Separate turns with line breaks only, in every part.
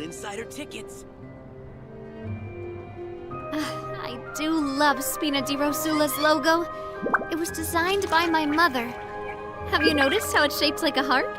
Insider tickets.
I do love Spina di Rosula's logo. It was designed by my mother. Have you noticed how it's shaped like a heart?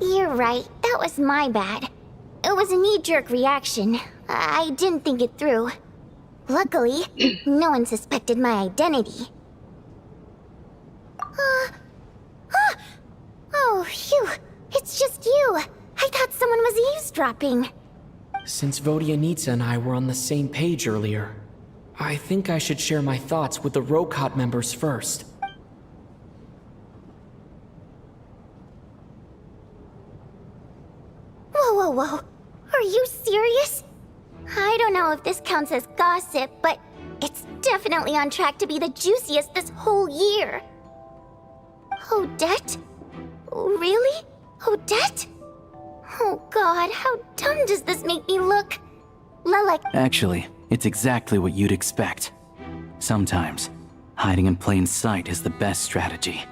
You're right, that was my bad. It was a knee-jerk reaction. I didn't think it through. Luckily, no one suspected my identity. Oh, phew. It's just you. I thought someone was eavesdropping.
Since Vodyanitsa and I were on the same page earlier, I think I should share my thoughts with the Rokot members first.
Whoa. Are you serious? I don't know if this counts as gossip, but it's definitely on track to be the juiciest this whole year. Odette? Really? Odette? Oh god, how dumb does this make me look? Lelek.
Actually, it's exactly what you'd expect. Sometimes, hiding in plain sight is the best strategy.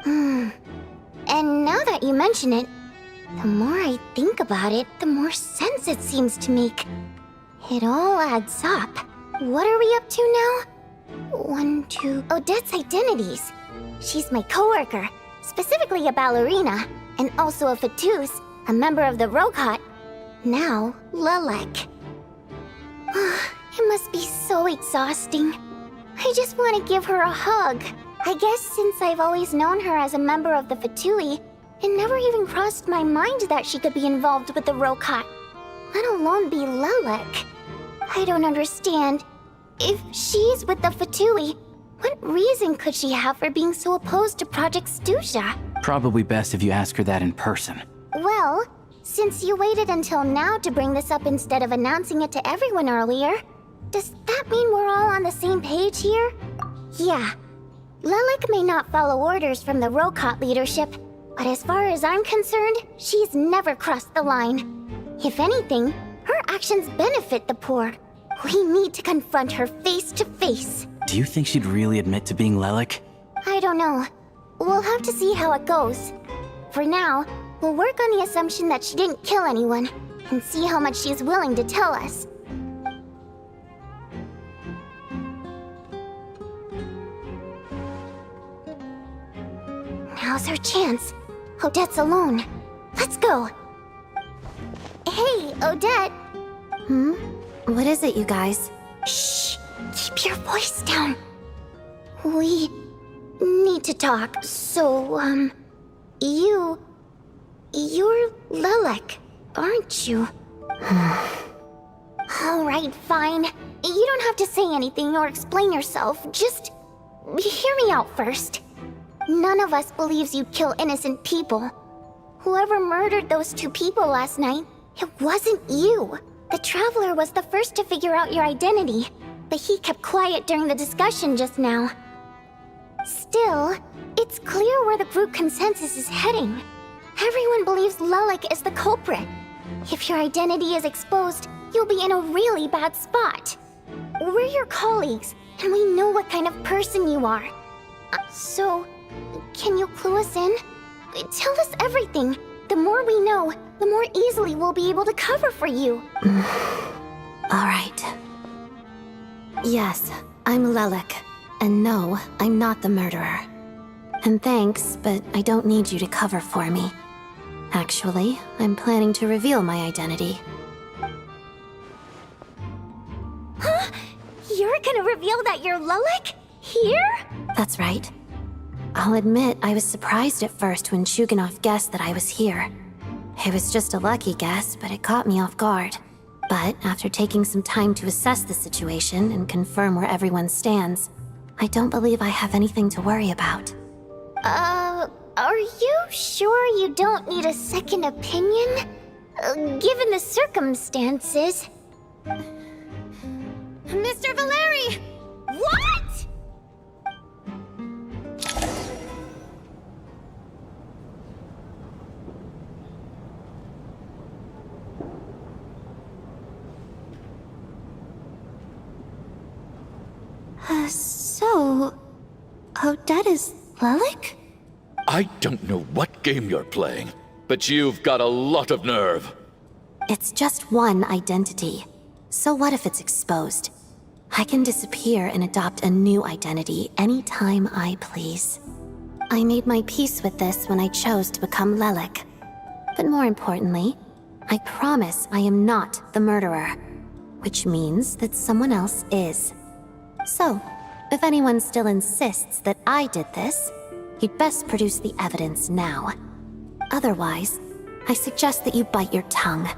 And now that you mention it, the more I think about it, the more sense it seems to make. It all adds up. What are we up to now? 1, 2... Odette's identities. She's my coworker, specifically a ballerina, and also a Fatous, a member of the Rokot. Now, Lelek. It must be so exhausting. I just want to give her a hug. I guess since I've always known her as a member of the Fatui, it never even crossed my mind that she could be involved with the Rokot, let alone be Lelek. I don't understand. If she's with the Fatui, what reason could she have for being so opposed to Project Stusha?
Probably best if you ask her that in person.
Well, since you waited until now to bring this up instead of announcing it to everyone earlier, does that mean we're all on the same page here? Yeah. Lelek may not follow orders from the Rokot leadership, but as far as I'm concerned, she's never crossed the line. If anything, her actions benefit the poor. We need to confront her face to face.
Do you think she'd really admit to being Lelek?
I don't know. We'll have to see how it goes. For now, we'll work on the assumption that she didn't kill anyone, and see how much she's willing to tell us. Now's her chance. Odette's alone. Let's go. Hey, Odette.
What is it, you guys?
Shh. Keep your voice down. We need to talk. So, you're Lelek, aren't you? Alright, fine. You don't have to say anything or explain yourself. Just hear me out first. None of us believes you'd kill innocent people. Whoever murdered those 2 people last night It wasn't you. The Traveler was the first to figure out your identity, but he kept quiet during the discussion just now. Still, it's clear where the group consensus is heading. Everyone believes Lelik is the culprit. If your identity is exposed, you'll be in a really bad spot. We're your colleagues, and we know what kind of person you are. So, can you clue us in? Tell us everything. The more we know, the more easily we'll be able to cover for you.
Alright. Yes, I'm Lelik. And no, I'm not the murderer. And thanks, but I don't need you to cover for me. Actually, I'm planning to reveal my identity.
Huh? You're gonna reveal that you're Lelik? Here?
That's right. I'll admit I was surprised at first when Chuganov guessed that I was here. It was just a lucky guess, but it caught me off guard. But after taking some time to assess the situation and confirm where everyone stands, I don't believe I have anything to worry about.
Are you sure you don't need a second opinion? Given the circumstances.
Mr. Valeri!
What?!
So... Odette is Lelik?
I don't know what game you're playing, but you've got a lot of nerve.
It's just one identity. So what if it's exposed? I can disappear and adopt a new identity anytime I please. I made my peace with this when I chose to become Lelik. But more importantly, I promise I am not the murderer, which means that someone else is. So, if anyone still insists that I did this, you'd best produce the evidence now. Otherwise, I suggest that you bite your tongue.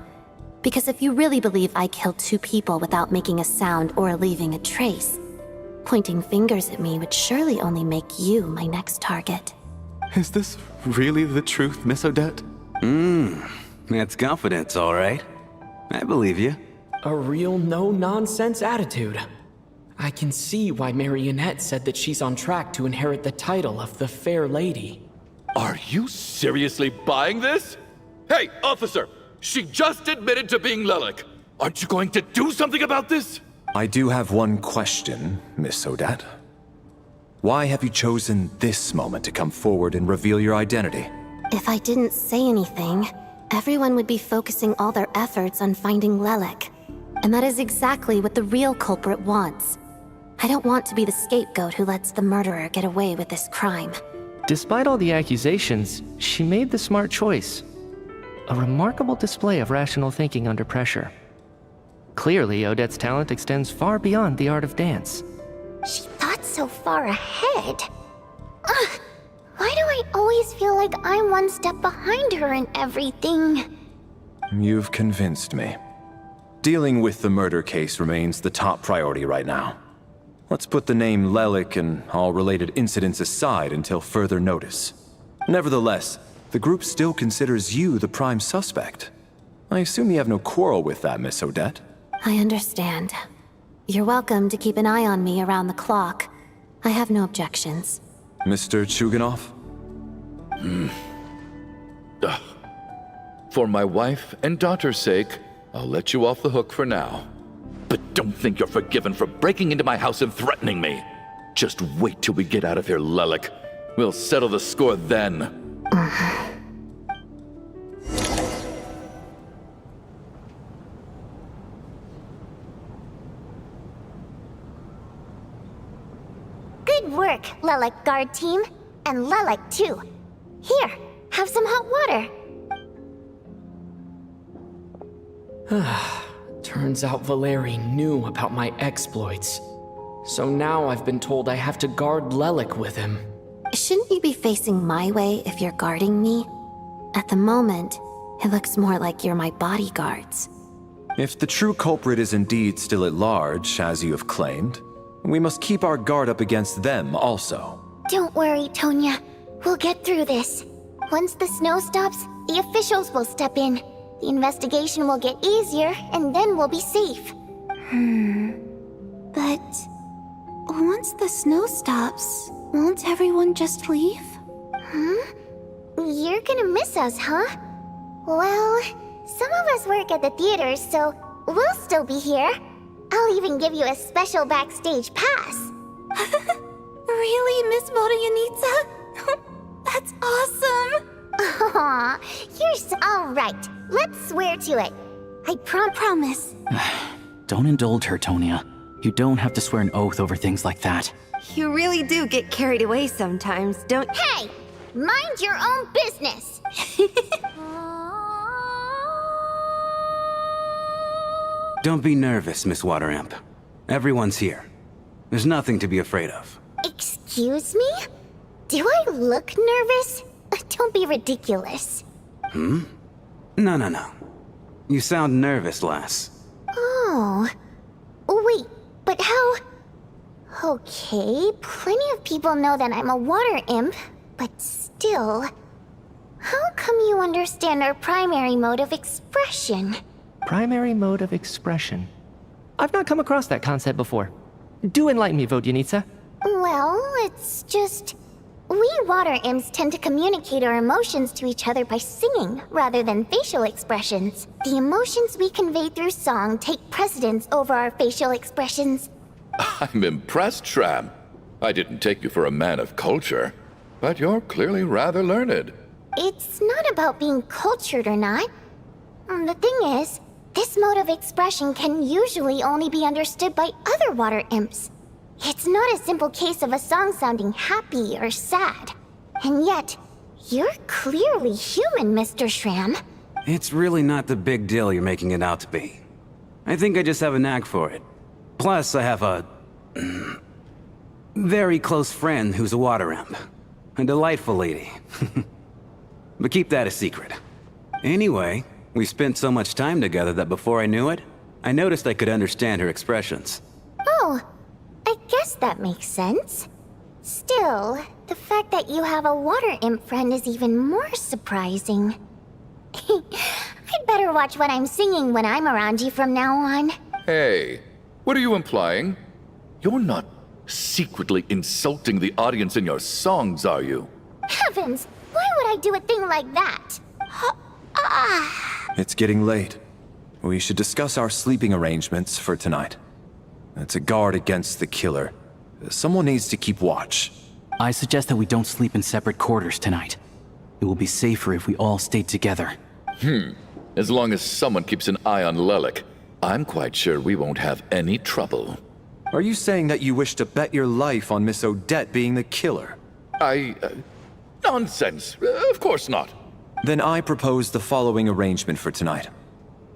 Because if you really believe I killed 2 people without making a sound or leaving a trace, pointing fingers at me would surely only make you my next target.
Is this really the truth, Miss Odette?
That's confidence, all right. I believe you.
A real no-nonsense attitude. I can see why Marionette said that she's on track to inherit the title of the Fair Lady.
Are you seriously buying this? Hey, officer! She just admitted to being Lelik. Aren't you going to do something about this?
I do have one question, Miss Odette. Why have you chosen this moment to come forward and reveal your identity?
If I didn't say anything, everyone would be focusing all their efforts on finding Lelik. And that is exactly what the real culprit wants. I don't want to be the scapegoat who lets the murderer get away with this crime.
Despite all the accusations, she made the smart choice. A remarkable display of rational thinking under pressure. Clearly, Odette's talent extends far beyond the art of dance.
She thought so far ahead. Ugh, why do I always feel like I'm one step behind her in everything?
You've convinced me. Dealing with the murder case remains the top priority right now. Let's put the name Lelik and all related incidents aside until further notice. Nevertheless, the group still considers you the prime suspect. I assume you have no quarrel with that, Miss Odette?
I understand. You're welcome to keep an eye on me around the clock. I have no objections.
Mr. Chuganov?
For my wife and daughter's sake, I'll let you off the hook for now. But don't think you're forgiven for breaking into my house and threatening me. Just wait till we get out of here, Lelik. We'll settle the score then.
Good work, Lelik guard team. And Lelik too. Here, have some hot water.
Turns out Valeri knew about my exploits. So now I've been told I have to guard Lelik with him.
Shouldn't you be facing my way if you're guarding me? At the moment, it looks more like you're my bodyguards.
If the true culprit is indeed still at large, as you have claimed, we must keep our guard up against them also.
Don't worry, Tonya. We'll get through this. Once the snow stops, the officials will step in. The investigation will get easier, and then we'll be safe.
But once the snow stops, won't everyone just leave?
You're gonna miss us, huh? Well, some of us work at the theaters, so we'll still be here. I'll even give you a special backstage pass.
Really, Miss Vodoyanitsa? That's awesome!
Aw, you're so... Alright, let's swear to it. I
Promise.
Don't indulge her, Tonia. You don't have to swear an oath over things like that.
You really do get carried away sometimes, don't...
Hey! Mind your own business!
Don't be nervous, Miss Water Imp. Everyone's here. There's nothing to be afraid of.
Excuse me? Do I look nervous? Don't be ridiculous.
No. You sound nervous, lass.
Oh. Wait, but how... Okay, plenty of people know that I'm a water imp, but still... How come you understand our primary mode of expression?
Primary mode of expression. I've not come across that concept before. Do enlighten me, Vodoyanitsa.
Well, it's just... We water imps tend to communicate our emotions to each other by singing, rather than facial expressions. The emotions we convey through song take precedence over our facial expressions.
I'm impressed, Shram. I didn't take you for a man of culture, but you're clearly rather learned.
It's not about being cultured or not. The thing is, this mode of expression can usually only be understood by other water imps. It's not a simple case of a song sounding happy or sad. And yet, you're clearly human, Mr. Shram.
It's really not the big deal you're making it out to be. I think I just have a knack for it. Plus, I have a... very close friend who's a water imp. A delightful lady. But keep that a secret. Anyway, we spent so much time together that before I knew it, I noticed I could understand her expressions.
Oh, I guess that makes sense. Still, the fact that you have a water imp friend is even more surprising. I'd better watch what I'm singing when I'm around you from now on.
Hey, what are you implying? You're not secretly insulting the audience in your songs, are you?
Heavens, why would I do a thing like that?
It's getting late. We should discuss our sleeping arrangements for tonight. To guard against the killer, someone needs to keep watch.
I suggest that we don't sleep in separate quarters tonight. It will be safer if we all stay together.
As long as someone keeps an eye on Lelik, I'm quite sure we won't have any trouble.
Are you saying that you wish to bet your life on Miss Odette being the killer?
Nonsense. Of course not.
Then I propose the following arrangement for tonight.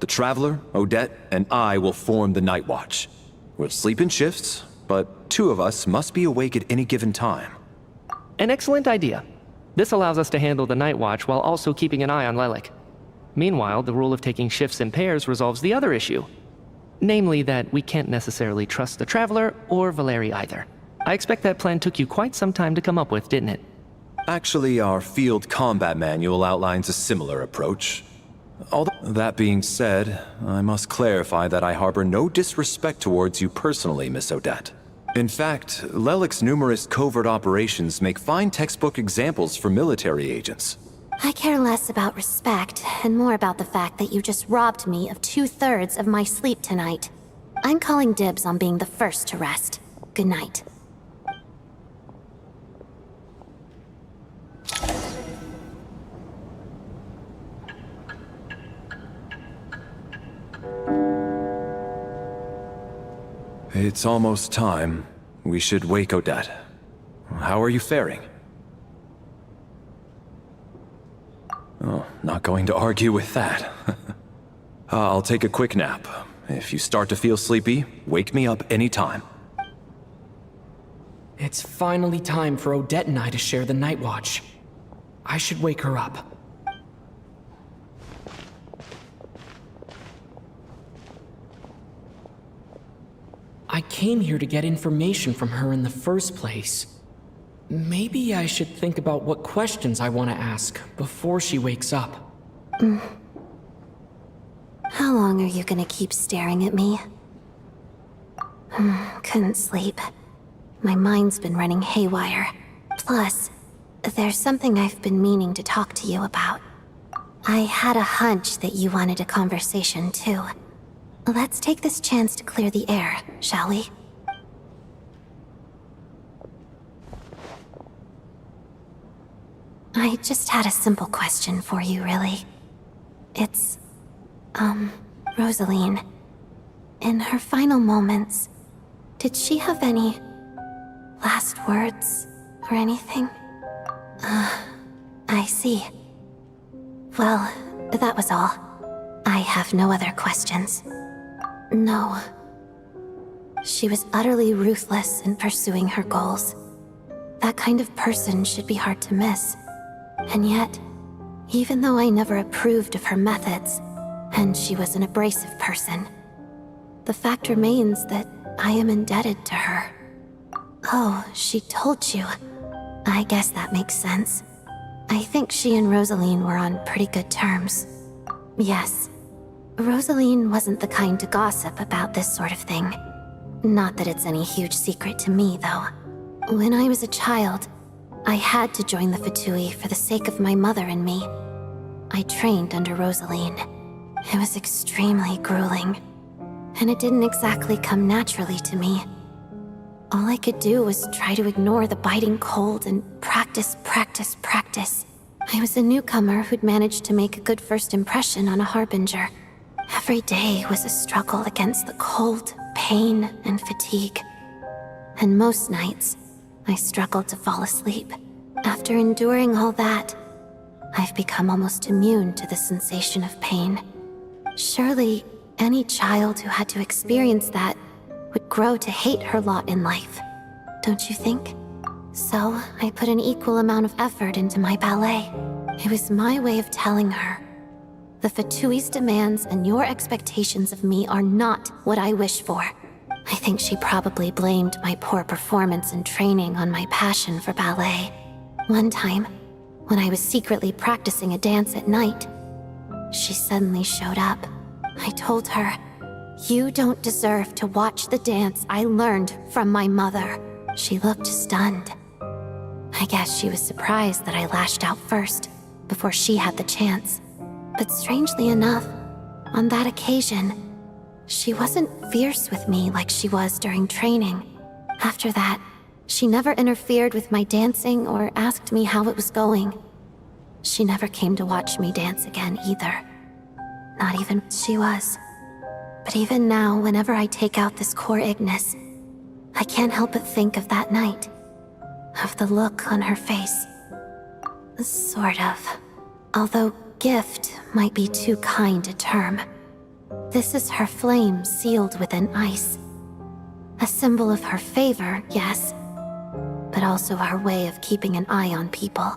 The Traveler, Odette, and I will form the Night Watch. We'll sleep in shifts, but two of us must be awake at any given time.
An excellent idea. This allows us to handle the night watch while also keeping an eye on Lelik. Meanwhile, the rule of taking shifts in pairs resolves the other issue. Namely that we can't necessarily trust the Traveler or Valeri either. I expect that plan took you quite some time to come up with, didn't it?
Actually, our field combat manual outlines a similar approach. Although, that being said, I must clarify that I harbor no disrespect towards you personally, Miss Odette. In fact, Lelik's numerous covert operations make fine textbook examples for military agents.
I care less about respect and more about the fact that you just robbed me of 2/3 of my sleep tonight. I'm calling dibs on being the first to rest. Good night.
It's almost time. We should wake Odette. How are you faring? Oh, not going to argue with that. I'll take a quick nap. If you start to feel sleepy, wake me up anytime.
It's finally time for Odette and I to share the night watch. I should wake her up. I came here to get information from her in the first place. Maybe I should think about what questions I want to ask before she wakes up.
How long are you gonna keep staring at me? Couldn't sleep. My mind's been running haywire. Plus, there's something I've been meaning to talk to you about. I had a hunch that you wanted a conversation too. Let's take this chance to clear the air, shall we? I just had a simple question for you, really. It's, Rosaline. In her final moments, did she have any last words or anything? I see. Well, that was all. I have no other questions. No. She was utterly ruthless in pursuing her goals. That kind of person should be hard to miss. And yet, even though I never approved of her methods, and she was an abrasive person, the fact remains that I am indebted to her. Oh, she told you. I guess that makes sense. I think she and Rosaline were on pretty good terms. Yes. Rosaline wasn't the kind to gossip about this sort of thing. Not that it's any huge secret to me, though. When I was a child, I had to join the Fatui for the sake of my mother and me. I trained under Rosaline. It was extremely grueling, and it didn't exactly come naturally to me. All I could do was try to ignore the biting cold and practice. I was a newcomer who'd managed to make a good first impression on a harbinger. Every day was a struggle against the cold, pain, and fatigue. And most nights, I struggled to fall asleep. After enduring all that, I've become almost immune to the sensation of pain. Surely, any child who had to experience that would grow to hate her lot in life, don't you think? So, I put an equal amount of effort into my ballet. It was my way of telling her, the Fatui's demands and your expectations of me are not what I wish for. I think she probably blamed my poor performance in training on my passion for ballet. One time, when I was secretly practicing a dance at night, she suddenly showed up. I told her, "You don't deserve to watch the dance I learned from my mother." She looked stunned. I guess she was surprised that I lashed out first, before she had the chance. But strangely enough, on that occasion, she wasn't fierce with me like she was during training. After that, she never interfered with my dancing or asked me how it was going. She never came to watch me dance again either. Not even she was. But even now, whenever I take out this core Ignis, I can't help but think of that night. Of the look on her face. Sort of. Although gift might be too kind a term. This is her flame sealed within ice. A symbol of her favor, yes, but also her way of keeping an eye on people.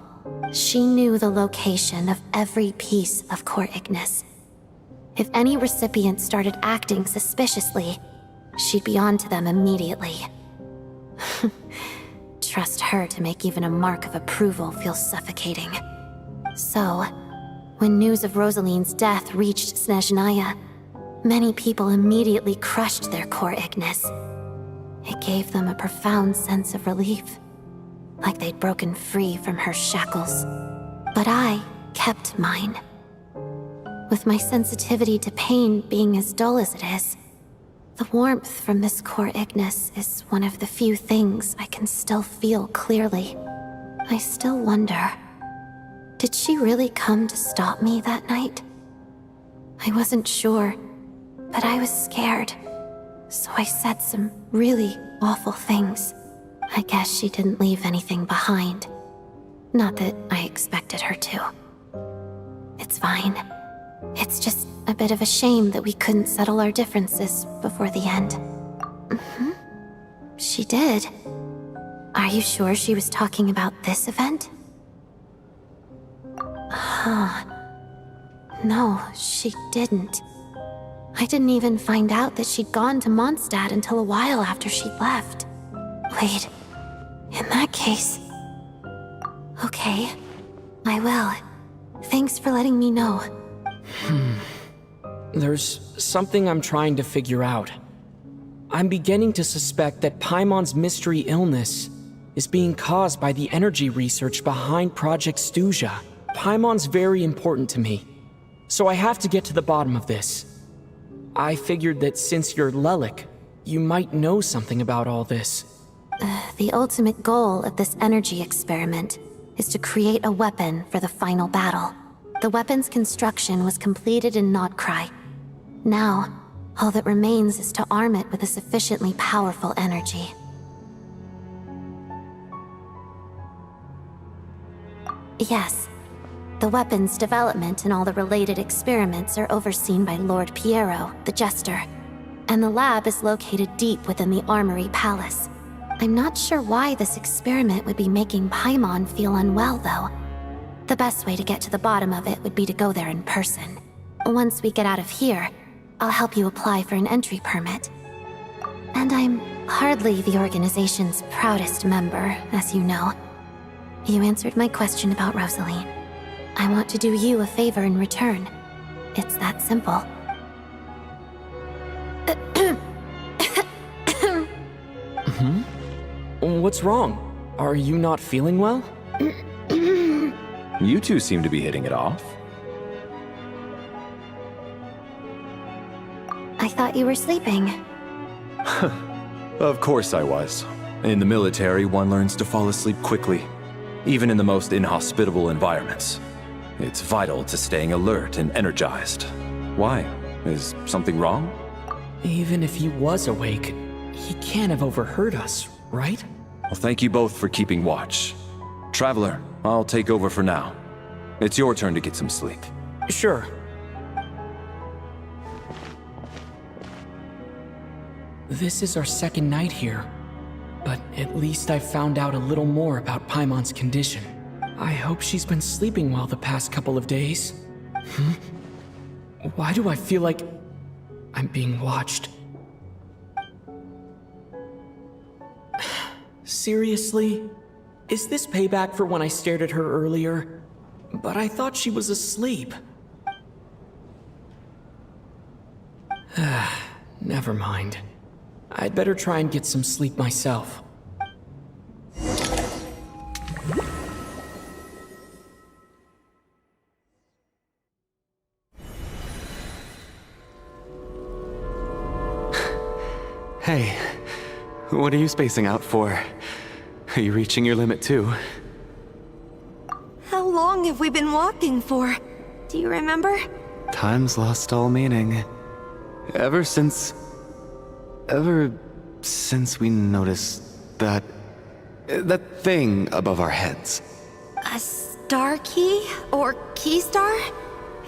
She knew the location of every piece of core Ignis. If any recipient started acting suspiciously, she'd be on to them immediately. Trust her to make even a mark of approval feel suffocating. So, when news of Rosaline's death reached Snezhnaya, many people immediately crushed their core Ignis. It gave them a profound sense of relief, like they'd broken free from her shackles. But I kept mine. With my sensitivity to pain being as dull as it is, the warmth from this core Ignis is one of the few things I can still feel clearly. I still wonder, did she really come to stop me that night? I wasn't sure, but I was scared, so I said some really awful things. I guess she didn't leave anything behind. Not that I expected her to. It's fine. It's just a bit of a shame that we couldn't settle our differences before the end. She did. Are you sure she was talking about this event? No, she didn't. I didn't even find out that she'd gone to Mondstadt until a while after she'd left. Wait, in that case... Okay, I will. Thanks for letting me know.
There's something I'm trying to figure out. I'm beginning to suspect that Paimon's mystery illness is being caused by the energy research behind Project Stuja. Paimon's very important to me, so I have to get to the bottom of this. I figured that since you're Lelik, you might know something about all this.
The ultimate goal of this energy experiment is to create a weapon for the final battle. The weapon's construction was completed in Nodcry. Now, all that remains is to arm it with a sufficiently powerful energy. Yes, the weapon's development and all the related experiments are overseen by Lord Piero, the Jester, and the lab is located deep within the Armory Palace. I'm not sure why this experiment would be making Paimon feel unwell, though. The best way to get to the bottom of it would be to go there in person. Once we get out of here, I'll help you apply for an entry permit. And I'm hardly the organization's proudest member, as you know. You answered my question about Rosaline. I want to do you a favor in return. It's that simple.
What's wrong? Are you not feeling well?
You two seem to be hitting it off.
I thought you were sleeping.
Of course I was. In the military, one learns to fall asleep quickly, even in the most inhospitable environments. It's vital to staying alert and energized. Why? Is something wrong?
Even if he was awake, he can't have overheard us, right?
Well, thank you both for keeping watch. Traveler, I'll take over for now. It's your turn to get some sleep.
Sure. This is our second night here, but at least I've found out a little more about Paimon's condition. I hope she's been sleeping well the past couple of days. Why do I feel like I'm being watched? Seriously? Is this payback for when I stared at her earlier? But I thought she was asleep. Never mind. I'd better try and get some sleep myself.
Hey, what are you spacing out for? Are you reaching your limit too?
How long have we been walking for? Do you remember?
Time's lost all meaning. Ever since we noticed that thing above our heads.
A star key? Or key star?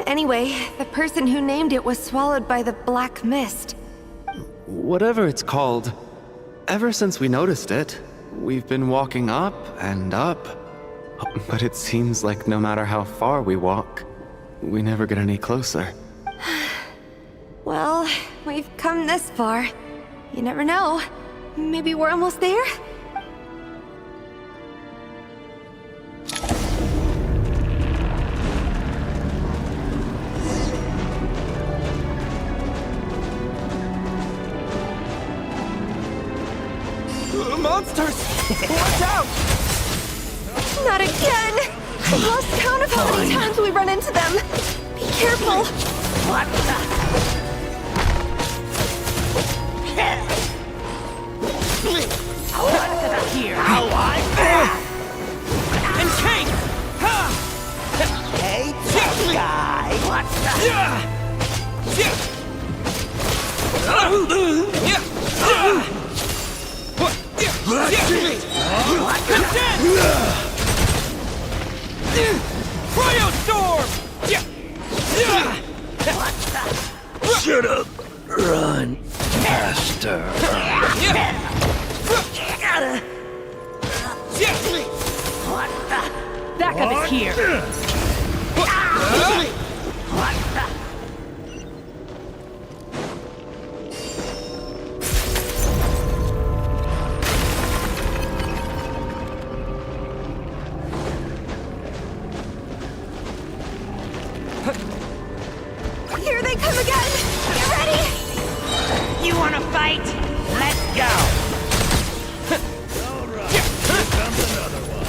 Anyway, the person who named it was swallowed by the black mist.
Whatever it's called, ever since we noticed it, we've been walking up and up. But it seems like no matter how far we walk, we never get any closer.
Well, we've come this far. You never know. Maybe we're almost there?
Monsters! Watch out!
Not again! I've lost count of how many times we run into them. Be careful!
What the? Here, how and King! Hey, tough guy! What Cryostorm! Shut up! Run faster! Back of it here!
Here they come again!
You wanna fight? Let's go! Alright, here comes another one.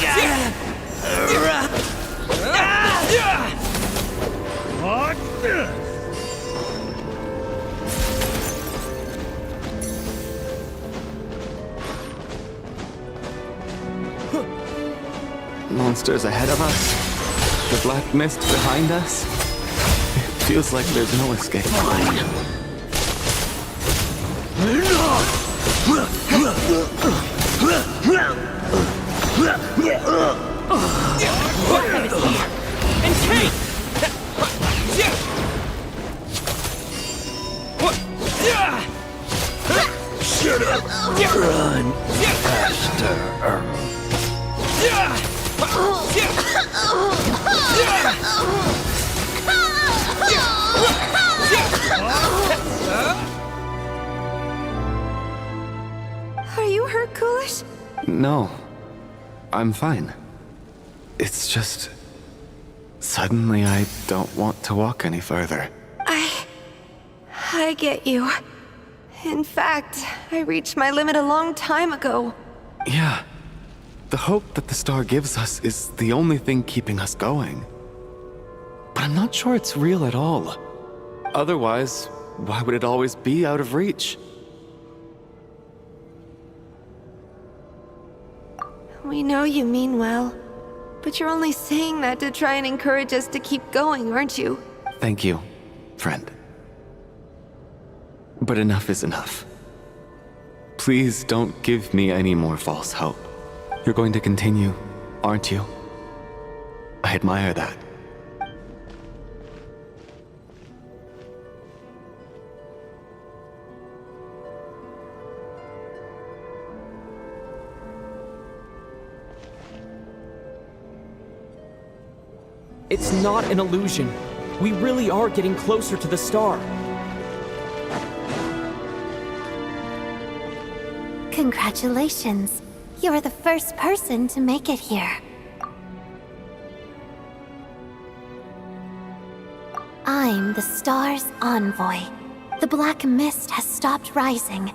Watch this!
Monsters ahead of us. The black mist behind us. It feels like there's no escape.
Welcome is here! And take! Shut up! Run faster!
Are you hurt, Coolish?
No. I'm fine. It's just... Suddenly I don't want to walk any further.
I get you. In fact, I reached my limit a long time ago.
Yeah. The hope that the star gives us is the only thing keeping us going. But I'm not sure it's real at all. Otherwise, why would it always be out of reach?
We know you mean well, but you're only saying that to try and encourage us to keep going, aren't you?
Thank you, friend. But enough is enough. Please don't give me any more false hope. You're going to continue, aren't you? I admire that.
It's not an illusion. We really are getting closer to the star.
Congratulations. You're the first person to make it here. I'm the star's envoy. The black mist has stopped rising.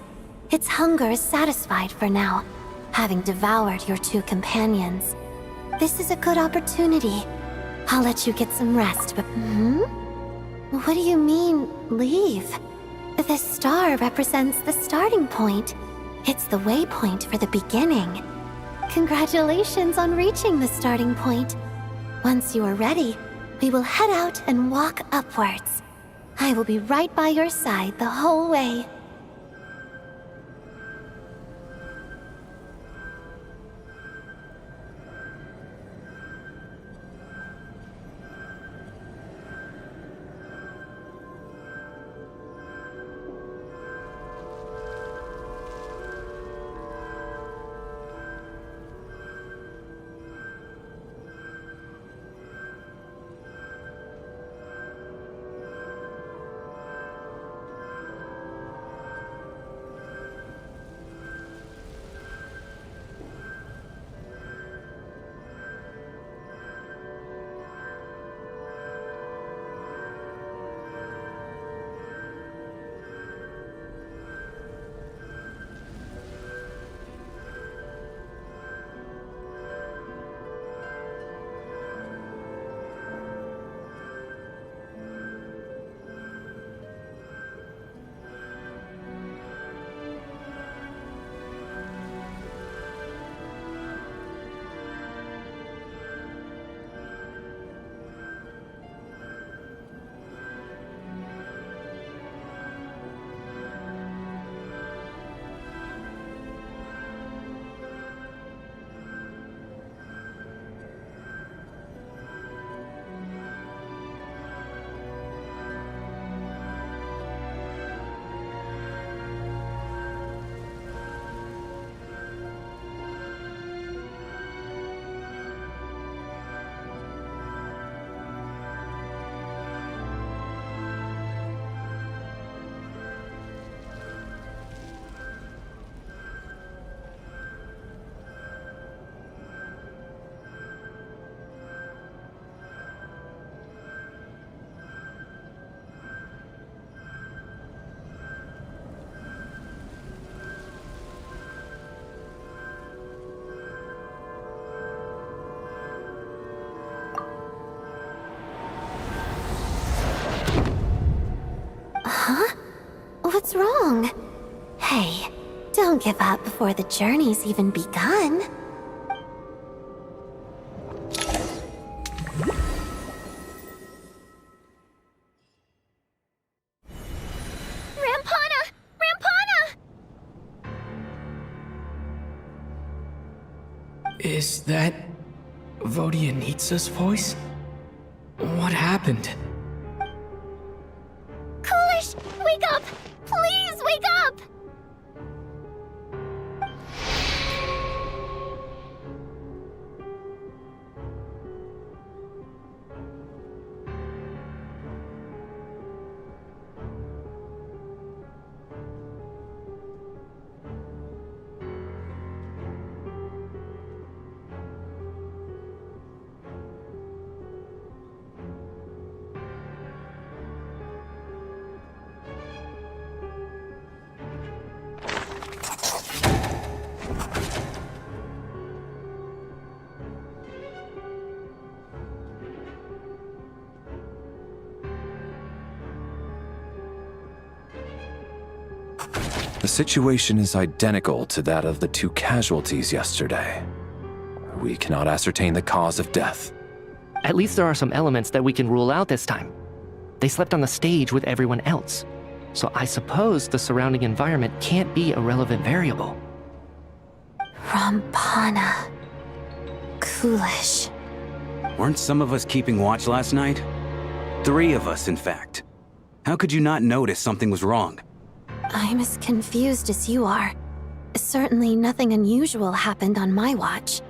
Its hunger is satisfied for now, having devoured your two companions. This is a good opportunity. I'll let you get some rest, but... What do you mean, leave? The star represents the starting point. It's the waypoint for the beginning. Congratulations on reaching the starting point. Once you are ready, we will head out and walk upwards. I will be right by your side the whole way. What's wrong? Hey, don't give up before the journey's even begun.
Rampana! Rampana!
Is that Vodyanitsa's voice? What happened?
Coolish, wake up! Please wake up!
The situation is identical to that of the 2 casualties yesterday. We cannot ascertain the cause of death.
At least there are some elements that we can rule out this time. They slept on the stage with everyone else, so I suppose the surrounding environment can't be a relevant variable.
Rampana. Coolish.
Weren't some of us keeping watch last night? 3 of us, in fact. How could you not notice something was wrong?
I'm as confused as you are. Certainly nothing unusual happened on my watch.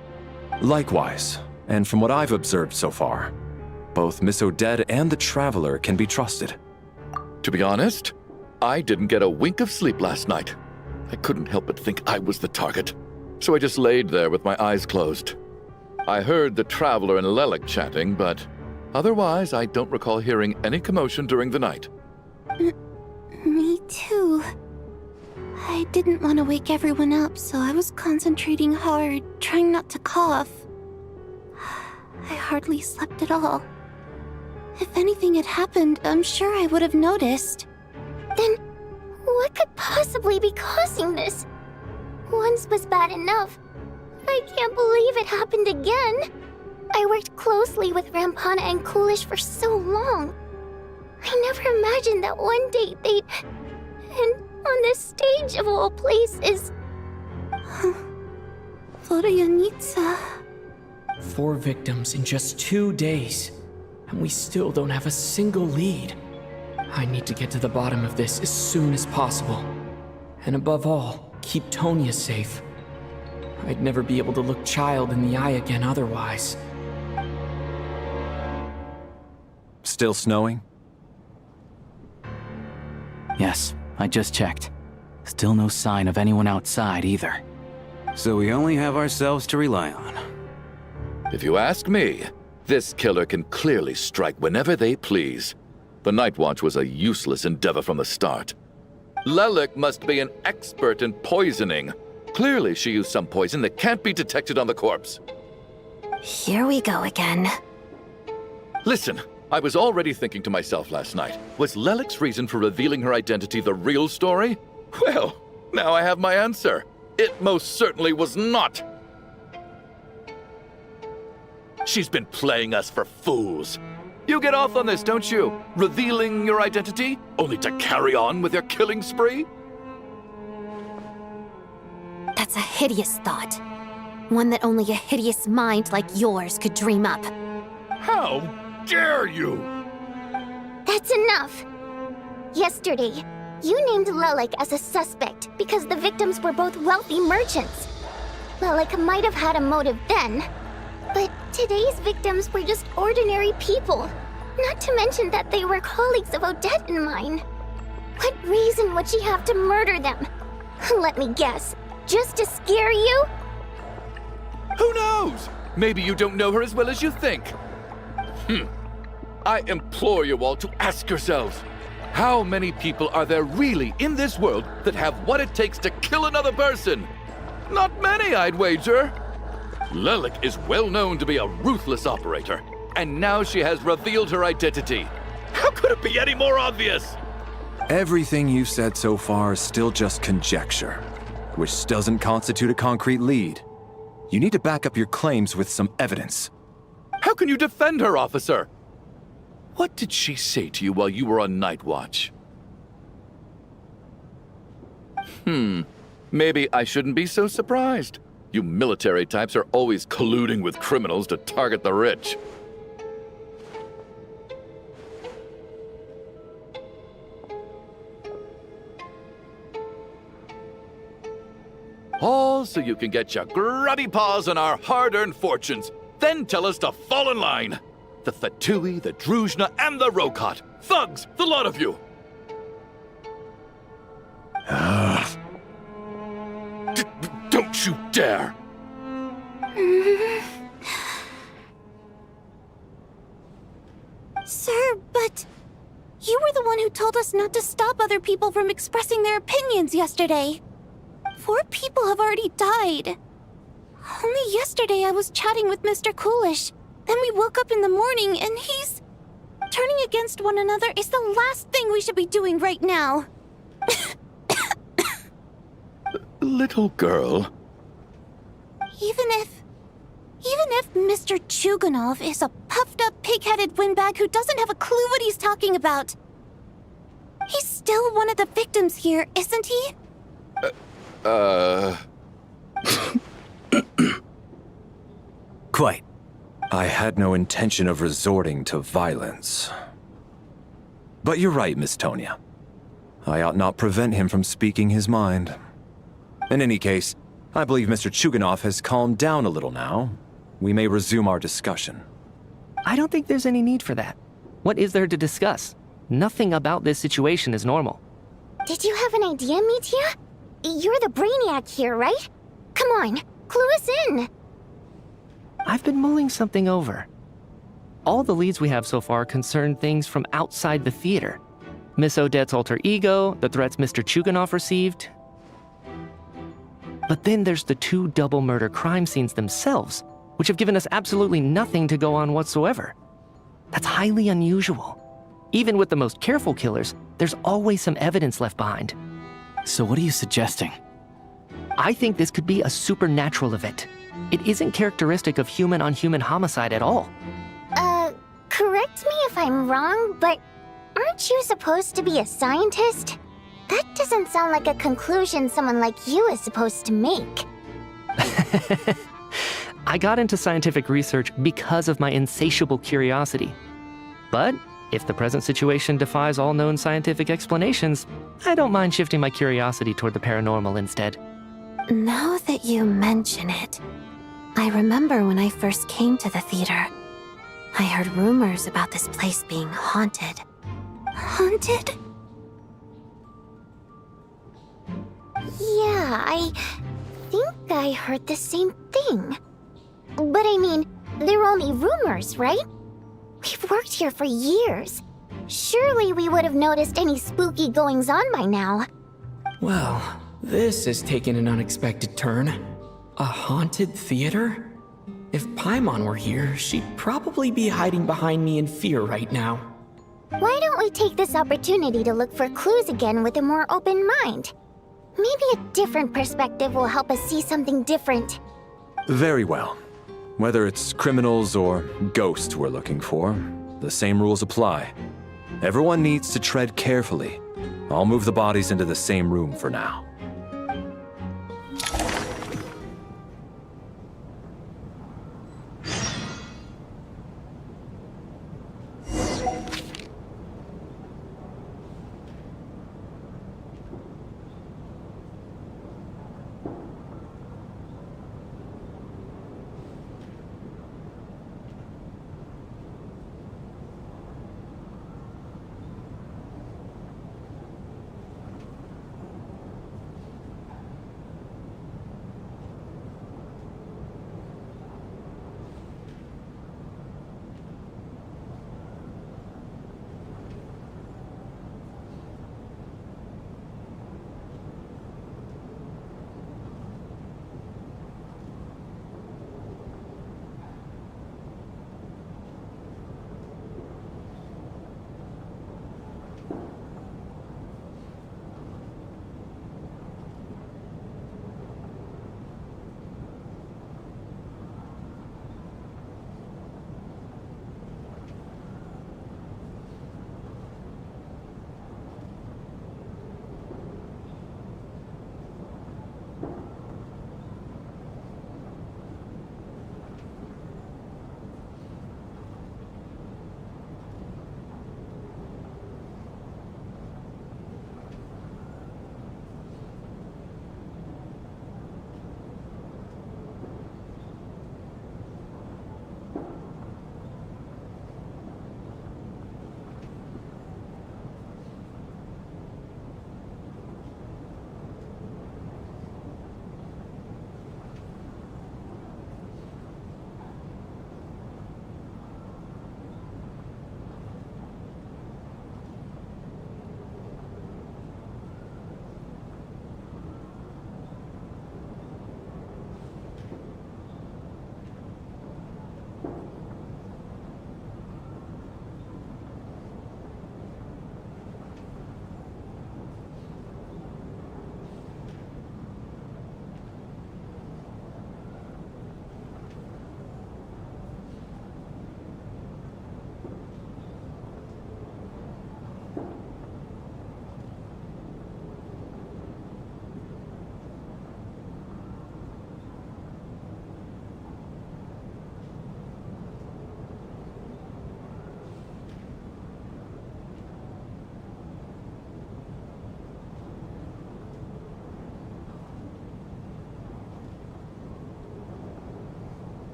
Likewise, and from what I've observed so far, both Miss Odette and the Traveler can be trusted.
To be honest, I didn't get a wink of sleep last night. I couldn't help but think I was the target, so I just laid there with my eyes closed. I heard the Traveler and Lelik chatting, but otherwise I don't recall hearing any commotion during the night.
Me too. I didn't want to wake everyone up, so I was concentrating hard, trying not to cough. I hardly slept at all. If anything had happened, I'm sure I would have noticed.
Then, what could possibly be causing this? Once was bad enough. I can't believe it happened again. I worked closely with Rampana and Coolish for so long. I never imagined that one day they'd... And on the stage of all places...
Vodyanitsa...
4 victims in just 2 days, and we still don't have a single lead. I need to get to the bottom of this as soon as possible. And above all, keep Tonya safe. I'd never be able to look Child in the eye again otherwise.
Still snowing?
Yes, I just checked. Still no sign of anyone outside either.
So we only have ourselves to rely on.
If you ask me, this killer can clearly strike whenever they please. The Night Watch was a useless endeavor from the start. Lelik must be an expert in poisoning. Clearly she used some poison that can't be detected on the corpse.
Here we go again.
Listen, I was already thinking to myself last night, was Lelik's reason for revealing her identity the real story? Well, now I have my answer. It most certainly was not. She's been playing us for fools. You get off on this, don't you? Revealing your identity, only to carry on with your killing spree?
That's a hideous thought. One that only a hideous mind like yours could dream up.
How dare you?
That's enough! Yesterday, you named Lelik as a suspect because the victims were both wealthy merchants. Lelik might have had a motive then, but today's victims were just ordinary people. Not to mention that they were colleagues of Odette and mine. What reason would she have to murder them? Let me guess, just to scare you?
Who knows? Maybe you don't know her as well as you think. I implore you all to ask yourselves, how many people are there really in this world that have what it takes to kill another person? Not many, I'd wager. Lelik is well known to be a ruthless operator, and now she has revealed her identity. How could it be any more obvious?
Everything you've said so far is still just conjecture, which doesn't constitute a concrete lead. You need to back up your claims with some evidence.
How can you defend her, officer? What did she say to you while you were on night watch? Maybe I shouldn't be so surprised. You military types are always colluding with criminals to target the rich. All so you can get your grubby paws on our hard-earned fortunes, then tell us to fall in line. The Fatui, the Druzhna, and the Rokot. Thugs, the lot of you! Don't you dare!
Sir, but you were the one who told us not to stop other people from expressing their opinions yesterday. 4 people have already died. Only yesterday I was chatting with Mr. Coolish. Then we woke up in the morning and he's... Turning against one another is the last thing we should be doing right now.
Little girl.
Even if Mr. Chuganov is a puffed-up, pig-headed windbag who doesn't have a clue what he's talking about, he's still one of the victims here, isn't he?
Quite.
I had no intention of resorting to violence. But you're right, Miss Tonya. I ought not prevent him from speaking his mind. In any case, I believe Mr. Chuganov has calmed down a little now. We may resume our discussion.
I don't think there's any need for that. What is there to discuss? Nothing about this situation is normal.
Did you have an idea, Mitya? You're the brainiac here, right? Come on, clue us in.
I've been mulling something over. All the leads we have so far concern things from outside the theater. Miss Odette's alter ego, the threats Mr. Chuganov received. But then there's the 2 double murder crime scenes themselves, which have given us absolutely nothing to go on whatsoever. That's highly unusual. Even with the most careful killers, there's always some evidence left behind.
So what are you suggesting?
I think this could be a supernatural event. It isn't characteristic of human-on-human homicide at all.
Correct me if I'm wrong, but aren't you supposed to be a scientist? That doesn't sound like a conclusion someone like you is supposed to make.
I got into scientific research because of my insatiable curiosity. But if the present situation defies all known scientific explanations, I don't mind shifting my curiosity toward the paranormal instead.
Now that you mention it, I remember when I first came to the theater. I heard rumors about this place being haunted. Haunted?
Yeah, I think I heard the same thing. But I mean, they're only rumors, right? We've worked here for years. Surely we would have noticed any spooky goings-on by now.
Well, this has taken an unexpected turn. A haunted theater? If Paimon were here, she'd probably be hiding behind me in fear right now.
Why don't we take this opportunity to look for clues again with a more open mind? Maybe a different perspective will help us see something different.
Very well. Whether it's criminals or ghosts we're looking for, the same rules apply. Everyone needs to tread carefully. I'll move the bodies into the same room for now.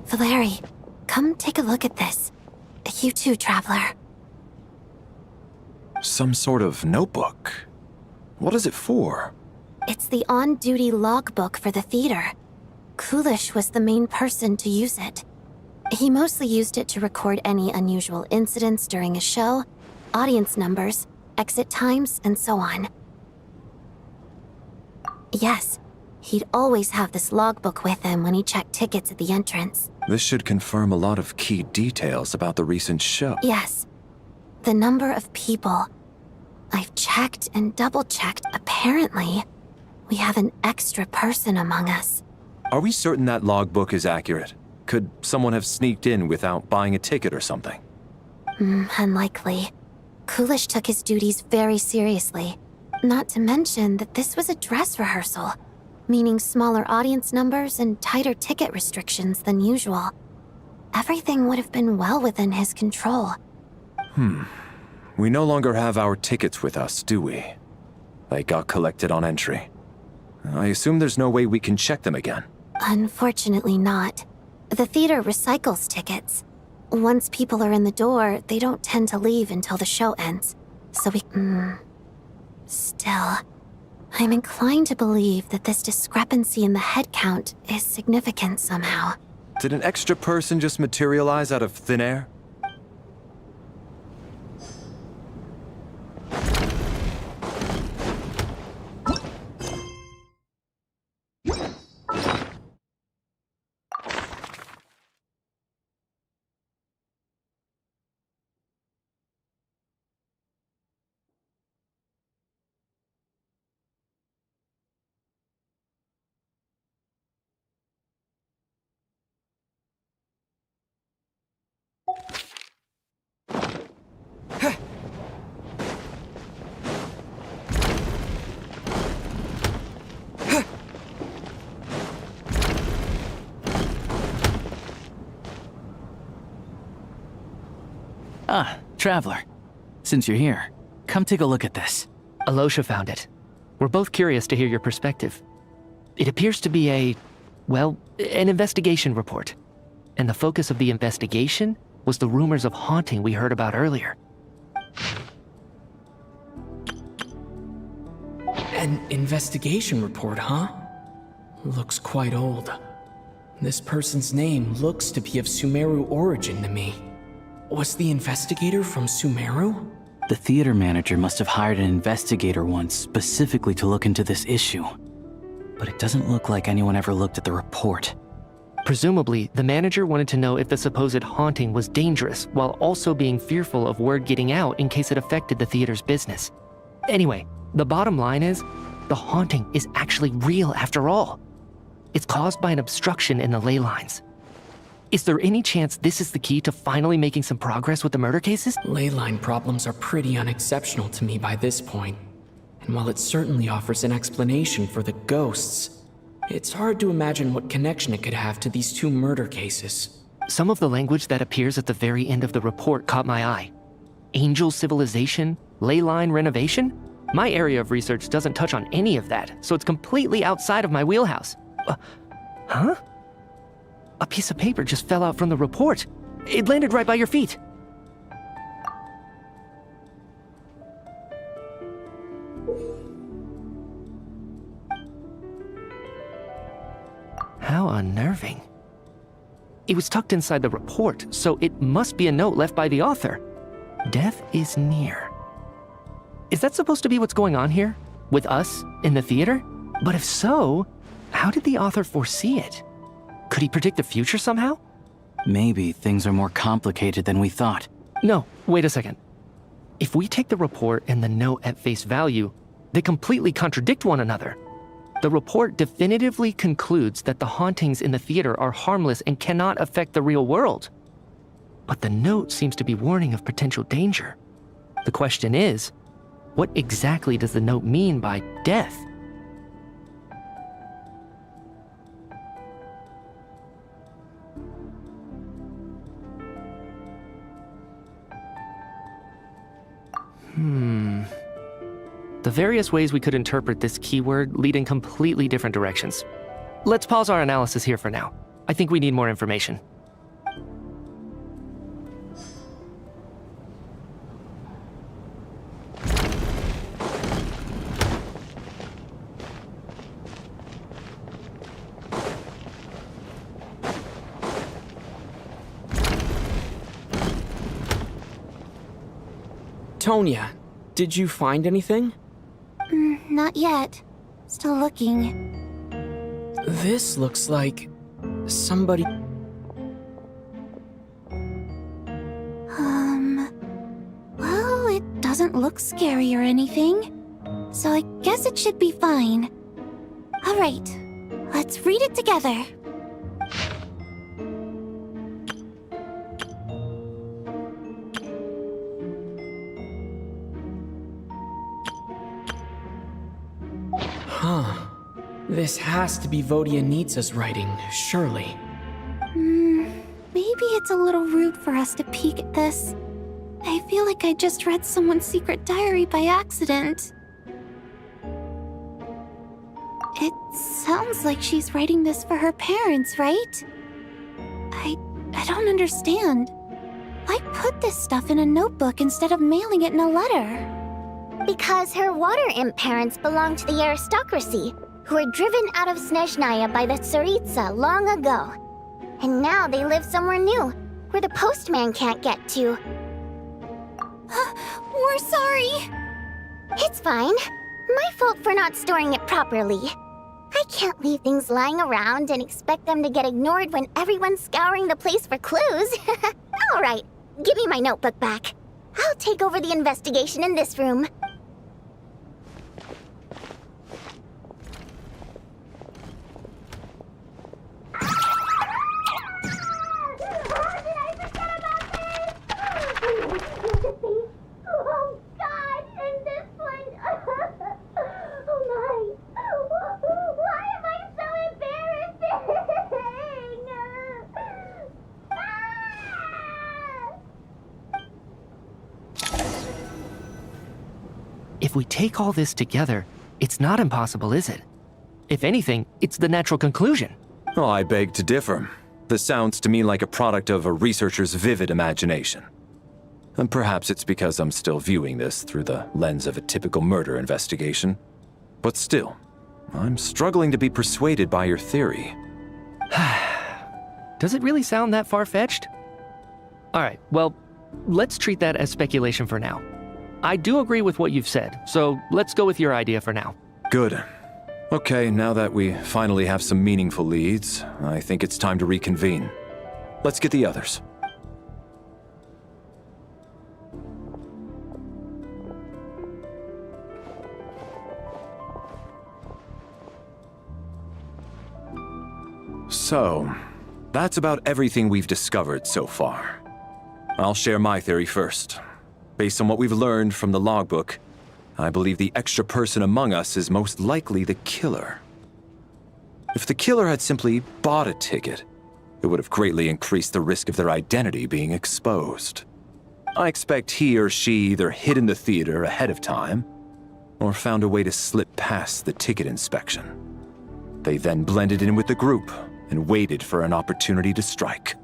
Valeri, come take a look at this. You too, Traveler.
Some sort of notebook. What is it for?
It's the on-duty logbook for the theater. Kulish was the main person to use it. He mostly used it to record any unusual incidents during a show, audience numbers, exit times, and so on. Yes, he'd always have this logbook with him when he checked tickets at the entrance.
This should confirm a lot of key details about the recent show.
Yes. The number of people. I've checked and double-checked. Apparently, we have an extra person among us.
Are we certain that logbook is accurate? Could someone have sneaked in without buying a ticket or something?
Unlikely. Kulish took his duties very seriously. Not to mention that this was a dress rehearsal, meaning smaller audience numbers and tighter ticket restrictions than usual. Everything would have been well within his control.
We no longer have our tickets with us, do we? They got collected on entry. I assume there's no way we can check them again.
Unfortunately not. The theater recycles tickets. Once people are in the door, they don't tend to leave until the show ends. So we... Still, I'm inclined to believe that this discrepancy in the head count is significant somehow.
Did an extra person just materialize out of thin air?
Ah, Traveler. Since you're here, come take a look at this.
Alosha found it. We're both curious to hear your perspective. It appears to be an investigation report. And the focus of the investigation was the rumors of haunting we heard about earlier.
An investigation report, huh? Looks quite old. This person's name looks to be of Sumeru origin to me. Was the investigator from Sumeru?
The theater manager must have hired an investigator once specifically to look into this issue. But it doesn't look like anyone ever looked at the report.
Presumably, the manager wanted to know if the supposed haunting was dangerous while also being fearful of word getting out in case it affected the theater's business. Anyway, the bottom line is, the haunting is actually real after all. It's caused by an obstruction in the ley lines. Is there any chance this is the key to finally making some progress with the murder cases?
Ley line problems are pretty unexceptional to me by this point. And while it certainly offers an explanation for the ghosts, it's hard to imagine what connection it could have to these two murder cases.
Some of the language that appears at the very end of the report caught my eye. Angel civilization, ley line renovation? My area of research doesn't touch on any of that, so it's completely outside of my wheelhouse. Huh? A piece of paper just fell out from the report. It landed right by your feet. How unnerving. It was tucked inside the report, so it must be a note left by the author. Death is near. Is that supposed to be what's going on here? With us, in the theater? But if so, how did the author foresee it? Could he predict the future somehow?
Maybe things are more complicated than we thought.
No, wait a second. If we take the report and the note at face value, they completely contradict one another. The report definitively concludes that the hauntings in the theater are harmless and cannot affect the real world. But the note seems to be warning of potential danger. The question is, what exactly does the note mean by death? The various ways we could interpret this keyword lead in completely different directions. Let's pause our analysis here for now. I think we need more information.
Tonya, did you find anything?
Not yet. Still looking.
This looks like somebody...
Well, it doesn't look scary or anything. So I guess it should be fine. Alright, let's read it together.
Huh. This has to be Vodyanitsa's writing, surely.
Maybe it's a little rude for us to peek at this. I feel like I just read someone's secret diary by accident. It sounds like she's writing this for her parents, right? I don't understand. Why put this stuff in a notebook instead of mailing it in a letter?
Because her water imp parents belong to the aristocracy, who were driven out of Snezhnaya by the Tsaritsa long ago. And now they live somewhere new, where the postman can't get to.
We're sorry!
It's fine. My fault for not storing it properly. I can't leave things lying around and expect them to get ignored when everyone's scouring the place for clues. Alright, give me my notebook back. I'll take over the investigation in this room.
If we take all this together, it's not impossible, is it? If anything, it's the natural conclusion.
Oh, I beg to differ. This sounds to me like a product of a researcher's vivid imagination. And perhaps it's because I'm still viewing this through the lens of a typical murder investigation. But still, I'm struggling to be persuaded by your theory.
Does it really sound that far-fetched? Alright, well, let's treat that as speculation for now. I do agree with what you've said, so let's go with your idea for now.
Good. Okay, now that we finally have some meaningful leads, I think it's time to reconvene. Let's get the others. So, that's about everything we've discovered so far. I'll share my theory first. Based on what we've learned from the logbook, I believe the extra person among us is most likely the killer. If the killer had simply bought a ticket, it would have greatly increased the risk of their identity being exposed. I expect he or she either hid in the theater ahead of time, or found a way to slip past the ticket inspection. They then blended in with the group and waited for an opportunity to strike.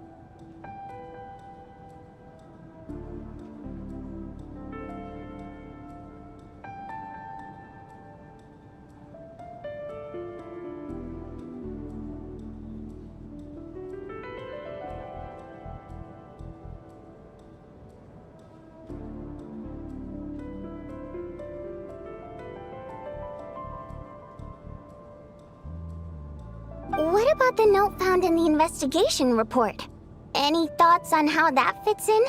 What about the note found in the investigation report? Any thoughts on how that fits in?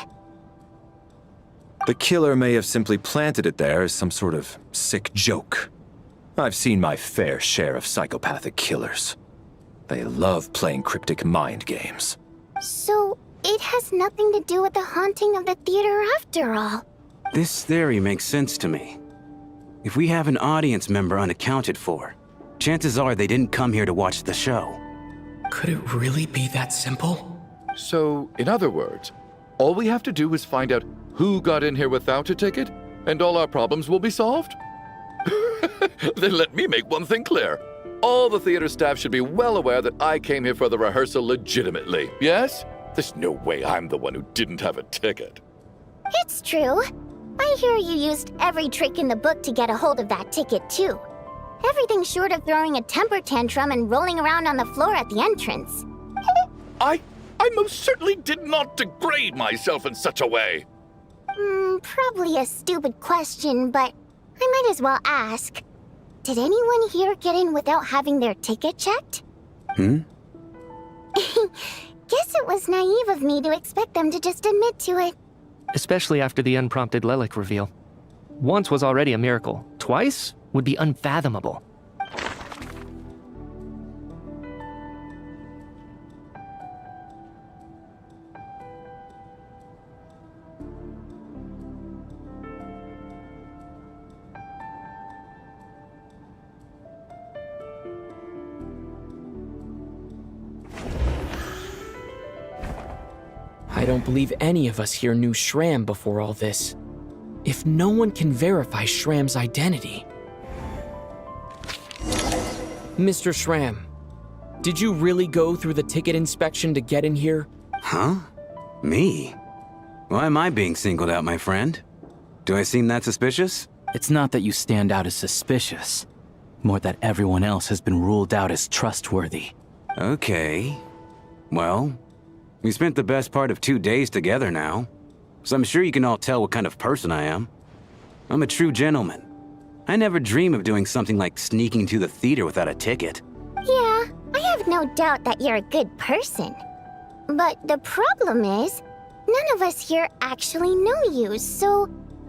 The killer may have simply planted it there as some sort of sick joke. I've seen my fair share of psychopathic killers. They love playing cryptic mind games.
So, it has nothing to do with the haunting of the theater after all.
This theory makes sense to me. If we have an audience member unaccounted for, chances are they didn't come here to watch the show.
Could it really be that simple?
So, in other words, all we have to do is find out who got in here without a ticket, and all our problems will be solved? Then let me make one thing clear. All the theater staff should be well aware that I came here for the rehearsal legitimately, yes? There's no way I'm the one who didn't have a ticket.
It's true. I hear you used every trick in the book to get a hold of that ticket, too. Everything short of throwing a temper tantrum and rolling around on the floor at the entrance.
I most certainly did not degrade myself in such a way.
Probably a stupid question, but I might as well ask. Did anyone here get in without having their ticket checked? Guess it was naive of me to expect them to just admit to it.
Especially after the unprompted Lelik reveal. Once was already a miracle. Twice would be unfathomable.
I don't believe any of us here knew Shram before all this. If no one can verify Shram's identity... Mr. Shram, did you really go through the ticket inspection to get in here?
Huh? Me? Why am I being singled out, my friend? Do I seem that suspicious?
It's not that you stand out as suspicious, more that everyone else has been ruled out as trustworthy.
Okay. Well, we spent the best part of 2 days together now, so I'm sure you can all tell what kind of person I am. I'm a true gentleman. I never dream of doing something like sneaking to the theater without a ticket.
Yeah, I have no doubt that you're a good person. But the problem is, none of us here actually know you, so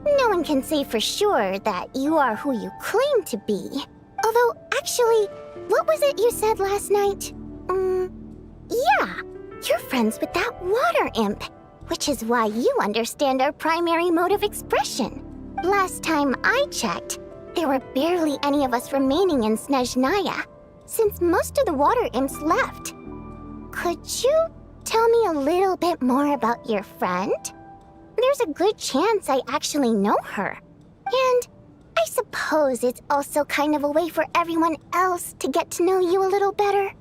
no one can say for sure that you are who you claim to be. Although, actually, what was it you said last night? Yeah, you're friends with that water imp, which is why you understand our primary mode of expression. Last time I checked, there were barely any of us remaining in Snezhnaya, since most of the water imps left. Could you tell me a little bit more about your friend? There's a good chance I actually know her. And I suppose it's also kind of a way for everyone else to get to know you a little better.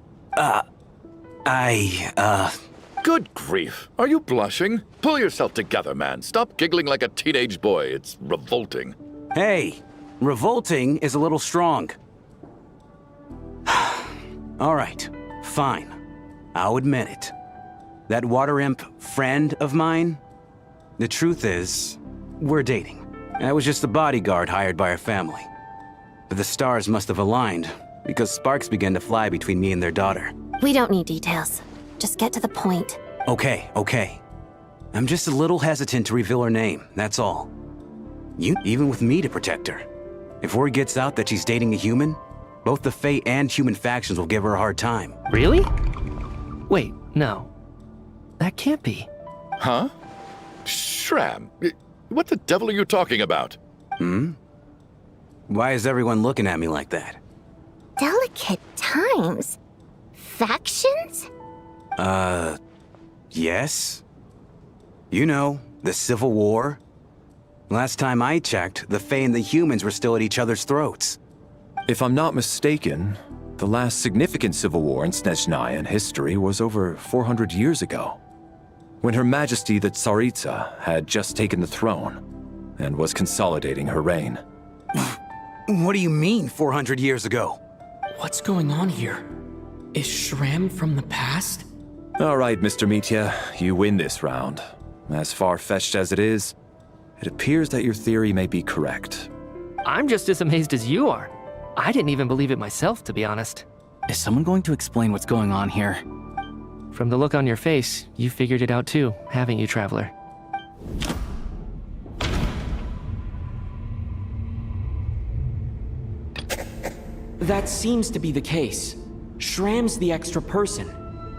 Good grief. Are you blushing? Pull yourself together, man. Stop giggling like a teenage boy. It's revolting.
Hey, revolting is a little strong. All right, fine. I'll admit it. That water imp friend of mine, the truth is, we're dating. I was just a bodyguard hired by our family. But the stars must have aligned, because sparks began to fly between me and their daughter.
We don't need details. Just get to the point.
Okay. I'm just a little hesitant to reveal her name, that's all. Even with me to protect her. If word gets out that she's dating a human, both the Fae and human factions will give her a hard time.
Really? Wait, no. That can't be.
Huh? Shram, what the devil are you talking about?
Why is everyone looking at me like that?
Delicate times. Factions?
Yes. You know, the Civil War. Last time I checked, the Fae and the humans were still at each other's throats.
If I'm not mistaken, the last significant civil war in Snezhnaya history was over 400 years ago, when Her Majesty the Tsaritsa had just taken the throne and was consolidating her reign.
What do you mean, 400 years ago?
What's going on here? Is Shram from the past?
All right, Mr. Mitya, you win this round. As far-fetched as it is, it appears that your theory may be correct.
I'm just as amazed as you are. I didn't even believe it myself, to be honest.
Is someone going to explain what's going on here?
From the look on your face, you figured it out too, haven't you, Traveler?
That seems to be the case. Shram's the extra person,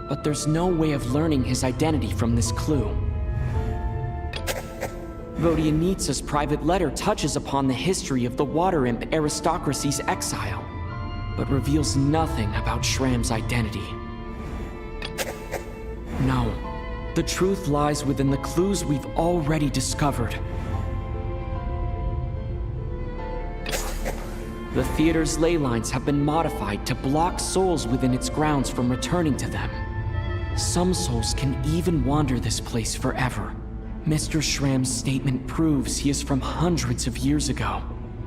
but there's no way of learning his identity from this clue. Vodyanitsa's private letter touches upon the history of the Water Imp aristocracy's exile, but reveals nothing about Shram's identity. No, the truth lies within the clues we've already discovered. The theater's ley lines have been modified to block souls within its grounds from returning to them. Some souls can even wander this place forever. Mr. Shram's statement proves he is from hundreds of years ago.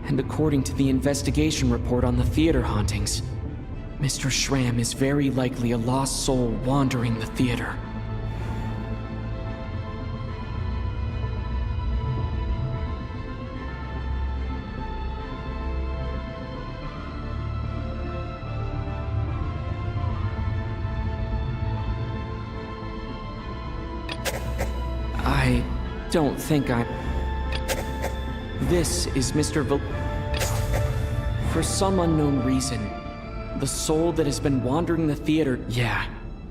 And according to the investigation report on the theater hauntings, Mr. Shram is very likely a lost soul wandering the theater. I don't think I... This is Mr. For some unknown reason, the soul that has been wandering the theater... Yeah,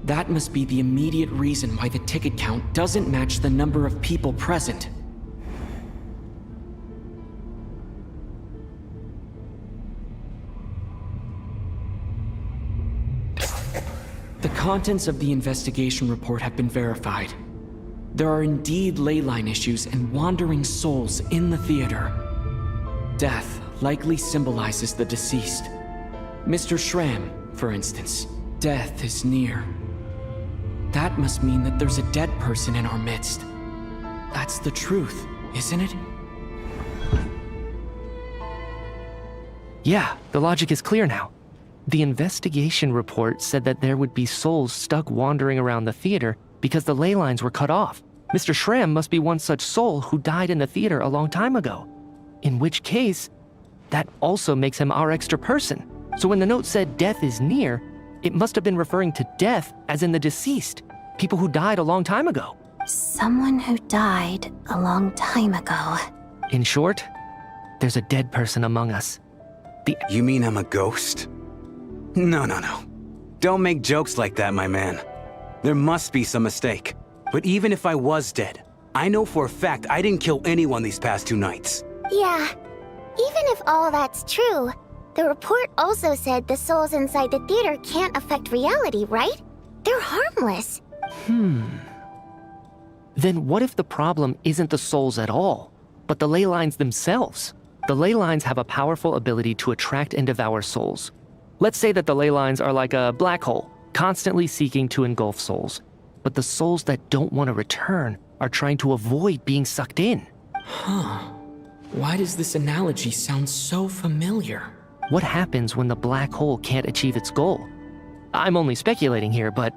that must be the immediate reason why the ticket count doesn't match the number of people present. The contents of the investigation report have been verified. There are indeed leyline issues and wandering souls in the theater. Death likely symbolizes the deceased. Mr. Schramm, for instance, death is near. That must mean that there's a dead person in our midst. That's the truth, isn't it?
Yeah, the logic is clear now. The investigation report said that there would be souls stuck wandering around the theater because the ley lines were cut off. Mr. Schramm must be one such soul who died in the theater a long time ago. In which case, that also makes him our extra person. So when the note said death is near, it must have been referring to death as in the deceased, people who died a long time ago.
Someone who died a long time ago.
In short, there's a dead person among us.
You mean I'm a ghost? No. Don't make jokes like that, my man. There must be some mistake. But even if I was dead, I know for a fact I didn't kill anyone these past 2 nights.
Yeah, even if all that's true, the report also said the souls inside the theater can't affect reality, right? They're harmless.
Then what if the problem isn't the souls at all, but the ley lines themselves? The ley lines have a powerful ability to attract and devour souls. Let's say that the ley lines are like a black hole, constantly seeking to engulf souls. But the souls that don't want to return are trying to avoid being sucked in.
Why does this analogy sound so familiar?
What happens when the black hole can't achieve its goal? I'm only speculating here, but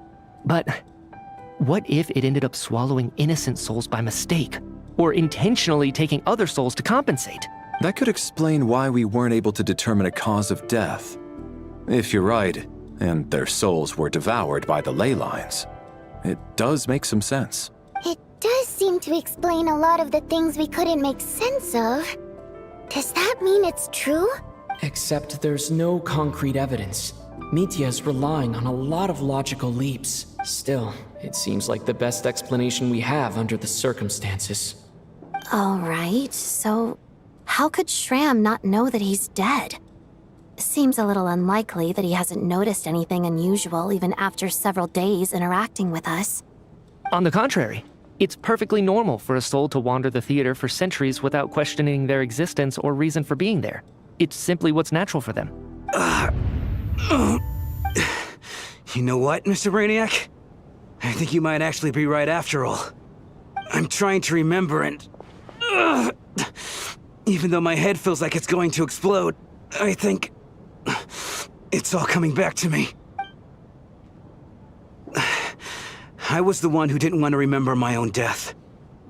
what if it ended up swallowing innocent souls by mistake? Or intentionally taking other souls to compensate?
That could explain why we weren't able to determine a cause of death. If you're right, and their souls were devoured by the ley lines, it does make some sense.
It does seem to explain a lot of the things we couldn't make sense of. Does that mean it's true?
Except there's no concrete evidence. Mitya's relying on a lot of logical leaps. Still, it seems like the best explanation we have under the circumstances.
All right, so how could Schramm not know that he's dead? Seems a little unlikely that he hasn't noticed anything unusual even after several days interacting with us.
On the contrary, it's perfectly normal for a soul to wander the theater for centuries without questioning their existence or reason for being there. It's simply what's natural for them.
You know what, Mr. Brainiac? I think you might actually be right after all. I'm trying to remember and... even though my head feels like it's going to explode, I think... it's all coming back to me. I was the one who didn't want to remember my own death,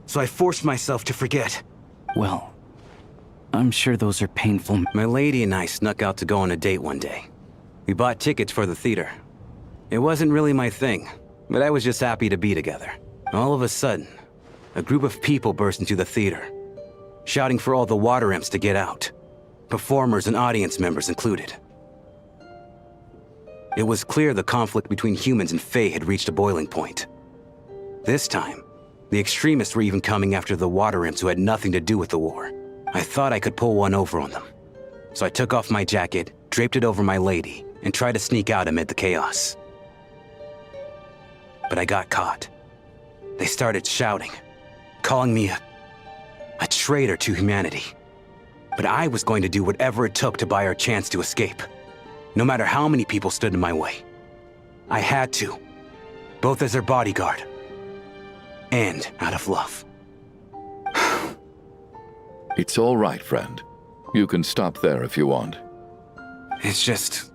so I forced myself to forget.
Well, I'm sure those are painful.
My lady and I snuck out to go on a date one day. We bought tickets for the theater. It wasn't really my thing, but I was just happy to be together. All of a sudden, a group of people burst into the theater, shouting for all the water imps to get out, performers and audience members included. It was clear the conflict between humans and Fae had reached a boiling point. This time, the extremists were even coming after the water imps who had nothing to do with the war. I thought I could pull one over on them. So I took off my jacket, draped it over my lady, and tried to sneak out amid the chaos. But I got caught. They started shouting, calling me a traitor to humanity. But I was going to do whatever it took to buy her a chance to escape, no matter how many people stood in my way. I had to, both as their bodyguard and out of love.
It's all right, friend. You can stop there if you want.
It's just...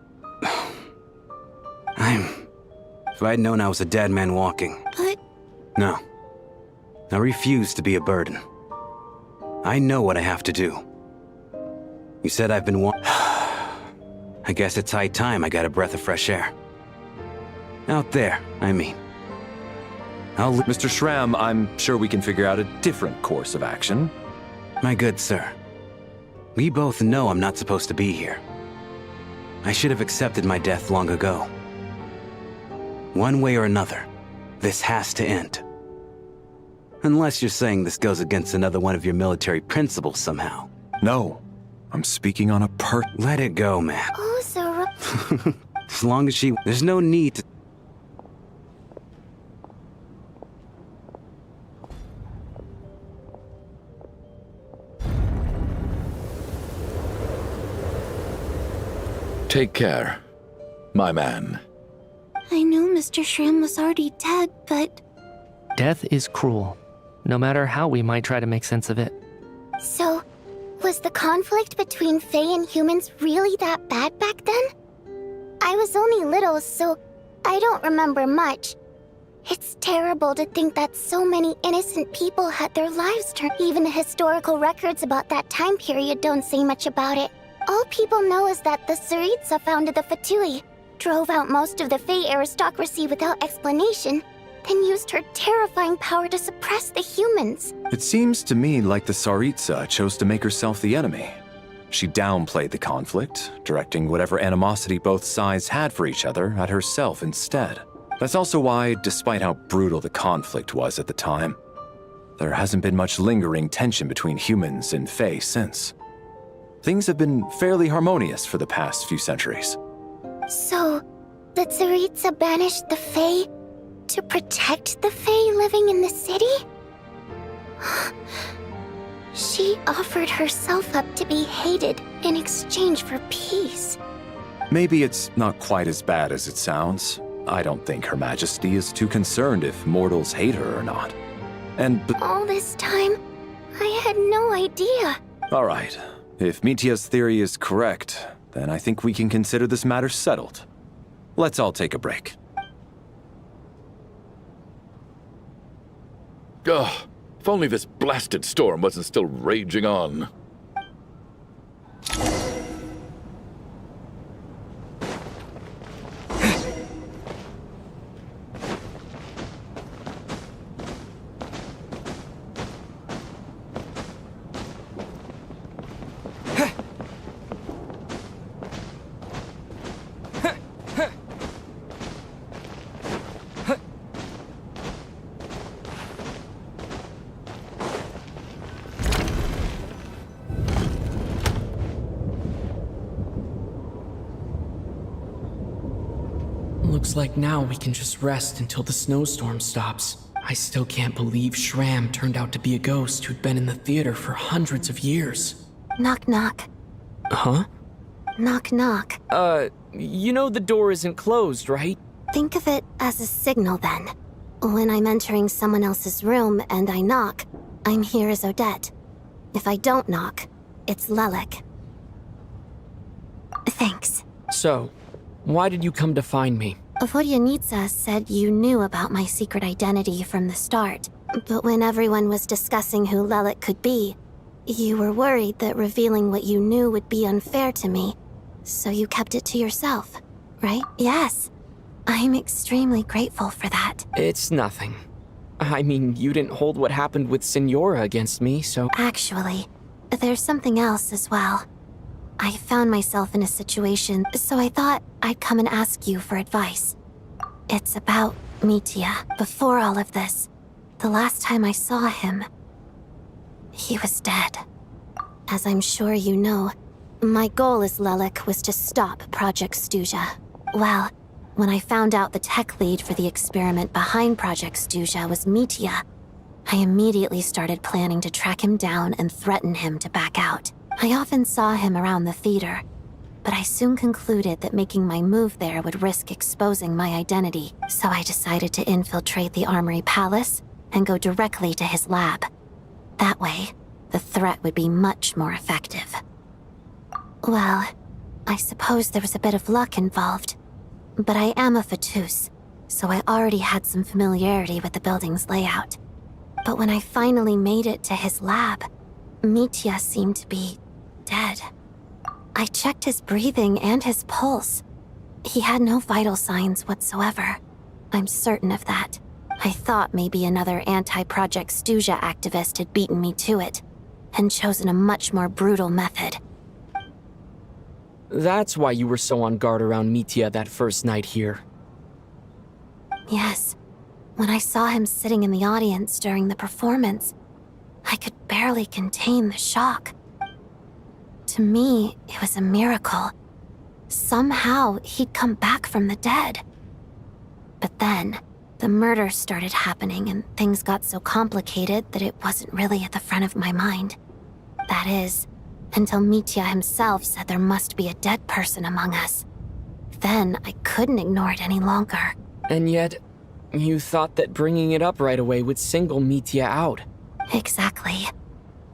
If I'd known I was a dead man walking...
But...
No. I refuse to be a burden. I know what I have to do. You said I've been I guess it's high time I got a breath of fresh air. Out there, I mean.
Mr. Schramm, I'm sure we can figure out a different course of action.
My good sir, we both know I'm not supposed to be here. I should have accepted my death long ago. One way or another, this has to end. Unless you're saying this goes against another one of your military principles somehow.
No, I'm speaking on a
Let it go, man.
Oh, so...
As long as there's no need to...
Take care, my man.
I knew Mr. Schramm was already dead, but...
Death is cruel, no matter how we might try to make sense of it.
So, was the conflict between Fae and humans really that bad back then? I was only little, so I don't remember much. It's terrible to think that so many innocent people had their lives turned. Even the historical records about that time period don't say much about it. All people know is that the Tsaritsa founded the Fatui, drove out most of the Fae aristocracy without explanation, then used her terrifying power to suppress the humans.
It seems to me like the Tsaritsa chose to make herself the enemy. She downplayed the conflict, directing whatever animosity both sides had for each other at herself instead. That's also why, despite how brutal the conflict was at the time, there hasn't been much lingering tension between humans and Fae since. Things have been fairly harmonious for the past few centuries.
So, the Tsaritsa banished the Fae to protect the Fae living in the city? She offered herself up to be hated in exchange for peace.
Maybe it's not quite as bad as it sounds. I don't think Her Majesty is too concerned if mortals hate her or not.
All this time, I had no idea.
All right. If Mitya's theory is correct, then I think we can consider this matter settled. Let's all take a break.
Ugh, if only this blasted storm wasn't still raging on.
Looks like now we can just rest until the snowstorm stops. I still can't believe Schramm turned out to be a ghost who'd been in the theater for hundreds of years.
Knock knock.
Huh?
Knock knock.
You know the door isn't closed, right?
Think of it as a signal then. When I'm entering someone else's room and I knock, I'm here as Odette. If I don't knock, it's Lelik. Thanks.
So, why did you come to find me?
Vodyanitsa said you knew about my secret identity from the start, but when everyone was discussing who Lelik could be, you were worried that revealing what you knew would be unfair to me, so you kept it to yourself, right? Yes. I'm extremely grateful for that.
It's nothing. I mean, you didn't hold what happened with Signora against me, so...
Actually, there's something else as well. I found myself in a situation, so I thought I'd come and ask you for advice. It's about Mitya. Before all of this, the last time I saw him, he was dead. As I'm sure you know, my goal as Lelik was to stop Project Stuzha. Well, when I found out the tech lead for the experiment behind Project Stuzha was Mitya, I immediately started planning to track him down and threaten him to back out. I often saw him around the theater, but I soon concluded that making my move there would risk exposing my identity, so I decided to infiltrate the Armory Palace and go directly to his lab. That way, the threat would be much more effective. Well, I suppose there was a bit of luck involved, but I am a Fatus, so I already had some familiarity with the building's layout. But when I finally made it to his lab, Mitya seemed to be dead. I checked his breathing and his pulse. He had no vital signs whatsoever. I'm certain of that. I thought maybe another anti-Project Stuzha activist had beaten me to it, and chosen a much more brutal method.
That's why you were so on guard around Mitya that first night here.
Yes. When I saw him sitting in the audience during the performance, I could barely contain the shock. To me, it was a miracle. Somehow, he'd come back from the dead. But then, the murder started happening and things got so complicated that it wasn't really at the front of my mind. That is, until Mitya himself said there must be a dead person among us. Then, I couldn't ignore it any longer.
And yet, you thought that bringing it up right away would single Mitya out.
Exactly.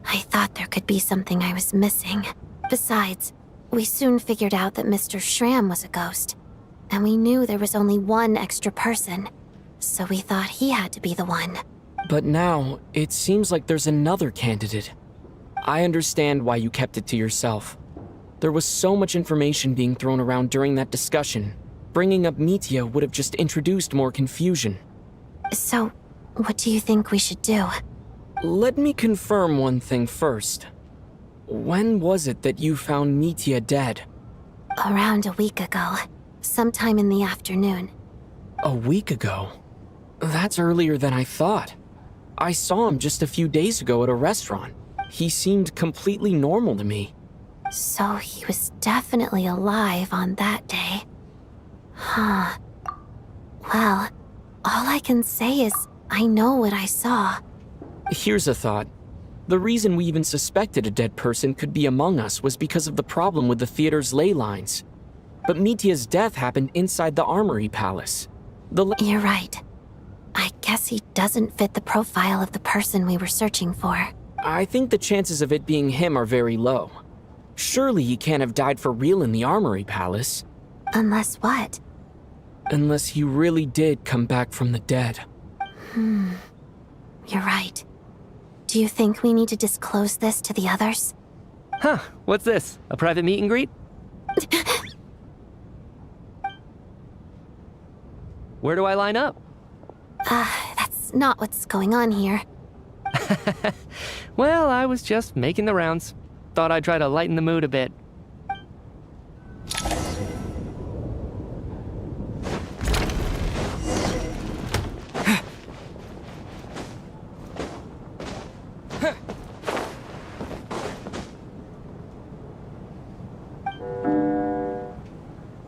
I thought there could be something I was missing. Besides, we soon figured out that Mr. Shram was a ghost. And we knew there was only one extra person. So we thought he had to be the one.
But now, it seems like there's another candidate. I understand why you kept it to yourself. There was so much information being thrown around during that discussion. Bringing up Mitya would have just introduced more confusion.
So, what do you think we should do?
Let me confirm one thing first. When was it that you found Mitya dead?
Around a week ago. Sometime in the afternoon.
A week ago? That's earlier than I thought. I saw him just a few days ago at a restaurant. He seemed completely normal to me.
So he was definitely alive on that day. Huh. Well, all I can say is I know what I saw.
Here's a thought. The reason we even suspected a dead person could be among us was because of the problem with the theater's ley lines. But Mitya's death happened inside the Armory Palace.
You're right. I guess he doesn't fit the profile of the person we were searching for.
I think the chances of it being him are very low. Surely he can't have died for real in the Armory Palace.
Unless what?
Unless he really did come back from the dead.
You're right. Do you think we need to disclose this to the others?
Huh, what's this? A private meet and greet? Where do I line up?
That's not what's going on here.
Well, I was just making the rounds. Thought I'd try to lighten the mood a bit.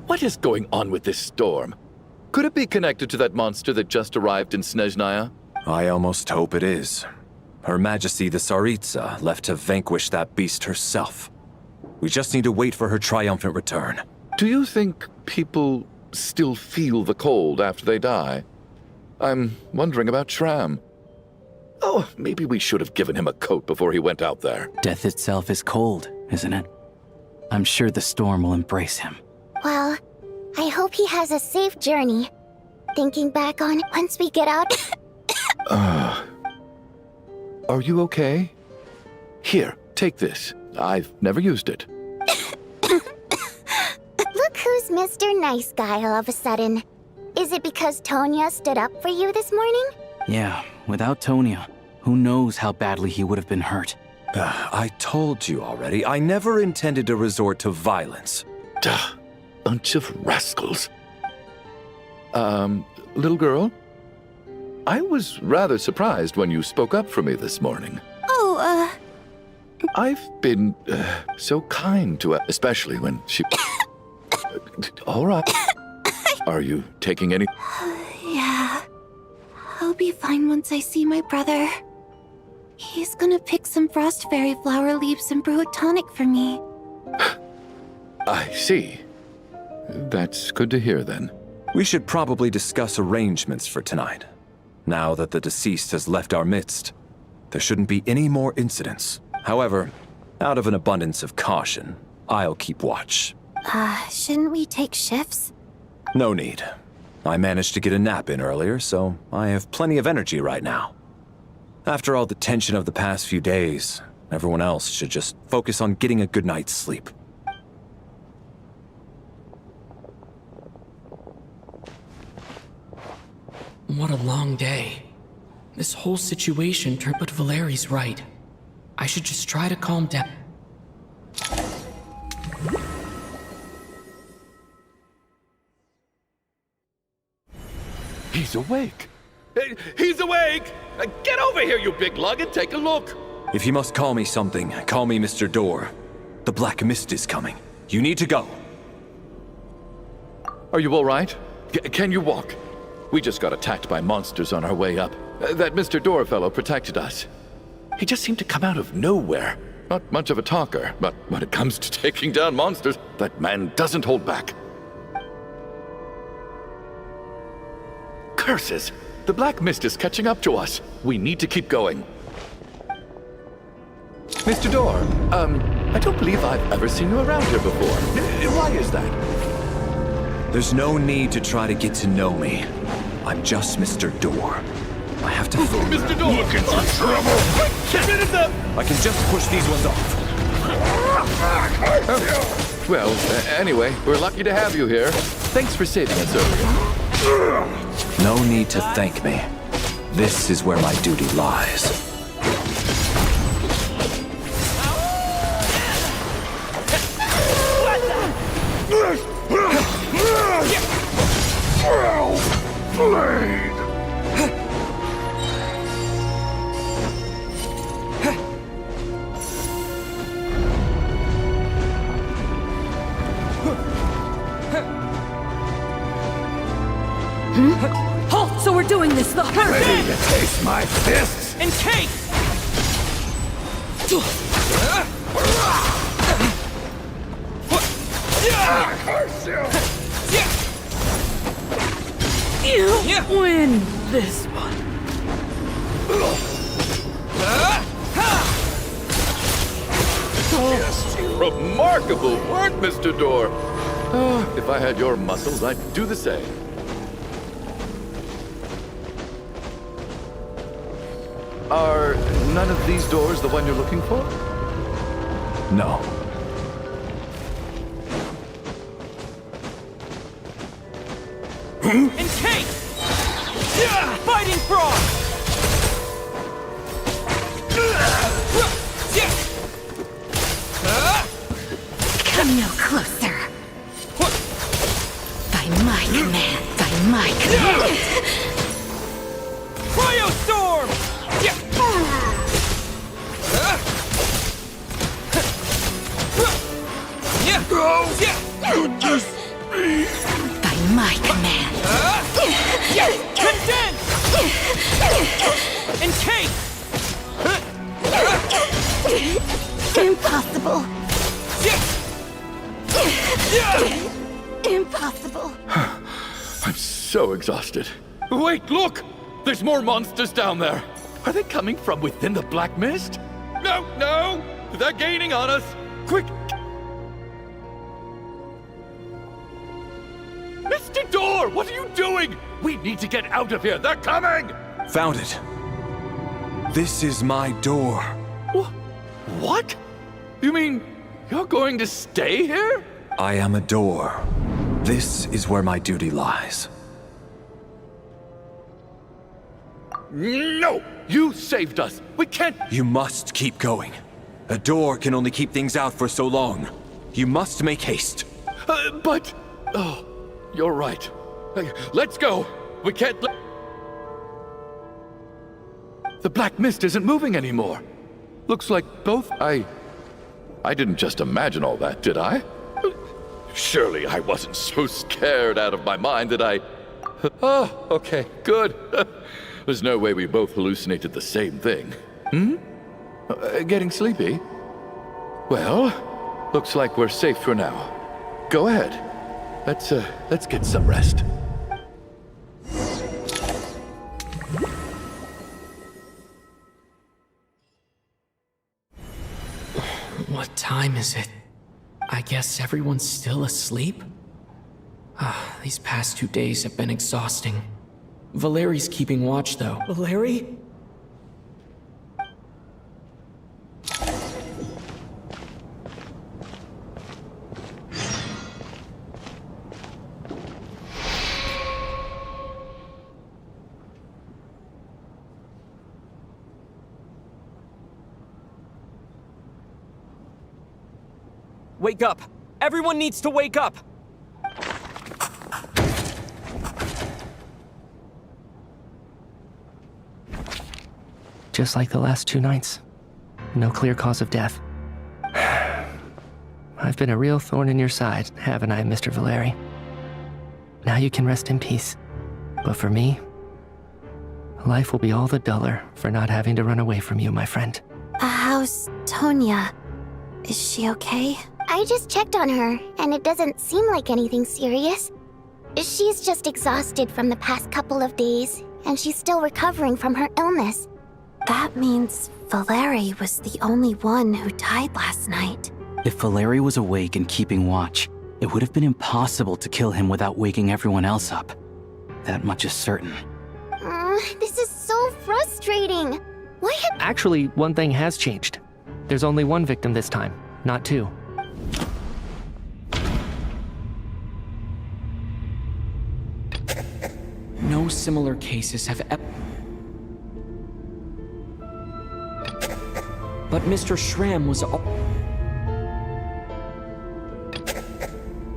What is going on with this storm? Could it be connected to that monster that just arrived in Snezhnaya?
I almost hope it is. Her Majesty the Tsaritsa left to vanquish that beast herself. We just need to wait for her triumphant return.
Do you think people still feel the cold after they die? I'm wondering about Shram. Oh, maybe we should have given him a coat before he went out there.
Death itself is cold, isn't it? I'm sure the storm will embrace him.
Well, I hope he has a safe journey. Thinking back on once we get out...
Are you okay? Here, take this. I've never used it.
Look who's Mr. Nice Guy all of a sudden. Is it because Tonya stood up for you this morning?
Yeah, without Tonya, who knows how badly he would have been hurt.
I told you already, I never intended to resort to violence.
Duh, bunch of rascals. Little girl? I was rather surprised when you spoke up for me this morning. I've been so kind to her, especially when she... All right. Are you taking any...
Yeah. I'll be fine once I see my brother. He's gonna pick some frost fairy flower leaves and brew a tonic for me.
I see. That's good to hear then.
We should probably discuss arrangements for tonight. Now that the deceased has left our midst, there shouldn't be any more incidents. However, out of an abundance of caution, I'll keep watch.
Shouldn't we take shifts?
No need. I managed to get a nap in earlier, so I have plenty of energy right now. After all the tension of the past few days, everyone else should just focus on getting a good night's sleep.
What a long day. This whole situation turned, but Valeri's right. I should just try to calm down.
He's awake! He's awake! Get over here, you big lug, and take a look!
If you must call me something, call me Mr. Door. The Black Mist is coming. You need to go.
Are you all right? Can you walk? We just got attacked by monsters on our way up. That Mr. Door fellow protected us. He just seemed to come out of nowhere. Not much of a talker, but when it comes to taking down monsters, that man doesn't hold back. Curses! The Black Mist is catching up to us. We need to keep going. Mr. Door, I don't believe I've ever seen you around here before. Why is that?
There's no need to try to get to know me. I'm just Mr. Door. I have to focus.
Mr. Door! Looking for trouble! Get rid of them!
I can just push these ones off.
Well, anyway, we're lucky to have you here. Thanks for saving us earlier.
No need to thank me. This is where my duty lies.
Blade!
Halt! So we're doing this the hard
Ready
way!
to taste my fists?
Encase!
Curse you!
You win this one.
Remarkable work, Mr. Door. If I had your muscles, I'd do the same. Are none of these doors the one you're looking for?
No.
Encase! Fighting frog!
Come no closer. By my command. By my command.
Cryostorm!
By my command.
Condense! Encase!
Impossible. Impossible.
I'm so exhausted. Wait, look! There's more monsters down there. Are they coming from within the Black Mist? No, no! They're gaining on us! Quick! Mr. Door, what are you doing? We need to get out of here. They're coming!
Found it. This is my door.
What? You mean you're going to stay here?
I am a door. This is where my duty lies.
No! You saved us! We can't...
You must keep going. A door can only keep things out for so long. You must make haste.
But... Oh, you're right. Let's go! We can't let... The Black Mist isn't moving anymore. Looks like both... I didn't just imagine all that, did I? Surely I wasn't so scared out of my mind that I... Oh, okay, good. There's no way we both hallucinated the same thing. Getting sleepy? Well, looks like we're safe for now. Go ahead. Let's get some rest.
What time is it? I guess everyone's still asleep? These past 2 days have been exhausting. Valeri's keeping watch, though.
Valeri?
wake up! Everyone needs to wake up!
Just like the last 2 nights. No clear cause of death. I've been a real thorn in your side, haven't I, Mr. Valeri? Now you can rest in peace. But for me, life will be all the duller for not having to run away from you, my friend.
How's Tonya? Is she okay?
I just checked on her, and it doesn't seem like anything serious. She's just exhausted from the past couple of days, and she's still recovering from her illness.
That means Valeri was the only one who died last night.
If Valeri was awake and keeping watch, it would have been impossible to kill him without waking everyone else up. That much is certain.
This is so frustrating. Why had—
Actually, one thing has changed. There's only 1 victim this time, not 2.
No similar cases have But Mr. Schramm was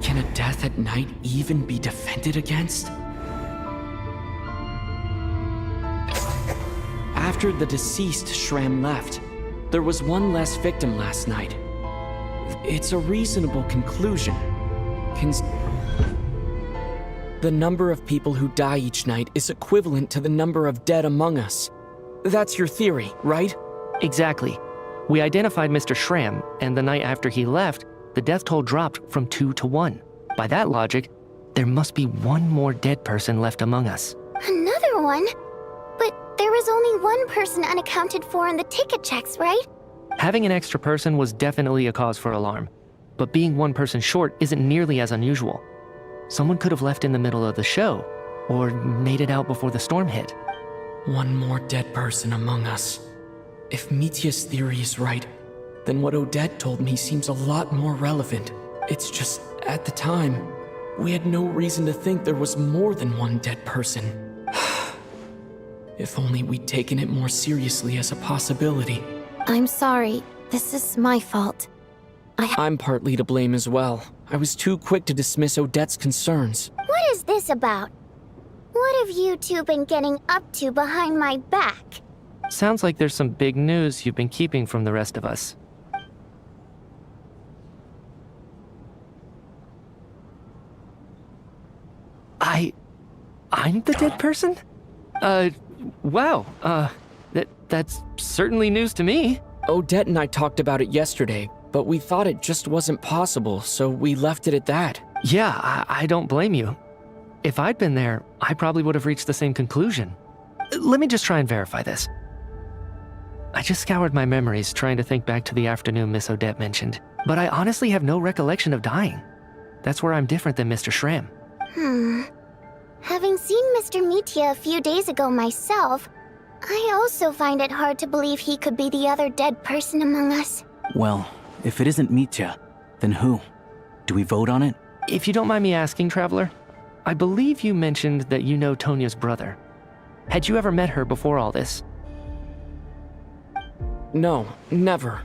Can a death at night even be defended against? After the deceased Schramm left, there was 1 less victim last night. It's a reasonable conclusion. The number of people who die each night is equivalent to the number of dead among us. That's your theory, right?
Exactly. We identified Mr. Schramm, and the night after he left, the death toll dropped from 2 to 1. By that logic, there must be 1 more dead person left among us.
Another one? But there was only 1 person unaccounted for in the ticket checks, right?
Having an extra person was definitely a cause for alarm, but being 1 person short isn't nearly as unusual. Someone could have left in the middle of the show, or made it out before the storm hit.
1 more dead person among us. If Mitya's theory is right, then what Odette told me seems a lot more relevant. It's just, at the time, we had no reason to think there was more than 1 dead person. If only we'd taken it more seriously as a possibility.
I'm sorry. This is my fault.
I'm partly to blame as well. I was too quick to dismiss Odette's concerns.
What is this about? What have you 2 been getting up to behind my back?
Sounds like there's some big news you've been keeping from the rest of us. I'm the dead person? Wow, that's certainly news to me.
Odette and I talked about it yesterday, but we thought it just wasn't possible, so we left it at that.
Yeah, I don't blame you. If I'd been there, I probably would have reached the same conclusion. Let me just try and verify this. I just scoured my memories trying to think back to the afternoon Miss Odette mentioned, but I honestly have no recollection of dying. That's where I'm different than Mr. Schramm.
Having seen Mr. Mitya a few days ago myself, I also find it hard to believe he could be the other dead person among us.
Well, if it isn't Mitya, then who? Do we vote on it?
If you don't mind me asking, Traveler, I believe you mentioned that you know Tonya's brother. Had you ever met her before all this?
No, never.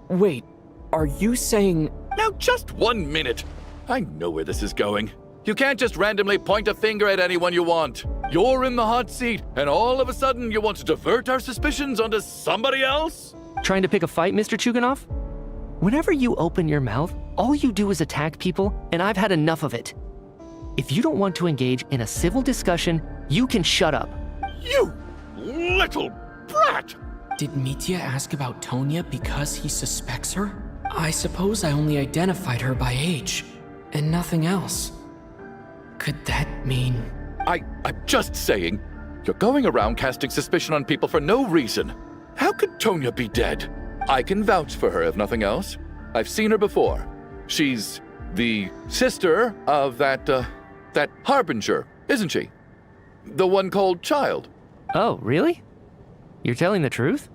Wait, are you saying—
Now just 1 minute. I know where this is going. You can't just randomly point a finger at anyone you want. You're in the hot seat, and all of a sudden you want to divert our suspicions onto somebody else?
Trying to pick a fight, Mr. Chuganov? Whenever you open your mouth, all you do is attack people, and I've had enough of it. If you don't want to engage in a civil discussion, you can shut up.
You little brat!
Did Mitya ask about Tonya because he suspects her? I suppose I only identified her by age, and nothing else. Could that mean—
I'm just saying, you're going around casting suspicion on people for no reason. How could Tonya be dead? I can vouch for her if nothing else. I've seen her before. She's the sister of that Harbinger, isn't she? The one called Child.
Oh, really? You're telling the truth?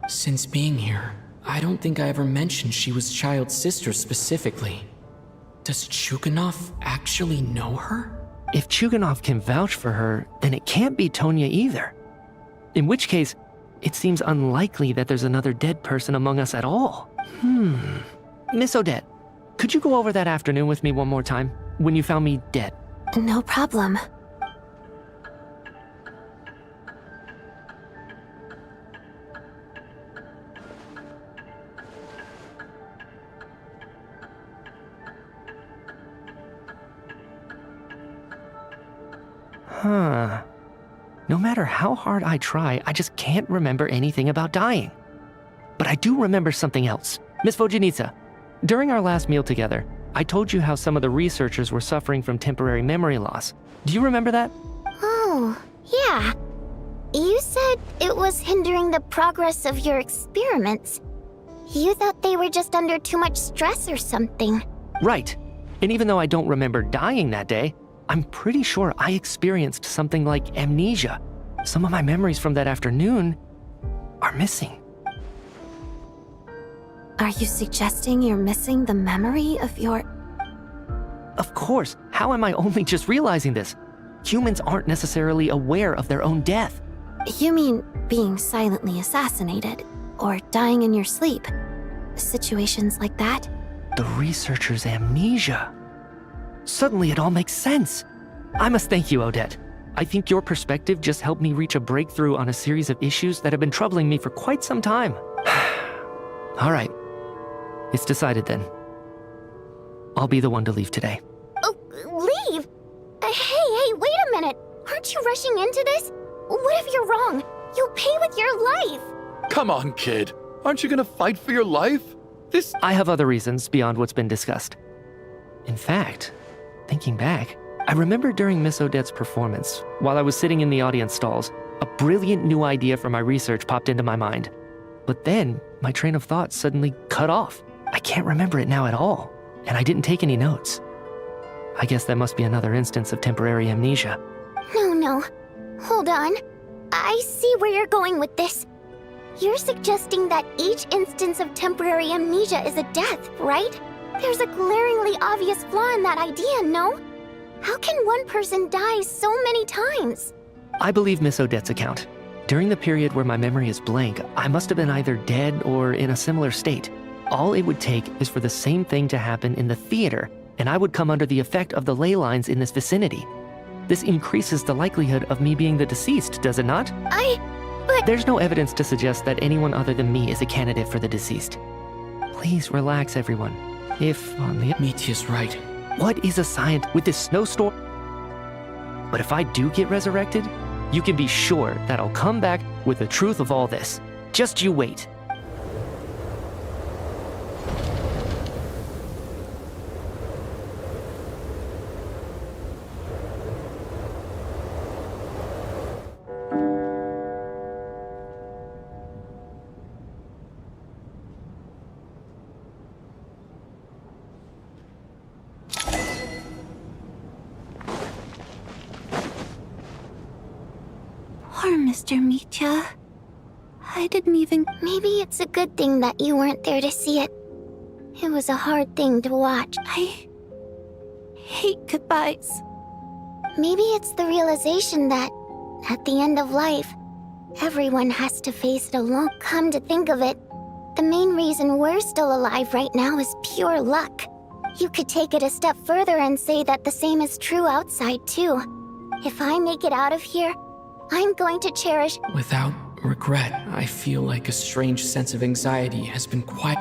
Since being here, I don't think I ever mentioned she was Child's sister specifically. Does Chuganov actually know her?
If Chuganov can vouch for her, then it can't be Tonya either. In which case, it seems unlikely that there's another dead person among us at all. Miss Odette, could you go over that afternoon with me one more time, when you found me dead?
No problem.
Huh. No matter how hard I try, I just can't remember anything about dying. But I do remember something else. Miss Vojanitsa, during our last meal together, I told you how some of the researchers were suffering from temporary memory loss. Do you remember that?
Oh, yeah. You said it was hindering the progress of your experiments. You thought they were just under too much stress or something.
Right. And even though I don't remember dying that day, I'm pretty sure I experienced something like amnesia. Some of my memories from that afternoon are missing.
Are you suggesting you're missing the memory of your...
Of course. How am I only just realizing this? Humans aren't necessarily aware of their own death.
You mean being silently assassinated, or dying in your sleep? Situations like that?
The researcher's amnesia. Suddenly it all makes sense. I must thank you, Odette. I think your perspective just helped me reach a breakthrough on a series of issues that have been troubling me for quite some time. All right. It's decided then. I'll be the one to leave today.
Oh, leave? Hey, wait a minute. Aren't you rushing into this? What if you're wrong? You'll pay with your life.
Come on, kid. Aren't you gonna fight for your life?
I have other reasons beyond what's been discussed. In fact, thinking back, I remember during Miss Odette's performance, while I was sitting in the audience stalls, a brilliant new idea for my research popped into my mind. But then, my train of thought suddenly cut off. I can't remember it now at all, and I didn't take any notes. I guess that must be another instance of temporary amnesia.
No. Hold on. I see where you're going with this. You're suggesting that each instance of temporary amnesia is a death, right? There's a glaringly obvious flaw in that idea, no? How can one person die so many times?
I believe Miss Odette's account. During the period where my memory is blank, I must have been either dead or in a similar state. All it would take is for the same thing to happen in the theater, and I would come under the effect of the ley lines in this vicinity. This increases the likelihood of me being the deceased, does it not?
But...
There's no evidence to suggest that anyone other than me is a candidate for the deceased. Please relax, everyone. If on the...
Mitya's right.
What is a science with this snowstorm? But if I do get resurrected, you can be sure that I'll come back with the truth of all this. Just you wait.
Poor Mr. Mitya. I didn't even... Maybe it's a good thing that you weren't there to see it. It was a hard thing to watch. I hate goodbyes. Maybe it's the realization that, at the end of life, everyone has to face it alone. Come to think of it, the main reason we're still alive right now is pure luck. You could take it a step further and say that the same is true outside, too. If I make it out of here, I'm going to cherish...
Without regret, I feel like a strange sense of anxiety has been quiet.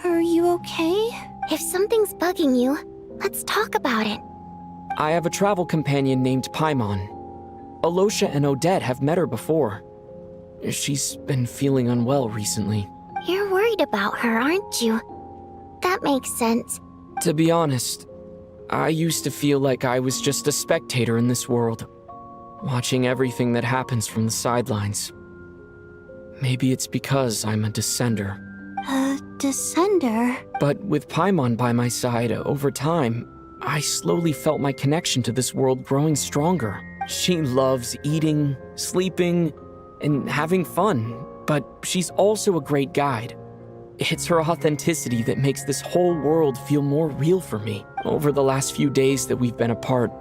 Are you okay? If something's bugging you, let's talk about it.
I have a travel companion named Paimon. Alosha and Odette have met her before. She's been feeling unwell recently.
You're worried about her, aren't you? That makes sense.
To be honest, I used to feel like I was just a spectator in this world, watching everything that happens from the sidelines. Maybe it's because I'm a descender.
A descender?
But with Paimon by my side, over time, I slowly felt my connection to this world growing stronger. She loves eating, sleeping, and having fun, but she's also a great guide. It's her authenticity that makes this whole world feel more real for me. Over the last few days that we've been apart,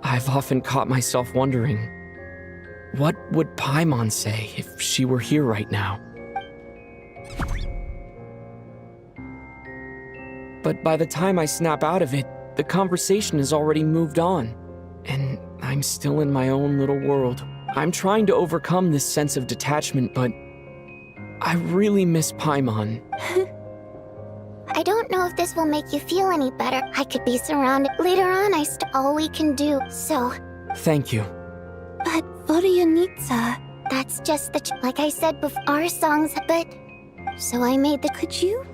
I've often caught myself wondering, what would Paimon say if she were here right now? But by the time I snap out of it, the conversation has already moved on. And I'm still in my own little world. I'm trying to overcome this sense of detachment, but I really miss Paimon.
I don't know if this will make you feel any better. I could be surrounded. Later on, all we can do, so...
Thank you.
But Vodyanitsa... That's just like I said before, our songs, but... So I made the... Could you?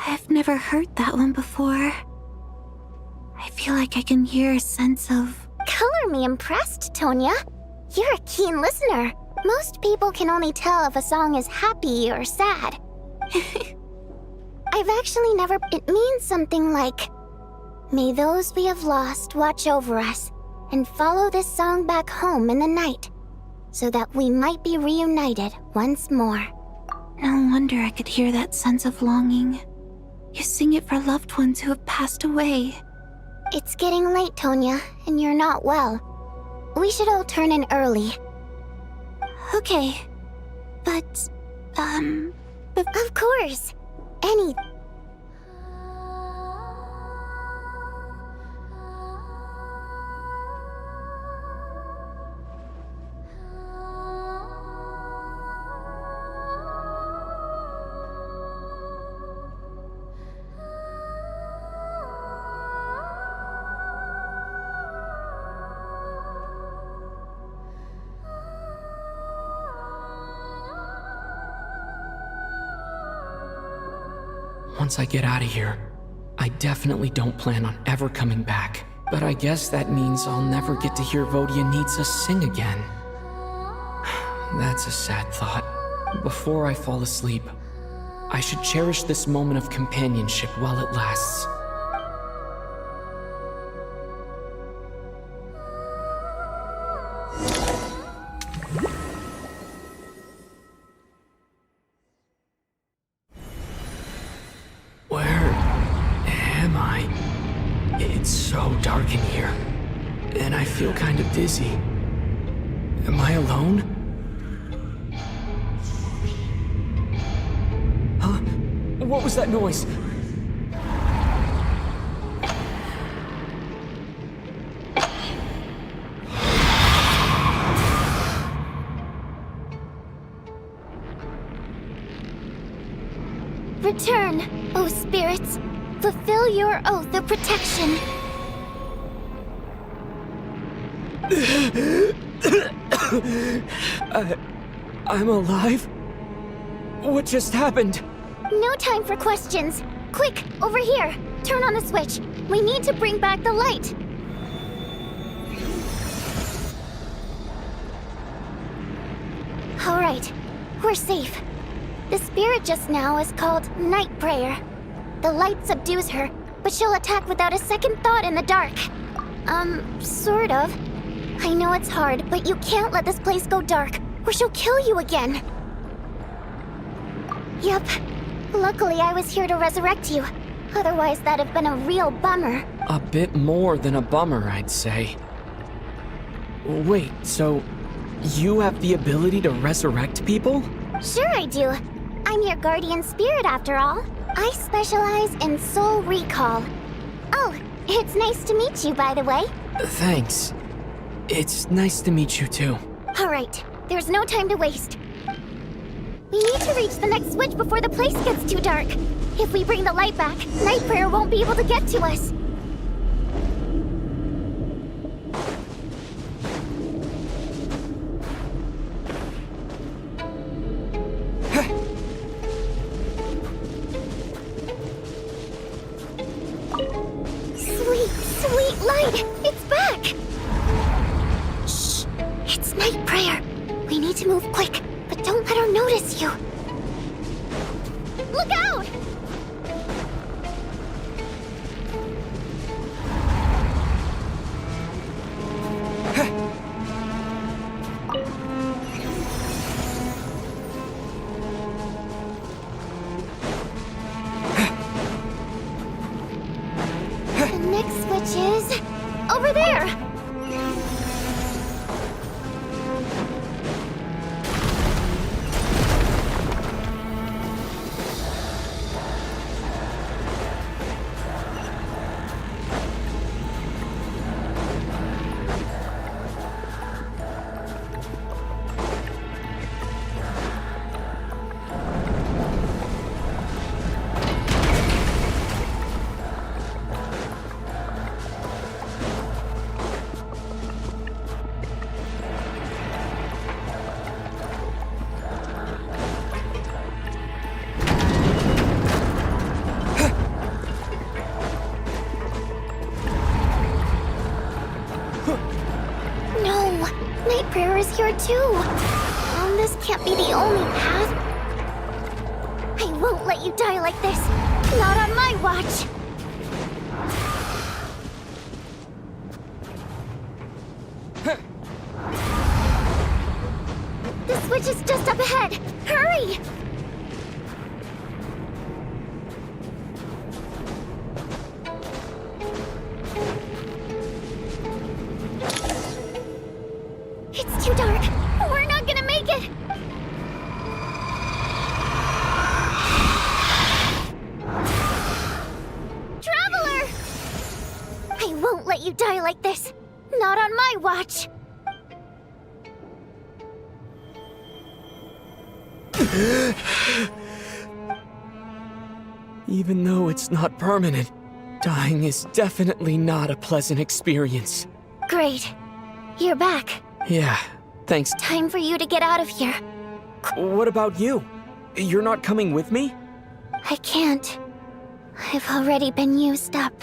I've never heard that one before. I feel like I can hear a sense of...
Color me impressed, Tonya. You're a keen listener. Most people can only tell if a song is happy or sad. I've actually never... It means something like... May those we have lost watch over us, and follow this song back home in the night, so that we might be reunited once more.
No wonder I could hear that sense of longing. You sing it for loved ones who have passed away.
It's getting late, Tonya, and you're not well. We should all turn in early.
Okay, but,
Of course. Any...
Once I get out of here, I definitely don't plan on ever coming back. But I guess that means I'll never get to hear Vodyanitsa sing again. That's a sad thought. Before I fall asleep, I should cherish this moment of companionship while it lasts. It's so dark in here, and I feel kind of dizzy. Am I alone? Huh? What was that noise?
Return, O spirits. Fulfill your oath of protection.
I'm alive? What just happened?
No time for questions. Quick, over here. Turn on the switch. We need to bring back the light. All right, we're safe. The spirit just now is called Night Prayer. The light subdues her, but she'll attack without a second thought in the dark. Sort of. I know it's hard, but you can't let this place go dark, or she'll kill you again. Yep. Luckily, I was here to resurrect you. Otherwise, that'd have been a real bummer.
A bit more than a bummer, I'd say. Wait, so you have the ability to resurrect people?
Sure I do. I'm your guardian spirit after all. I specialize in soul recall. Oh, it's nice to meet you, by the way.
Thanks. It's nice to meet you, too.
All right, there's no time to waste. We need to reach the next switch before the place gets too dark. If we bring the light back, Night Prayer won't be able to get to us. Sweet light! It's back! Shh! It's Night Prayer. We need to move quick, but don't let her notice you. Look out! Which is over there. Night Prayer is here too. This can't be the only path. I won't let you die like this. Not on my watch. The switch is just up ahead. Hurry! It's too dark. We're not gonna make it. Traveler! I won't let you die like this. Not on my watch.
Even though it's not permanent, dying is definitely not a pleasant experience.
Great. You're back.
Yeah, thanks.
Time for you to get out of here.
What about you? You're not coming with me?
I can't. I've already been used up.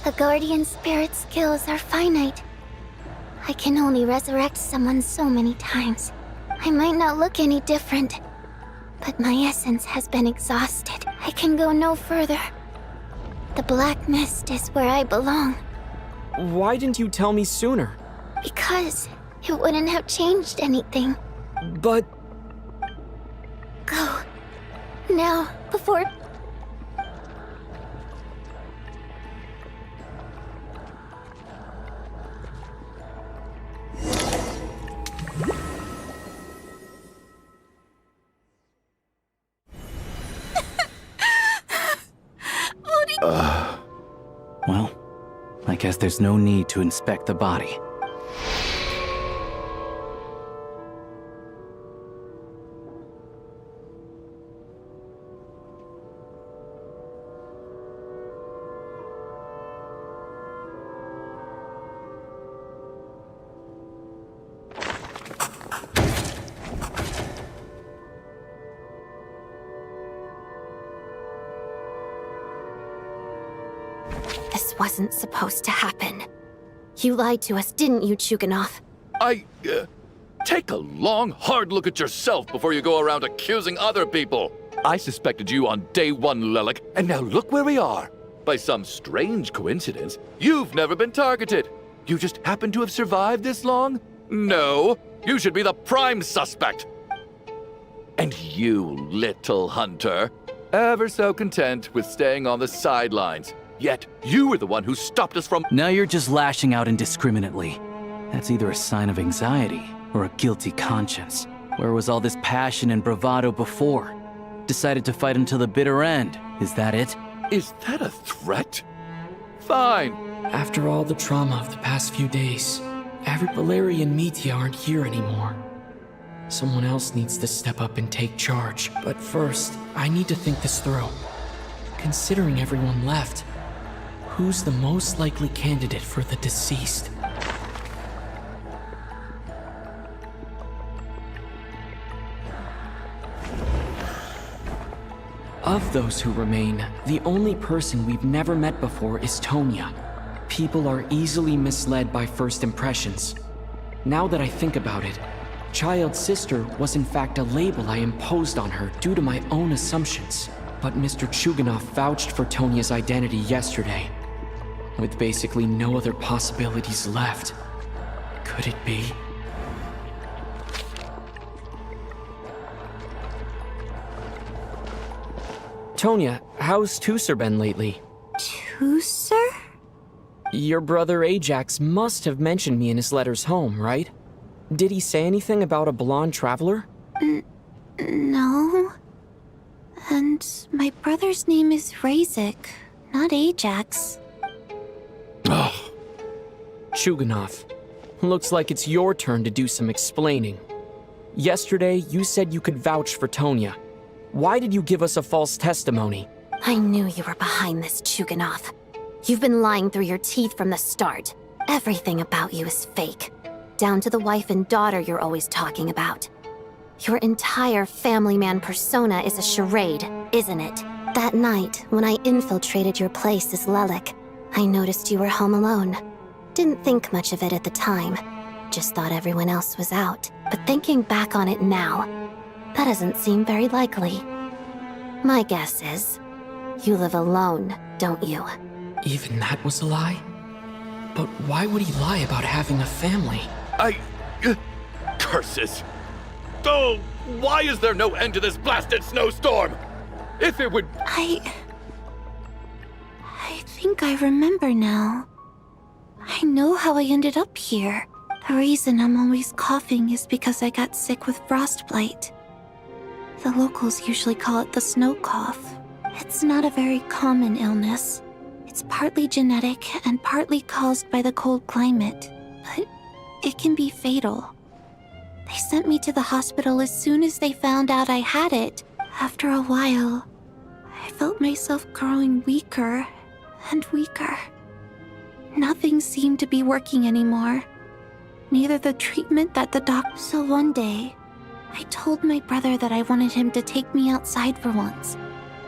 A guardian spirit's skills are finite. I can only resurrect someone so many times. I might not look any different, but my essence has been exhausted. I can go no further. The Black Mist is where I belong.
Why didn't you tell me sooner?
Because it wouldn't have changed anything.
But...
Go. Now, before...
Well, I guess there's no need to inspect the body.
This wasn't supposed to happen. You lied to us, didn't you, Chuganov?
Take a long, hard look at yourself before you go around accusing other people. I suspected you on day one, Lelik, and now look where we are. By some strange coincidence, you've never been targeted. You just happen to have survived this long? No, you should be the prime suspect. And you, little hunter, ever so content with staying on the sidelines. Yet, you were the one who stopped us from—
Now you're just lashing out indiscriminately. That's either a sign of anxiety or a guilty conscience. Where was all this passion and bravado before? Decided to fight until the bitter end. Is that it?
Is that a threat? Fine.
After all the trauma of the past few days, Valeri and Mitya aren't here anymore. Someone else needs to step up and take charge. But first, I need to think this through. Considering everyone left, who's the most likely candidate for the deceased? Of those who remain, the only person we've never met before is Tonya. People are easily misled by first impressions. Now that I think about it, Child's sister was in fact a label I imposed on her due to my own assumptions. But Mr. Chuganov vouched for Tonya's identity yesterday. With basically no other possibilities left, could it be? Tonya, how's Tusser been lately?
Who, sir?
Your brother Ajax must have mentioned me in his letters home, right? Did he say anything about a blonde traveler?
No. And my brother's name is Razik, not Ajax.
Oh,
Chuganov, looks like it's your turn to do some explaining. Yesterday, you said you could vouch for Tonya. Why did you give us a false testimony?
I knew you were behind this, Chuganov. You've been lying through your teeth from the start. Everything about you is fake. Down to the wife and daughter you're always talking about. Your entire family man persona is a charade, isn't it? That night, when I infiltrated your place as Lelik, I noticed you were home alone. Didn't think much of it at the time. Just thought everyone else was out. But thinking back on it now, that doesn't seem very likely. My guess is, you live alone, don't you?
Even that was a lie? But why would he lie about having a family?
Curses! Oh, why is there no end to this blasted snowstorm? If it would...
I think I remember now. I know how I ended up here. The reason I'm always coughing is because I got sick with frostbite. The locals usually call it the snow cough. It's not a very common illness. It's partly genetic and partly caused by the cold climate, but it can be fatal. They sent me to the hospital as soon as they found out I had it. After a while, I felt myself growing weaker and weaker. Nothing seemed to be working anymore. Neither the treatment that the doctor... So one day, I told my brother that I wanted him to take me outside for once,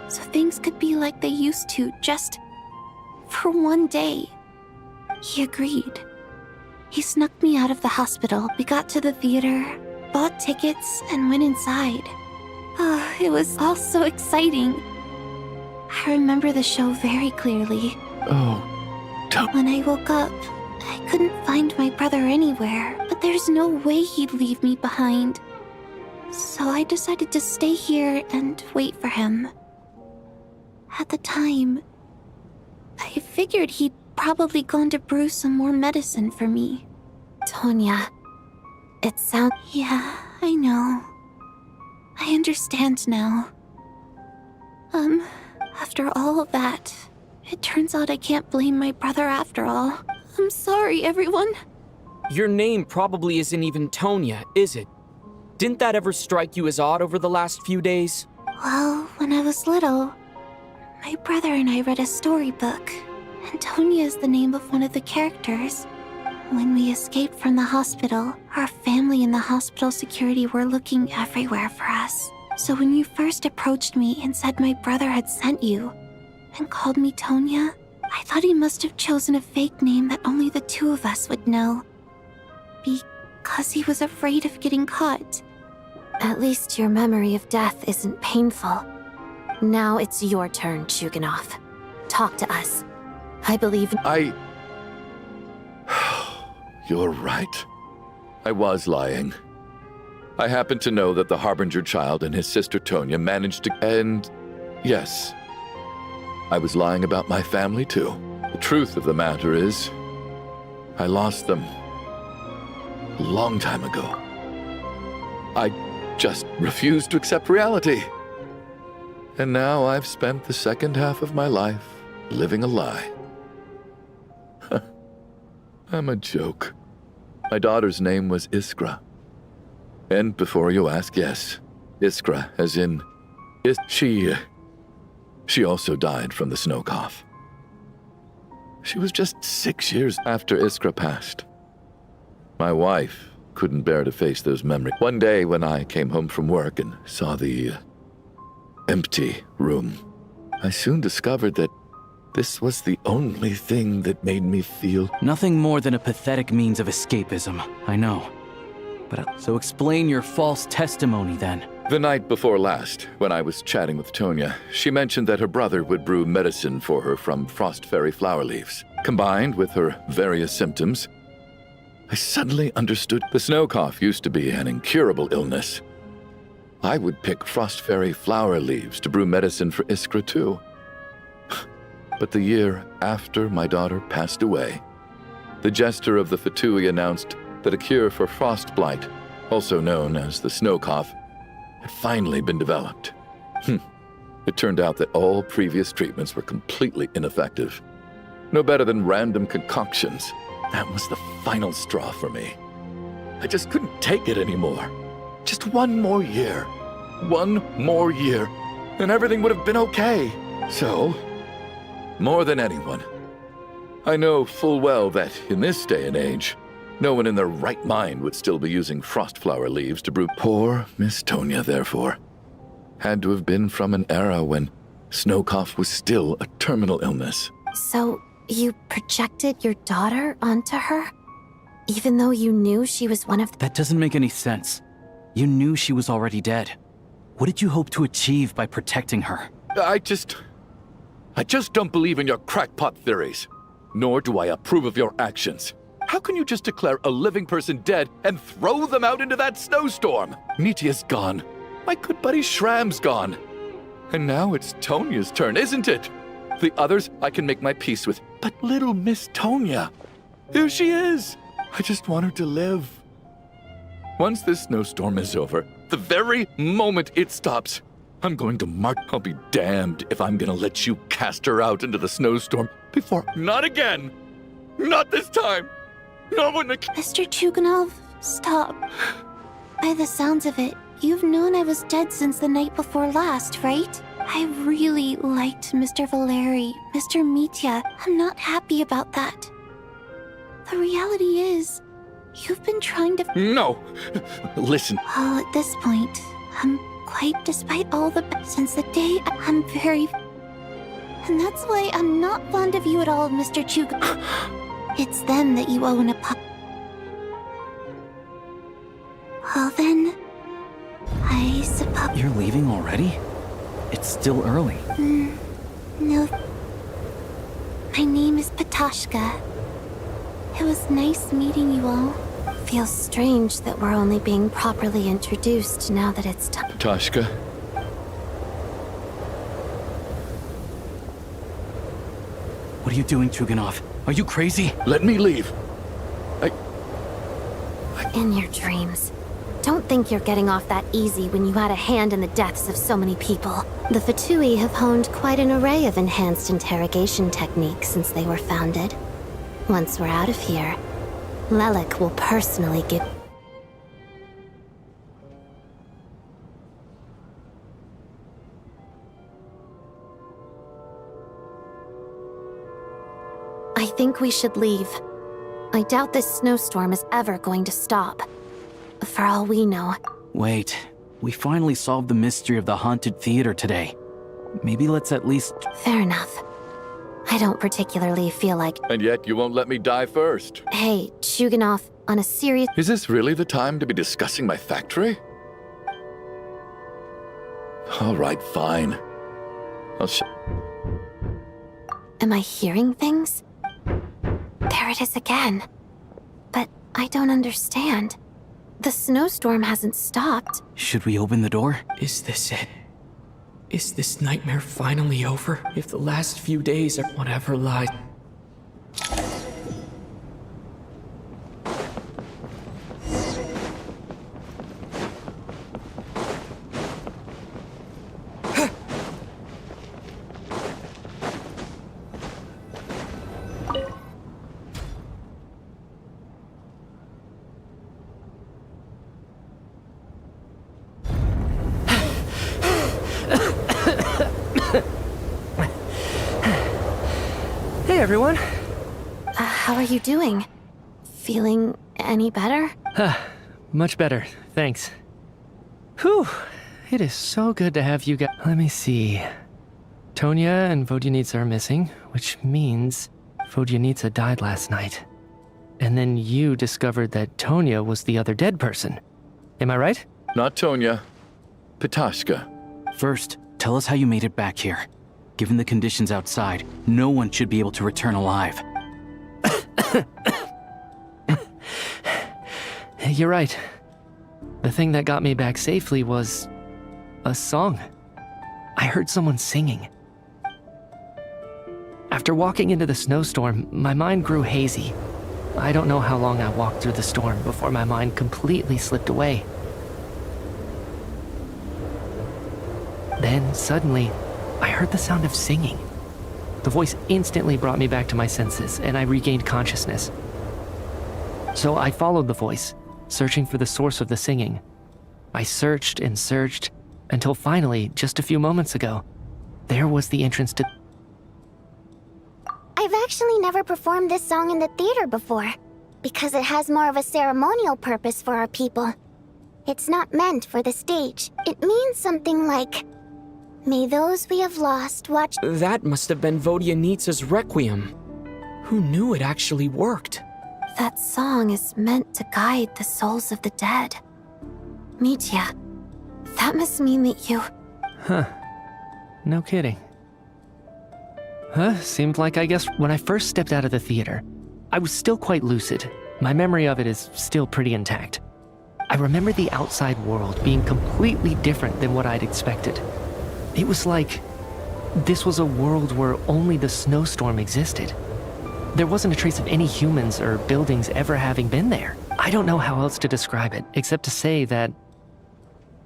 so things could be like they used to, just for one day. He agreed. He snuck me out of the hospital. We got to the theater, bought tickets, and went inside. Oh, it was all so exciting. I remember the show very clearly.
Oh, don't...
When I woke up, I couldn't find my brother anywhere, but there's no way he'd leave me behind. So I decided to stay here and wait for him. At the time, I figured he'd probably gone to brew some more medicine for me. Tonya, it sounds...
Yeah, I know. I understand now.
After all of that, it turns out I can't blame my brother after all. I'm sorry, everyone.
Your name probably isn't even Tonya, is it? Didn't that ever strike you as odd over the last few days?
Well, when I was little, my brother and I read a storybook, and Tonya is the name of one of the characters. When we escaped from the hospital, our family and the hospital security were looking everywhere for us. So when you first approached me and said my brother had sent you, and called me Tonya, I thought he must have chosen a fake name that only the two of us would know. Because he was afraid of getting caught.
At least your memory of death isn't painful. Now it's your turn, Chuganov. Talk to us. I believe...
You're right. I was lying. I happen to know that the Harbinger child and his sister Tonya managed to... And... yes. I was lying about my family, too. The truth of the matter is, I lost them a long time ago. I just refused to accept reality. And now I've spent the second half of my life living a lie. I'm a joke. My daughter's name was Iskra. And before you ask, yes, Iskra, as in... She also died from the snow cough. She was just 6 years after Iskra passed. My wife couldn't bear to face those memories. One day when I came home from work and saw the empty room, I soon discovered that this was the only thing that made me feel...
Nothing more than a pathetic means of escapism, I know. But so explain your false testimony then.
The night before last, when I was chatting with Tonya, she mentioned that her brother would brew medicine for her from frost fairy flower leaves. Combined with her various symptoms, I suddenly understood the snow cough used to be an incurable illness. I would pick frost fairy flower leaves to brew medicine for Iskra too. But the year after my daughter passed away, the jester of the Fatui announced that a cure for frostblight, also known as the snow cough, had finally been developed. It turned out that all previous treatments were completely ineffective. No better than random concoctions. That was the final straw for me. I just couldn't take it anymore. Just one more year. One more year, and everything would have been okay. So, more than anyone, I know full well that in this day and age, no one in their right mind would still be using frostflower leaves to brew. Poor Miss Tonya, therefore, had to have been from an era when snow cough was still a terminal illness.
So, you projected your daughter onto her? Even though you knew she was one of the—
That doesn't make any sense. You knew she was already dead. What did you hope to achieve by protecting her?
I just don't believe in your crackpot theories. Nor do I approve of your actions. How can you just declare a living person dead and throw them out into that snowstorm? Nitia's gone. My good buddy Shram's gone. And now it's Tonya's turn, isn't it? The others I can make my peace with. But little Miss Tonya, here she is. I just want her to live. Once this snowstorm is over, the very moment it stops, I'm going to mark. I'll be damned if I'm gonna let you cast her out into the snowstorm before. Not again! Not this time! No one.
Mr. Chuganov, stop. By the sounds of it, you've known I was dead since the night before last, right? I really liked Mr. Valeri, Mr. Mitya. I'm not happy about that. The reality is, you've been trying to—
No! Listen.
Well, at this point, despite all the— since the day I'm very— And that's why I'm not fond of you at all, Mr. Chug. It's them that you owe an apology. Well then, I suppose—
You're leaving already? It's still early.
No. My name is Patashka. It was nice meeting you all. Feels strange that we're only being properly introduced now that it's time.
Patashka?
What are you doing, Chuganov? Are you crazy?
Let me leave.
In your dreams. Don't think you're getting off that easy when you had a hand in the deaths of so many people. The Fatui have honed quite an array of enhanced interrogation techniques since they were founded. Once we're out of here, Lelik will personally give— I think we should leave. I doubt this snowstorm is ever going to stop. For all we know.
Wait, we finally solved the mystery of the haunted theater today. Maybe let's at least—
Fair enough. I don't particularly feel like—
And yet you won't let me die first.
Hey, Chuganov, on a serious—
Is this really the time to be discussing my factory? All right, fine.
Am I hearing things? There it is again. But I don't understand. The snowstorm hasn't stopped.
Should we open the door?
Is this it? Is this nightmare finally over? If the last few days are whatever lies...
Hey, everyone.
How are you doing? Feeling any better?
Much better, thanks. Whew, it is so good to have you guys. Let me see. Tonya and Vodyanitsa are missing, which means Vodyanitsa died last night. And then you discovered that Tonya was the other dead person. Am I right?
Not Tonya. Patashka.
First, tell us how you made it back here. Given the conditions outside, no one should be able to return alive.
You're right. The thing that got me back safely was a song. I heard someone singing. After walking into the snowstorm, my mind grew hazy. I don't know how long I walked through the storm before my mind completely slipped away. Then, suddenly, I heard the sound of singing. The voice instantly brought me back to my senses, and I regained consciousness. So I followed the voice, searching for the source of the singing. I searched and searched, until finally, just a few moments ago, there was the entrance to...
I've actually never performed this song in the theater before, because it has more of a ceremonial purpose for our people. It's not meant for the stage. It means something like, "May those we have lost watch..."
That must have been Vodyanitsa's Requiem. Who knew it actually worked?
That song is meant to guide the souls of the dead. Mitya, that must mean that you...
Huh. No kidding. Seemed like, I guess, when I first stepped out of the theater, I was still quite lucid. My memory of it is still pretty intact. I remember the outside world being completely different than what I'd expected. It was like this was a world where only the snowstorm existed. There wasn't a trace of any humans or buildings ever having been there. I don't know how else to describe it, except to say that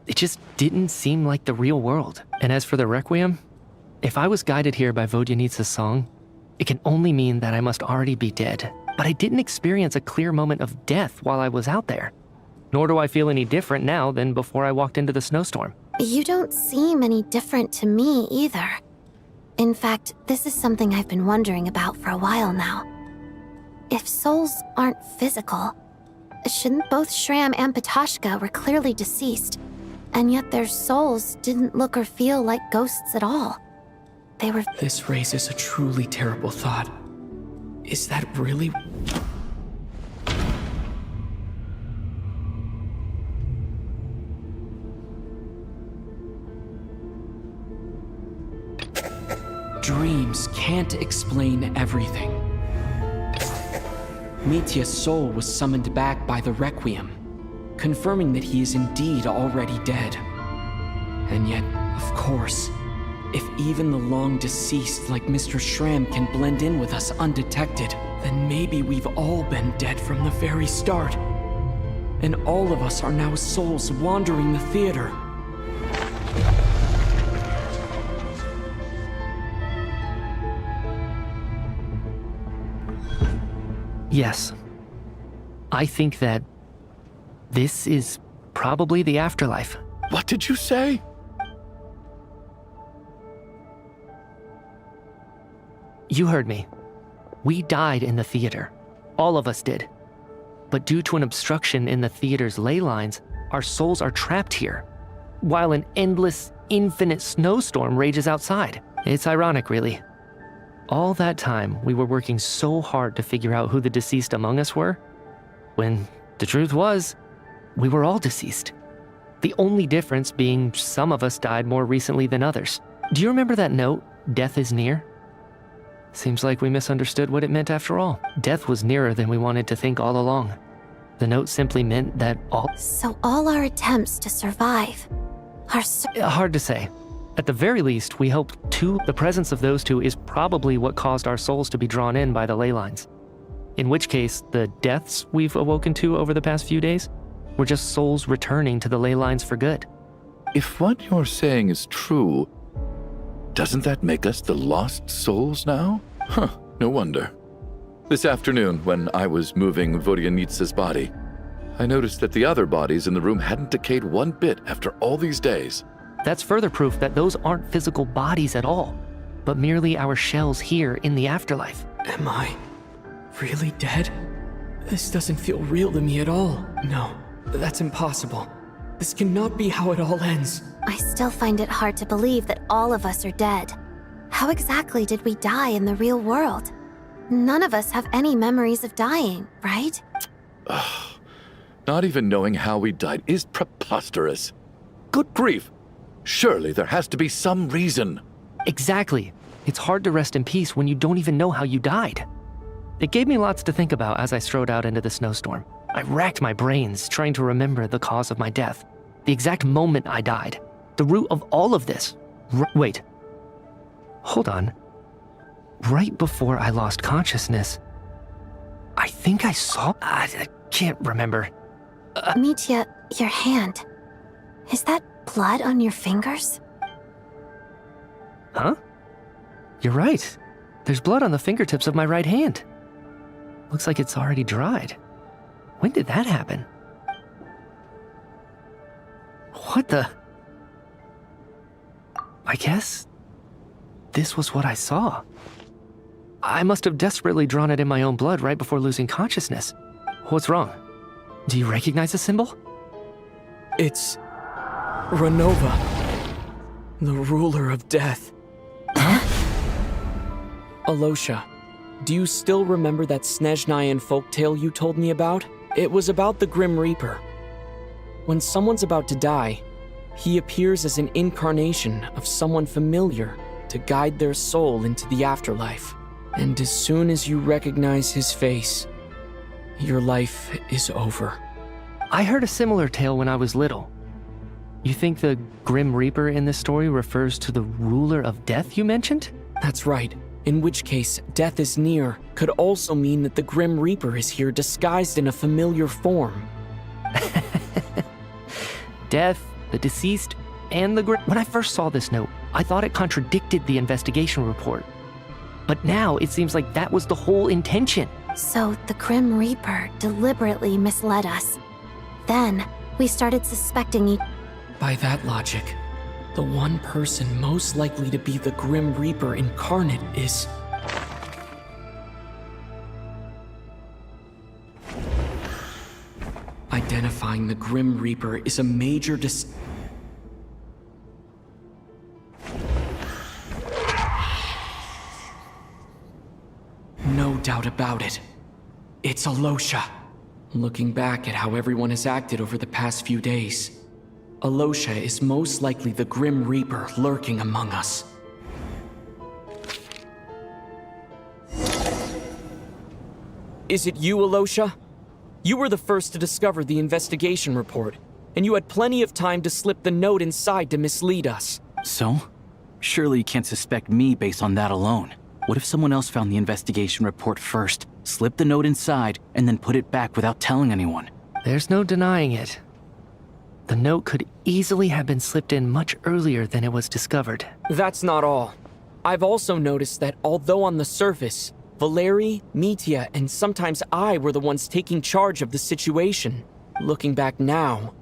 it just didn't seem like the real world. And as for the Requiem, if I was guided here by Vodyanitsa's song, it can only mean that I must already be dead. But I didn't experience a clear moment of death while I was out there. Nor do I feel any different now than before I walked into the snowstorm.
You don't seem any different to me either. In fact, this is something I've been wondering about for a while now. If souls aren't physical, shouldn't both Shram and Petashka were clearly deceased, and yet their souls didn't look or feel like ghosts at all? They were...
This raises a truly terrible thought. Is that really... Dreams can't explain everything. Mitya's soul was summoned back by the Requiem, confirming that he is indeed already dead. And yet, of course, if even the long-deceased like Mr. Shram can blend in with us undetected, then maybe we've all been dead from the very start. And all of us are now souls wandering the theater.
Yes. I think that this is probably the afterlife.
What did you say?
You heard me. We died in the theater. All of us did. But due to an obstruction in the theater's ley lines, our souls are trapped here, while an endless, infinite snowstorm rages outside. It's ironic, really. All that time, we were working so hard to figure out who the deceased among us were, when the truth was, we were all deceased. The only difference being some of us died more recently than others. Do you remember that note, "Death is near"? Seems like we misunderstood what it meant after all. Death was nearer than we wanted to think all along. The note simply meant that all...
So all our attempts to survive are...
Hard to say. At the very least, we hope the presence of those two is probably what caused our souls to be drawn in by the ley lines. In which case, the deaths we've awoken to over the past few days were just souls returning to the ley lines for good.
If what you're saying is true, doesn't that make us the lost souls now? Huh, no wonder. This afternoon, when I was moving Vodyanitsa's body, I noticed that the other bodies in the room hadn't decayed one bit after all these days.
That's further proof that those aren't physical bodies at all, but merely our shells here in the afterlife.
Am I really dead? This doesn't feel real to me at all. No, that's impossible. This cannot be how it all ends.
I still find it hard to believe that all of us are dead. How exactly did we die in the real world? None of us have any memories of dying, right?
Not even knowing how we died is preposterous. Good grief! Surely there has to be some reason.
Exactly. It's hard to rest in peace when you don't even know how you died. It gave me lots to think about as I strode out into the snowstorm. I racked my brains trying to remember the cause of my death, the exact moment I died, the root of all of this. Wait. Hold on. right before I lost consciousness, I think I saw... I can't remember.
Mitya, your hand. Is that blood on your fingers?
Huh? You're right. There's blood on the fingertips of my right hand. Looks like it's already dried. When did that happen? What the... I guess this was what I saw. I must have desperately drawn it in my own blood right before losing consciousness. What's wrong? Do you recognize the symbol?
It's... Renova. The ruler of death. Alosha, do you still remember that Snezhnayan folktale you told me about? It was about the Grim Reaper. When someone's about to die, he appears as an incarnation of someone familiar to guide their soul into the afterlife. And as soon as you recognize his face, your life is over.
I heard a similar tale when I was little. You think the Grim Reaper in this story refers to the ruler of death you mentioned?
That's right. In which case, death is near could also mean that the Grim Reaper is here disguised in a familiar form.
Death, the deceased, and the Grim... When I first saw this note, I thought it contradicted the investigation report. But now it seems like that was the whole intention.
So the Grim Reaper deliberately misled us. Then, we started suspecting each...
By that logic, the one person most likely to be the Grim Reaper incarnate is... Identifying the Grim Reaper is a major No doubt about it. It's Alosha. Looking back at how everyone has acted over the past few days, Alosha is most likely the Grim Reaper lurking among us. Is it you, Alosha? You were the first to discover the investigation report, and you had plenty of time to slip the note inside to mislead us.
So? Surely you can't suspect me based on that alone. What if someone else found the investigation report first, slipped the note inside, and then put it back without telling anyone?
There's no denying it. The note could easily have been slipped in much earlier than it was discovered.
That's not all. I've also noticed that although on the surface, Valeri, Mitya, and sometimes I were the ones taking charge of the situation, looking back now,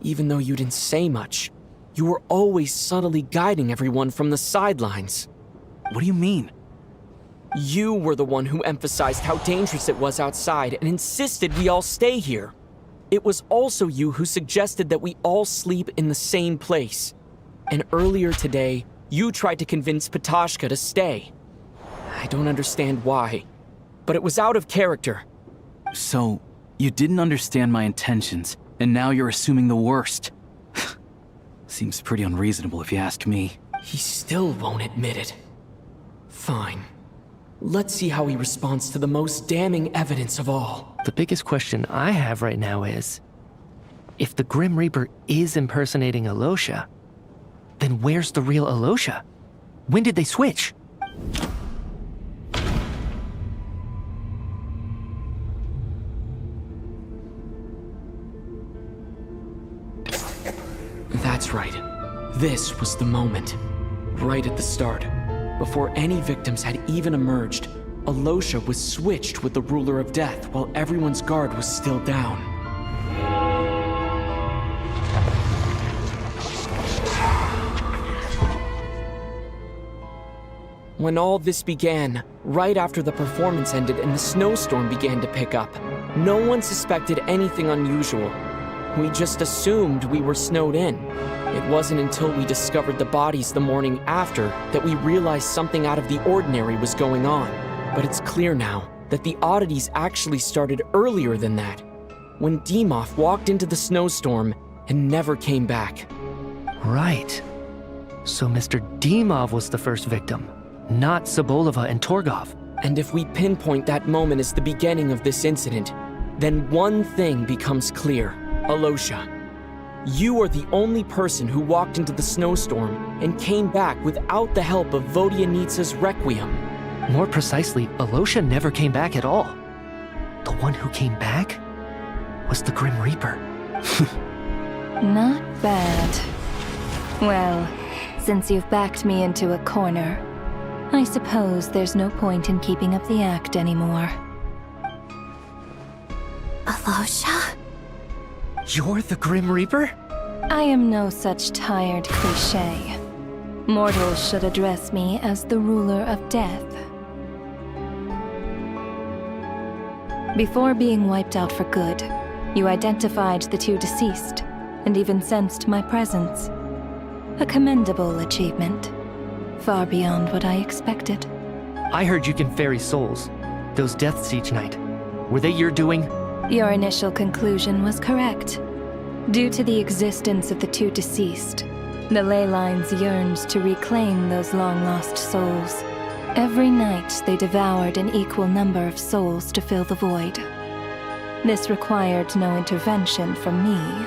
even though you didn't say much, you were always subtly guiding everyone from the sidelines.
What do you mean?
You were the one who emphasized how dangerous it was outside and insisted we all stay here. It was also you who suggested that we all sleep in the same place. And earlier today, you tried to convince Patashka to stay. I don't understand why, but it was out of character.
So, you didn't understand my intentions, and now you're assuming the worst. Seems pretty unreasonable if you ask me.
He still won't admit it. Fine. Let's see how he responds to the most damning evidence of all.
The biggest question I have right now is, if the Grim Reaper is impersonating Alosha, then where's the real Alosha? When did they switch?
That's right. This was the moment. Right at the start. Before any victims had even emerged, Alosha was switched with the ruler of death while everyone's guard was still down. When all this began, right after the performance ended and the snowstorm began to pick up, no one suspected anything unusual. We just assumed we were snowed in. It wasn't until we discovered the bodies the morning after that we realized something out of the ordinary was going on. But it's clear now that the oddities actually started earlier than that, when Dimov walked into the snowstorm and never came back.
Right. So Mr. Dimov was the first victim, not Sobolova and Torgov.
And if we pinpoint that moment as the beginning of this incident, then one thing becomes clear. Alosha, you are the only person who walked into the snowstorm and came back without the help of Vodyanitsa's Requiem.
More precisely, Alosha never came back at all. The one who came back was the Grim Reaper.
Not bad. Well, since you've backed me into a corner, I suppose there's no point in keeping up the act anymore.
Alosha?
You're the Grim Reaper?
I am no such tired cliché. Mortals should address me as the ruler of death. Before being wiped out for good, you identified the two deceased, and even sensed my presence. A commendable achievement. Far beyond what I expected.
I heard you can ferry souls. Those deaths each night. Were they your doing?
Your initial conclusion was correct. Due to the existence of the two deceased, the ley lines yearned to reclaim those long-lost souls. Every night they devoured an equal number of souls to fill the void. This required no intervention from me.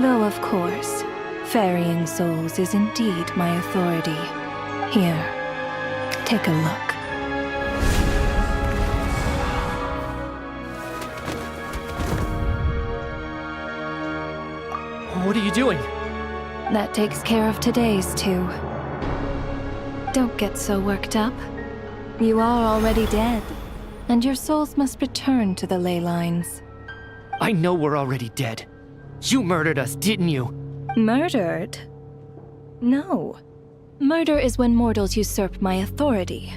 Though, of course, ferrying souls is indeed my authority. Here, take a look.
What are you doing?
That takes care of today's two. Don't get so worked up. You are already dead, and your souls must return to the ley lines.
I know we're already dead. You murdered us, didn't you?
Murdered? No. Murder is when mortals usurp my authority.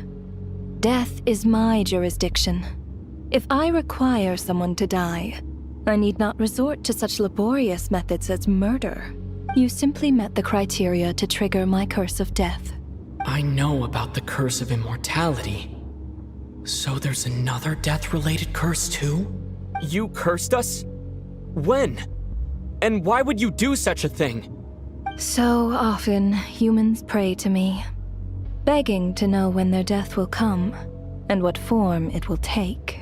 Death is my jurisdiction. If I require someone to die, I need not resort to such laborious methods as murder. You simply met the criteria to trigger my curse of death.
I know about the curse of immortality. So there's another death-related curse too? You cursed us? When? And why would you do such a thing?
So often, humans pray to me, begging to know when their death will come, and what form it will take.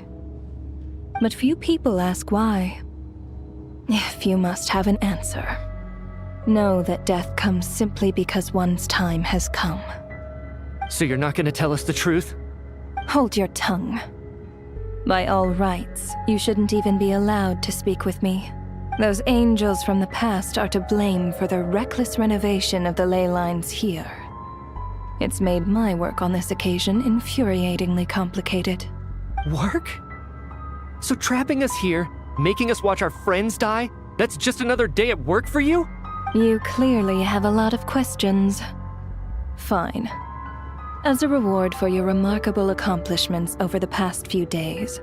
But few people ask why. If you must have an answer, know that death comes simply because one's time has come.
So you're not gonna tell us the truth?
Hold your tongue. By all rights, you shouldn't even be allowed to speak with me. Those angels from the past are to blame for the reckless renovation of the ley lines here. It's made my work on this occasion infuriatingly complicated.
Work? So trapping us here, making us watch our friends die, that's just another day at work for you?
You clearly have a lot of questions. Fine. As a reward for your remarkable accomplishments over the past few days,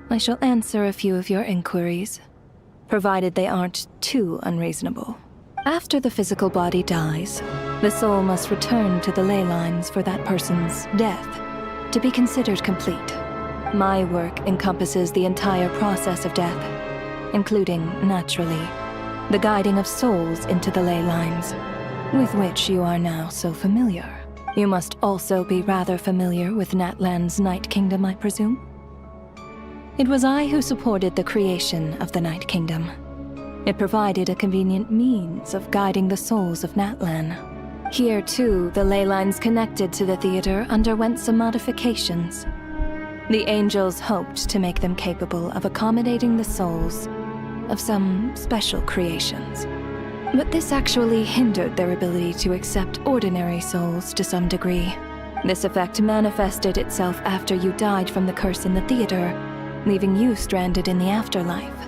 I shall answer a few of your inquiries, provided they aren't too unreasonable. After the physical body dies, the soul must return to the ley lines for that person's death to be considered complete. My work encompasses the entire process of death, including, naturally, the guiding of souls into the ley lines, with which you are now so familiar. You must also be rather familiar with Natlan's Night Kingdom, I presume? It was I who supported the creation of the Night Kingdom. It provided a convenient means of guiding the souls of Natlan. Here, too, the ley lines connected to the theater underwent some modifications. The angels hoped to make them capable of accommodating the souls of some special creations. But this actually hindered their ability to accept ordinary souls to some degree. This effect manifested itself after you died from the curse in the theater, leaving you stranded in the afterlife,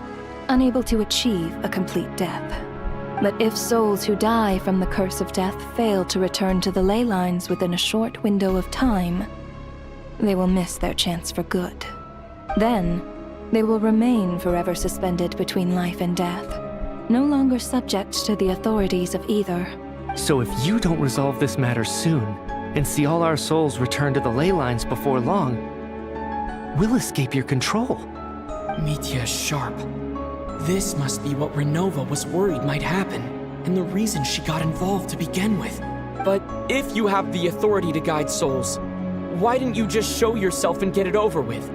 unable to achieve a complete death. But if souls who die from the curse of death fail to return to the ley lines within a short window of time, they will miss their chance for good. Then, they will remain forever suspended between life and death, no longer subject to the authorities of either.
So if you don't resolve this matter soon, and see all our souls return to the ley lines before long, we'll escape your control.
Mitya is sharp. This must be what Renova was worried might happen, and the reason she got involved to begin with. But if you have the authority to guide souls, why didn't you just show yourself and get it over with?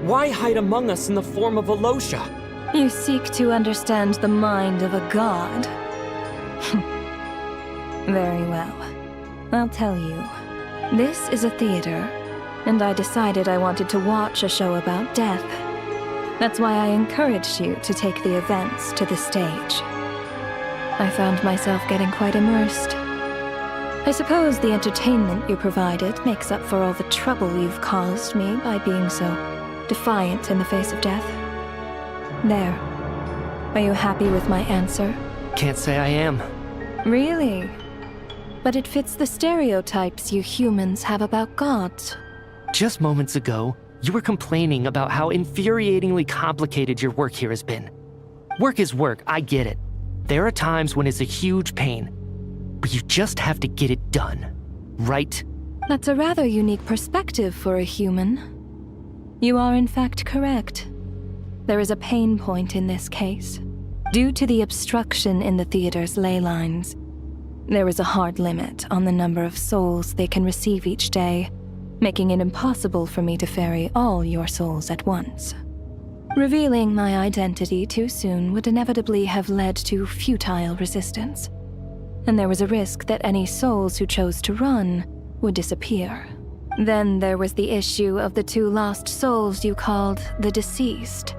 Why hide among us in the form of Alosha?
You seek to understand the mind of a god. Very well. I'll tell you. This is a theater, and I decided I wanted to watch a show about death. That's why I encouraged you to take the events to the stage. I found myself getting quite immersed. I suppose the entertainment you provided makes up for all the trouble you've caused me by being so defiant in the face of death. There. Are you happy with my answer?
Can't say I am.
Really? But it fits the stereotypes you humans have about gods.
Just moments ago, you were complaining about how infuriatingly complicated your work here has been. Work is work, I get it. There are times when it's a huge pain, but you just have to get it done, right?
That's a rather unique perspective for a human. You are in fact correct. There is a pain point in this case. Due to the obstruction in the theater's ley lines, there is a hard limit on the number of souls they can receive each day, making it impossible for me to ferry all your souls at once. Revealing my identity too soon would inevitably have led to futile resistance, and there was a risk that any souls who chose to run would disappear. Then there was the issue of the 2 lost souls you called the deceased.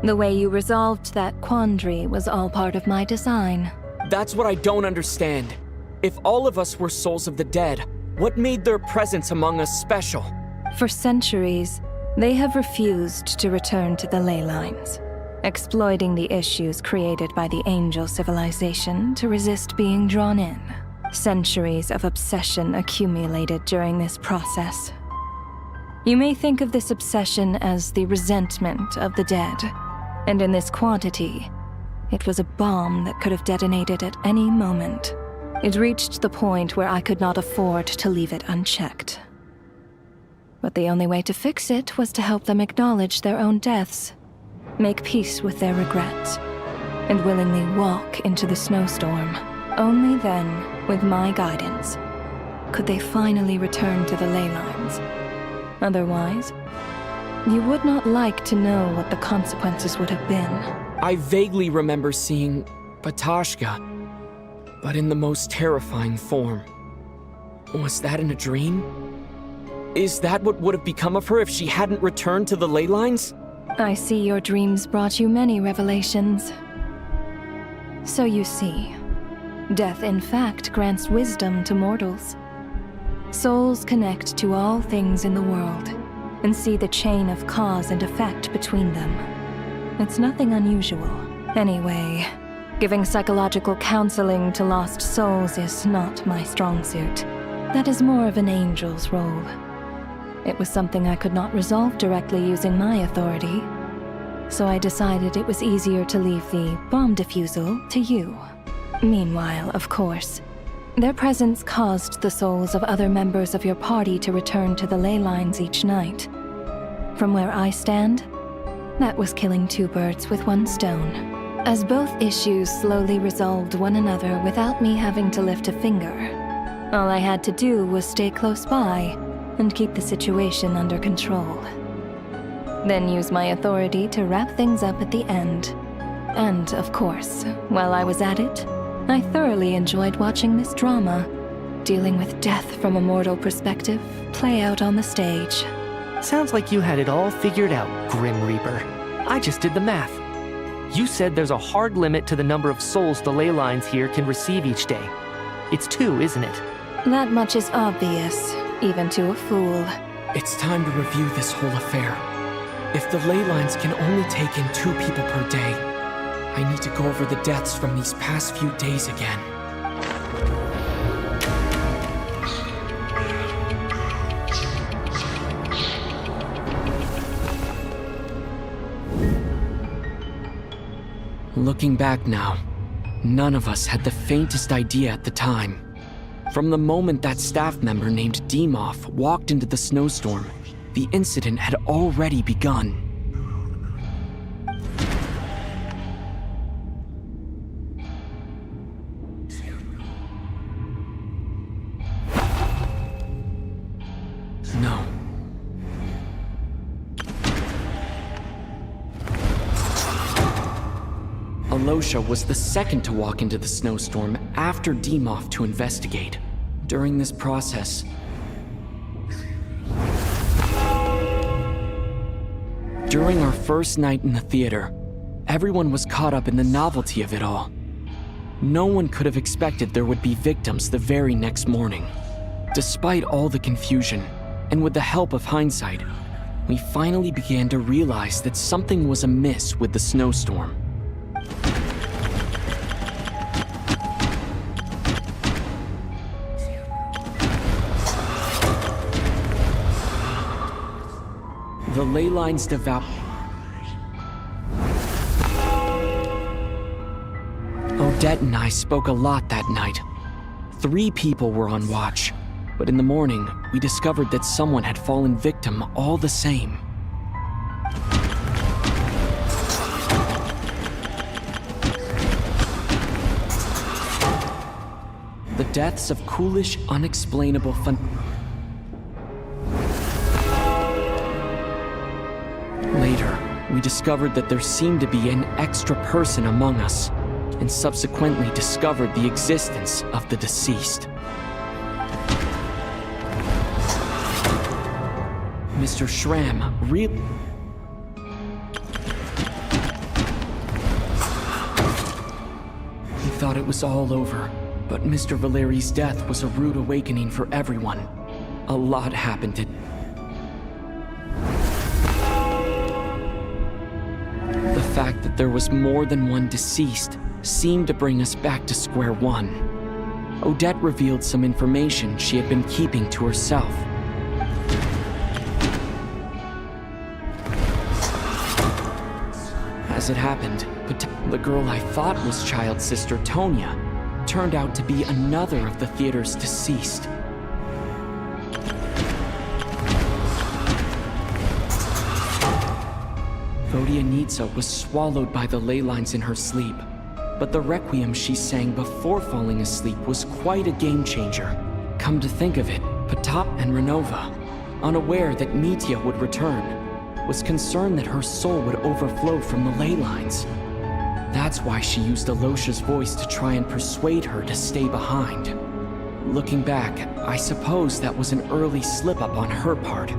The way you resolved that quandary was all part of my design.
That's what I don't understand. If all of us were souls of the dead, what made their presence among us special?
For centuries, they have refused to return to the ley lines, exploiting the issues created by the angel civilization to resist being drawn in. Centuries of obsession accumulated during this process. You may think of this obsession as the resentment of the dead, and in this quantity, it was a bomb that could have detonated at any moment. It reached the point where I could not afford to leave it unchecked. But the only way to fix it was to help them acknowledge their own deaths, make peace with their regrets, and willingly walk into the snowstorm. Only then, with my guidance, could they finally return to the ley lines. Otherwise, you would not like to know what the consequences would have been.
I vaguely remember seeing Batashka, but in the most terrifying form. Was that in a dream? Is that what would have become of her if she hadn't returned to the ley lines?
I see your dreams brought you many revelations. So you see, death in fact grants wisdom to mortals. Souls connect to all things in the world and see the chain of cause and effect between them. It's nothing unusual. Anyway, giving psychological counseling to lost souls is not my strong suit. That is more of an angel's role. It was something I could not resolve directly using my authority, so I decided it was easier to leave the bomb defusal to you. Meanwhile, of course, their presence caused the souls of other members of your party to return to the ley lines each night. From where I stand, that was killing 2 birds with 1 stone. As both issues slowly resolved one another without me having to lift a finger, all I had to do was stay close by and keep the situation under control. Then use my authority to wrap things up at the end. And, of course, while I was at it, I thoroughly enjoyed watching this drama, dealing with death from a mortal perspective, play out on the stage.
Sounds like you had it all figured out, Grim Reaper. I just did the math. You said there's a hard limit to the number of souls the ley lines here can receive each day. It's 2, isn't it?
That much is obvious, even to a fool.
It's time to review this whole affair. If the ley lines can only take in 2 people per day, I need to go over the deaths from these past few days again. Looking back now, none of us had the faintest idea at the time. From the moment that staff member named Dimov walked into the snowstorm, the incident had already begun. No. Alosha was the second to walk into the snowstorm after Dimov to investigate. During this process, During our first night in the theater, everyone was caught up in the novelty of it all. No one could have expected there would be victims the very next morning. Despite all the confusion, and with the help of hindsight, we finally began to realize that something was amiss with the snowstorm. The ley lines Odette and I spoke a lot that night. 3 people were on watch, but in the morning, we discovered that someone had fallen victim all the same. The deaths of coolish, unexplainable Later, we discovered that there seemed to be an extra person among us, and subsequently discovered the existence of the deceased. Mr. Schramm He thought it was all over, but Mr. Valeri's death was a rude awakening for everyone. A lot happened. The fact that there was more than one deceased seemed to bring us back to square one. Odette revealed some information she had been keeping to herself. As it happened, the girl I thought was child sister Tonya turned out to be another of the theater's deceased. Vodyanitsa was swallowed by the ley lines in her sleep, but the requiem she sang before falling asleep was quite a game changer. Come to think of it, Patap and Renova, unaware that Mitya would return, was concerned that her soul would overflow from the ley lines. That's why she used Alosha's voice to try and persuade her to stay behind. Looking back, I suppose that was an early slip-up on her part.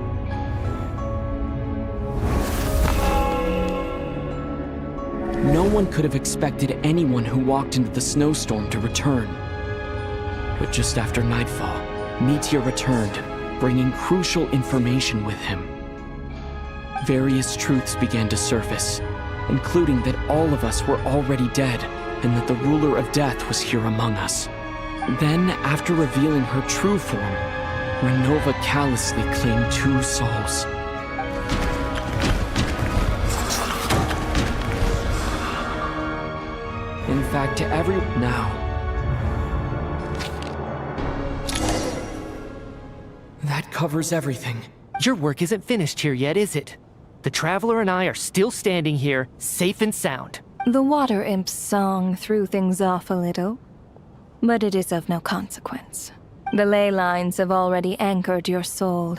No one could have expected anyone who walked into the snowstorm to return. But just after nightfall, Mitya returned, bringing crucial information with him. Various truths began to surface, including that all of us were already dead and that the ruler of death was here among us. Then, after revealing her true form, Renova callously claimed 2 souls. In fact, to every now. That covers everything.
Your work isn't finished here yet, is it? The Traveler and I are still standing here, safe and sound.
The Water Imp's song threw things off a little, but it is of no consequence. The ley lines have already anchored your soul,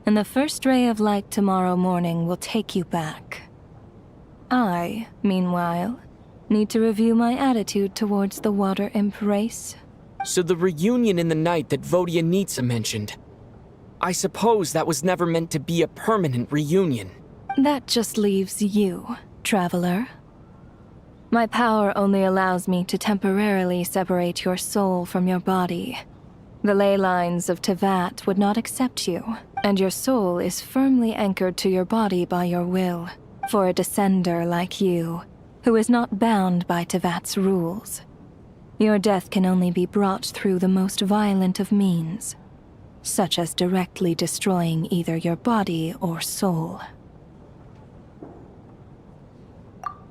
and the first ray of light tomorrow morning will take you back. I, meanwhile, need to review my attitude towards the Water Imp race.
So the reunion in the night that Vodyanitsa mentioned, I suppose that was never meant to be a permanent reunion.
That just leaves you, Traveler. My power only allows me to temporarily separate your soul from your body. The ley lines of Teyvat would not accept you, and your soul is firmly anchored to your body by your will, for a descender like you, who is not bound by Teyvat's rules. Your death can only be brought through the most violent of means, such as directly destroying either your body or soul.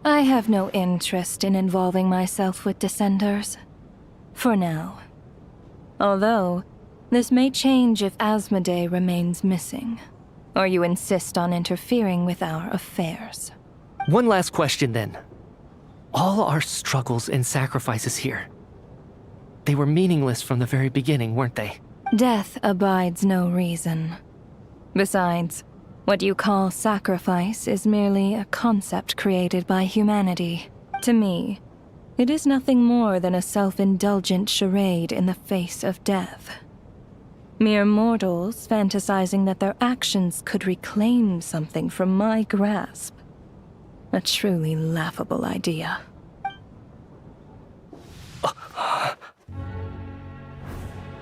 I have no interest in involving myself with Descenders, for now. Although, this may change if Asmodee remains missing, or you insist on interfering with our affairs.
One last question then. All our struggles and sacrifices here, they were meaningless from the very beginning, weren't they?
Death abides no reason. Besides, what you call sacrifice is merely a concept created by humanity. To me, it is nothing more than a self-indulgent charade in the face of death. Mere mortals fantasizing that their actions could reclaim something from my grasp. A truly laughable idea.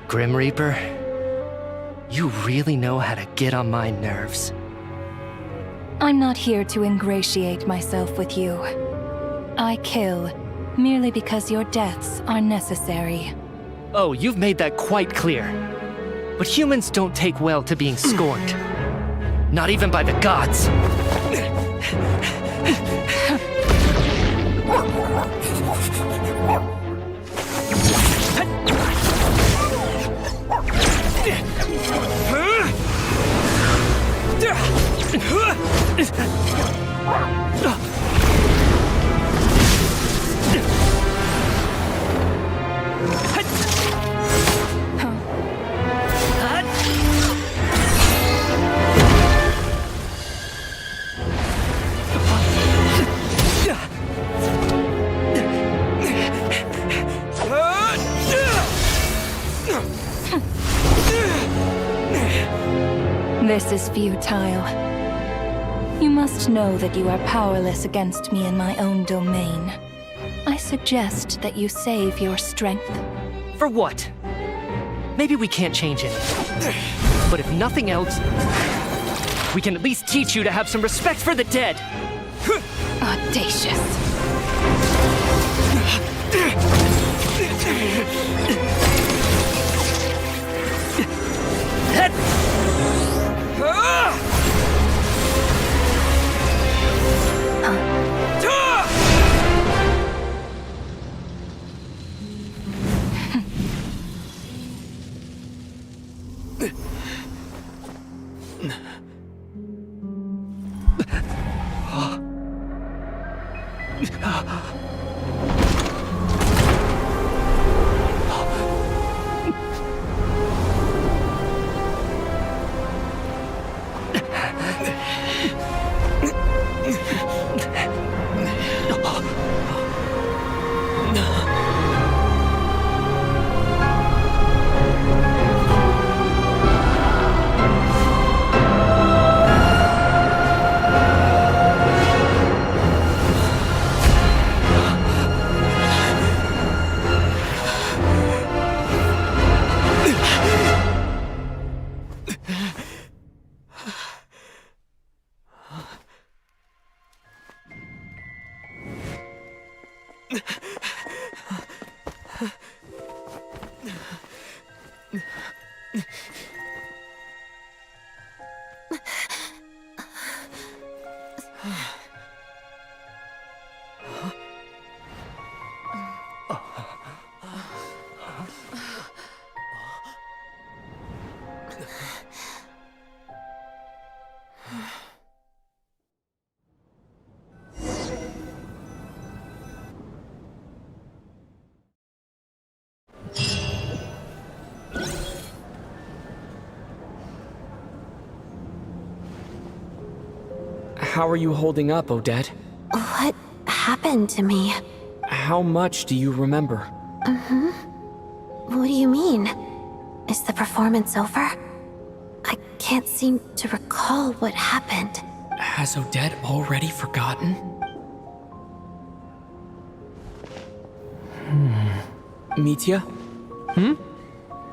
Grim Reaper, you really know how to get on my nerves.
I'm not here to ingratiate myself with you. I kill merely because your deaths are necessary.
Oh, you've made that quite clear. But humans don't take well to being scorned. Not even by the gods.
This is futile. You must know that you are powerless against me in my own domain. I suggest that you save your strength.
For what? Maybe we can't change it. But if nothing else, we can at least teach you to have some respect for the dead.
Audacious.
How are you holding up, Odette?
What happened to me?
How much do you remember?
What do you mean? Is the performance over? I can't seem to recall what happened.
Has Odette already forgotten? Mitya?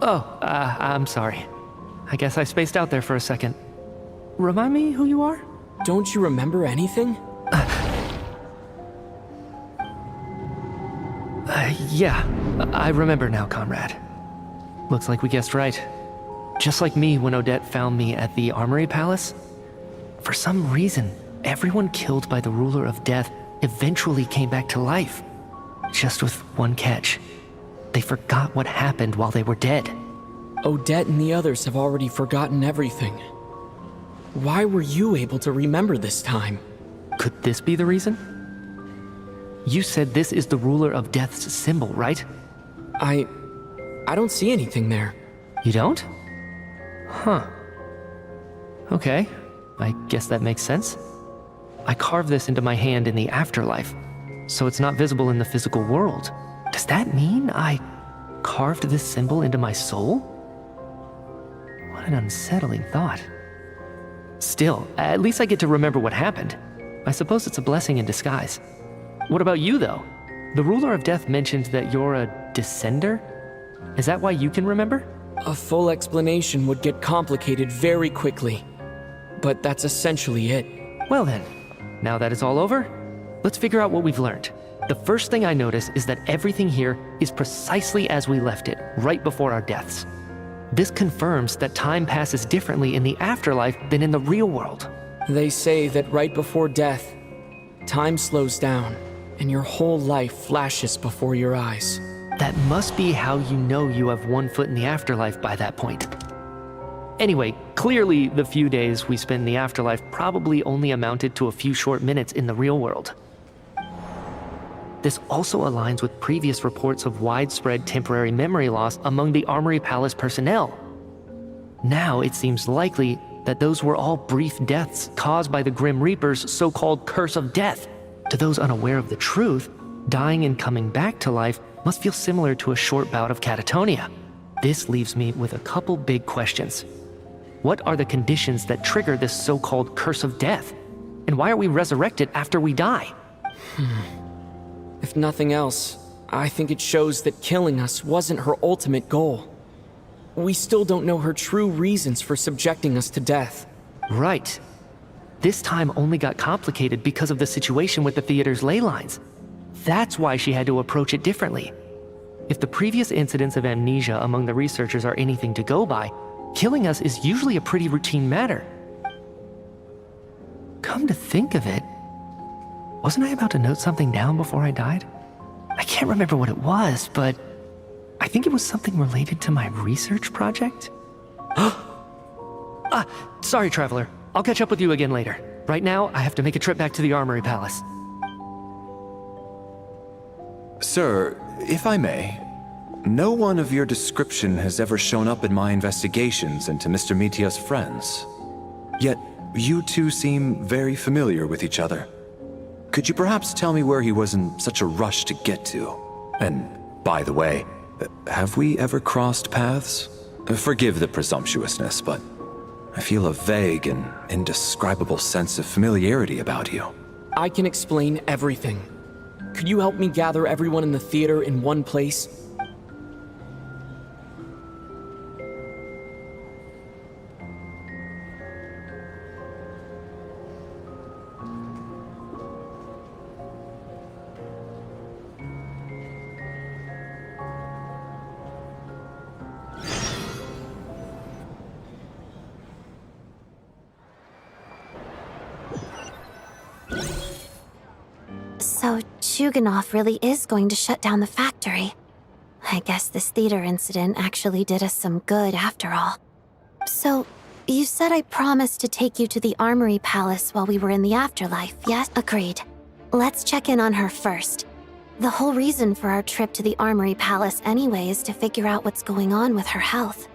Oh, I'm sorry. I guess I spaced out there for a second. Remind me who you are?
Don't you remember anything?
Yeah, I remember now, comrade. Looks like we guessed right. Just like me when Odette found me at the Armory Palace. For some reason, everyone killed by the Ruler of Death eventually came back to life. Just with one catch. They forgot what happened while they were dead.
Odette and the others have already forgotten everything. Why were you able to remember this time?
Could this be the reason? You said this is the Ruler of Death's symbol, right?
I don't see anything there.
You don't? Huh. Okay, I guess that makes sense. I carved this into my hand in the afterlife, so it's not visible in the physical world. Does that mean I carved this symbol into my soul? What an unsettling thought. Still, at least I get to remember what happened. I suppose it's a blessing in disguise. What about you, though? The ruler of death mentioned that you're a descender? Is that why you can remember?
A full explanation would get complicated very quickly. But that's essentially it.
Well then, now that it's all over, let's figure out what we've learned. The first thing I notice is that everything here is precisely as we left it, right before our deaths. This confirms that time passes differently in the afterlife than in the real world.
They say that right before death, time slows down, and your whole life flashes before your eyes.
That must be how you know you have one foot in the afterlife by that point. Anyway, clearly the few days we spend in the afterlife probably only amounted to a few short minutes in the real world. This also aligns with previous reports of widespread temporary memory loss among the Armory Palace personnel. Now it seems likely that those were all brief deaths caused by the Grim Reaper's so-called curse of death. To those unaware of the truth, dying and coming back to life must feel similar to a short bout of catatonia. This leaves me with a couple big questions. What are the conditions that trigger this so-called curse of death? And why are we resurrected after we die?
If nothing else, I think it shows that killing us wasn't her ultimate goal. We still don't know her true reasons for subjecting us to death.
Right. This time only got complicated because of the situation with the theater's ley lines. That's why she had to approach it differently. If the previous incidents of amnesia among the researchers are anything to go by, killing us is usually a pretty routine matter. Come to think of it, wasn't I about to note something down before I died? I can't remember what it was, but I think it was something related to my research project? Sorry, Traveler. I'll catch up with you again later. Right now, I have to make a trip back to the Armory Palace.
Sir, if I may, no one of your description has ever shown up in my investigations into Mr. Mitia's friends. Yet, you two seem very familiar with each other. Could you perhaps tell me where he was in such a rush to get to? And, by the way, have we ever crossed paths? Forgive the presumptuousness, but I feel a vague and indescribable sense of familiarity about you.
I can explain everything. Could you help me gather everyone in the theater in one place?
So Chuganov really is going to shut down the factory. I guess this theater incident actually did us some good after all. So, you said I promised to take you to the Armory Palace while we were in the afterlife, yes? Agreed. Let's check in on her first. The whole reason for our trip to the Armory Palace anyway is to figure out what's going on with her health.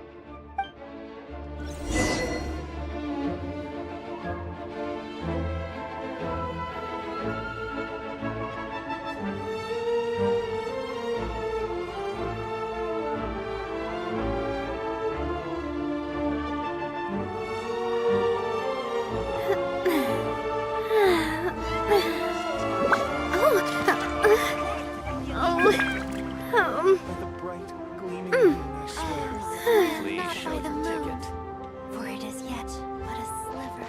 For it is yet but a sliver.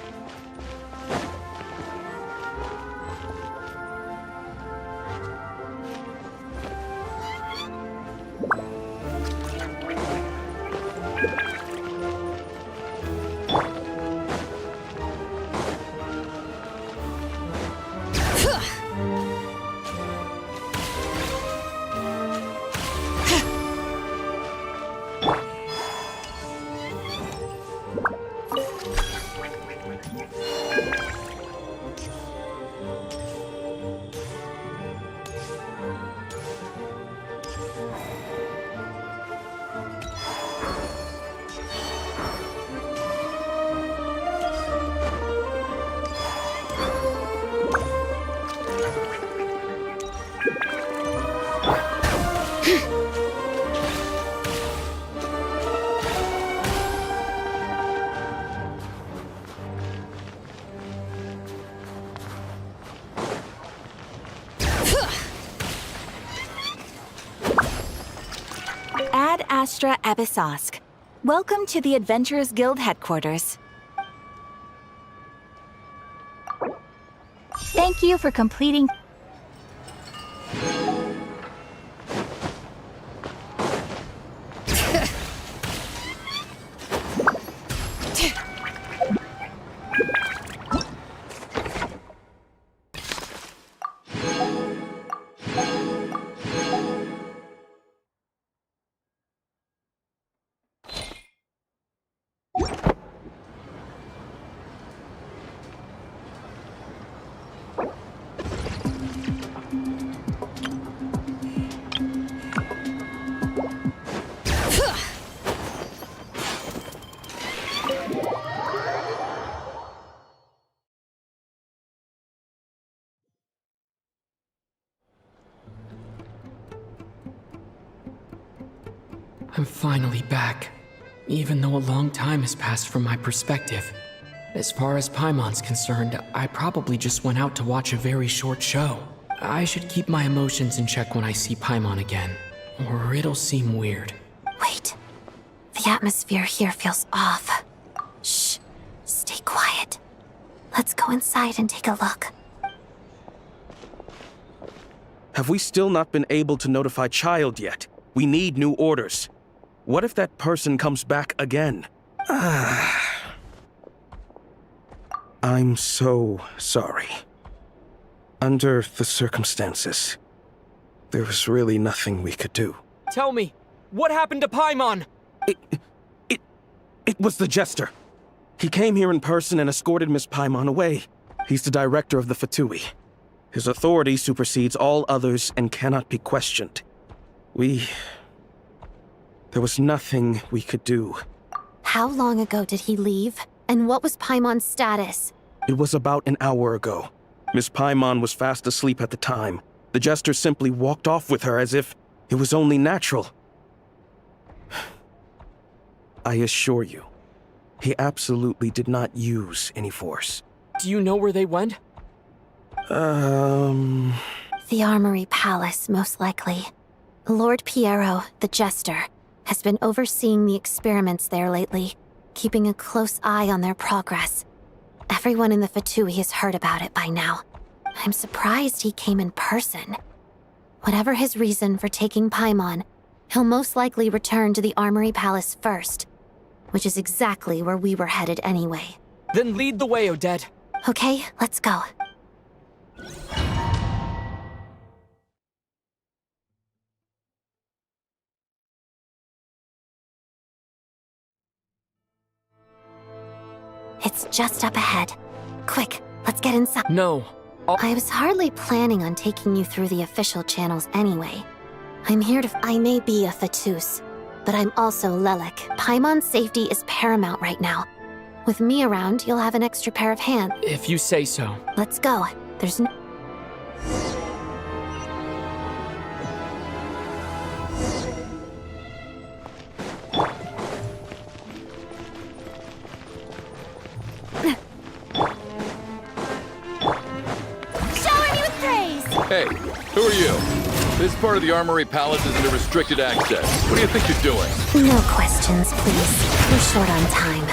Astra Abyssosque. Welcome to the Adventurers Guild headquarters. Thank you for completing...
I'm finally back, even though a long time has passed from my perspective. As far as Paimon's concerned, I probably just went out to watch a very short show. I should keep my emotions in check when I see Paimon again, or it'll seem weird.
Wait. The atmosphere here feels off. Shh. Stay quiet. Let's go inside and take a look.
Have we still not been able to notify Child yet? We need new orders. What if that person comes back again? I'm so sorry. Under the circumstances, there was really nothing we could do.
Tell me, what happened to Paimon?
It was the Jester. He came here in person and escorted Miss Paimon away. He's the director of the Fatui. His authority supersedes all others and cannot be questioned. There was nothing we could do.
How long ago did he leave? And what was Paimon's status?
It was about an hour ago. Miss Paimon was fast asleep at the time. The Jester simply walked off with her as if it was only natural. I assure you, he absolutely did not use any force.
Do you know where they went?
The Armory Palace, most likely. Lord Piero, the Jester, has been overseeing the experiments there lately, keeping a close eye on their progress. Everyone in the Fatui has heard about it by now. I'm surprised he came in person. Whatever his reason for taking Paimon, he'll most likely return to the Armory Palace first, which is exactly where we were headed anyway.
Then lead the way, Odette.
Okay, let's go. It's just up ahead. Quick, let's get inside.
No.
I was hardly planning on taking you through the official channels anyway. I may be a Fatus, but I'm also Lelik. Paimon's safety is paramount right now. With me around, you'll have an extra pair of hands.
If you say so.
Let's go. There's no...
Hey, who are you? This part of the Armory Palace is under restricted access. What do you think you're doing?
No questions, please. We're short on time.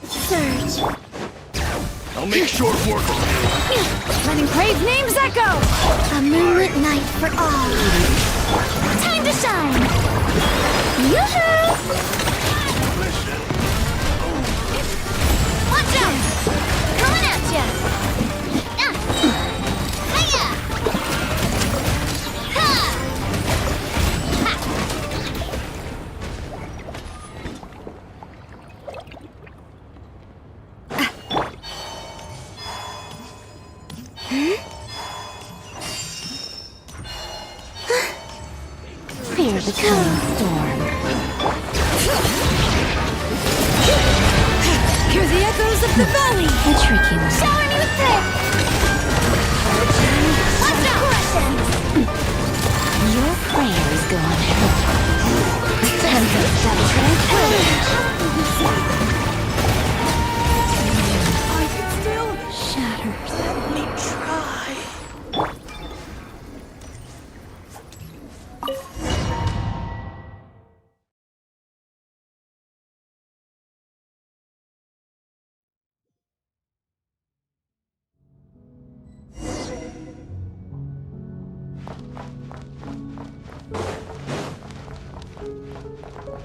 Surge.
I'll make short work of it.
Letting praise names echo! A moonlit night for all. Time to shine! Yoo-hoo! Watch out! Coming at ya! Hiya! Ha! Fear the coming storm. Hear the echoes of the valley! A tricky one. Shower me with prayer! Watch out! Your prayers go unheard. And the double tranquility.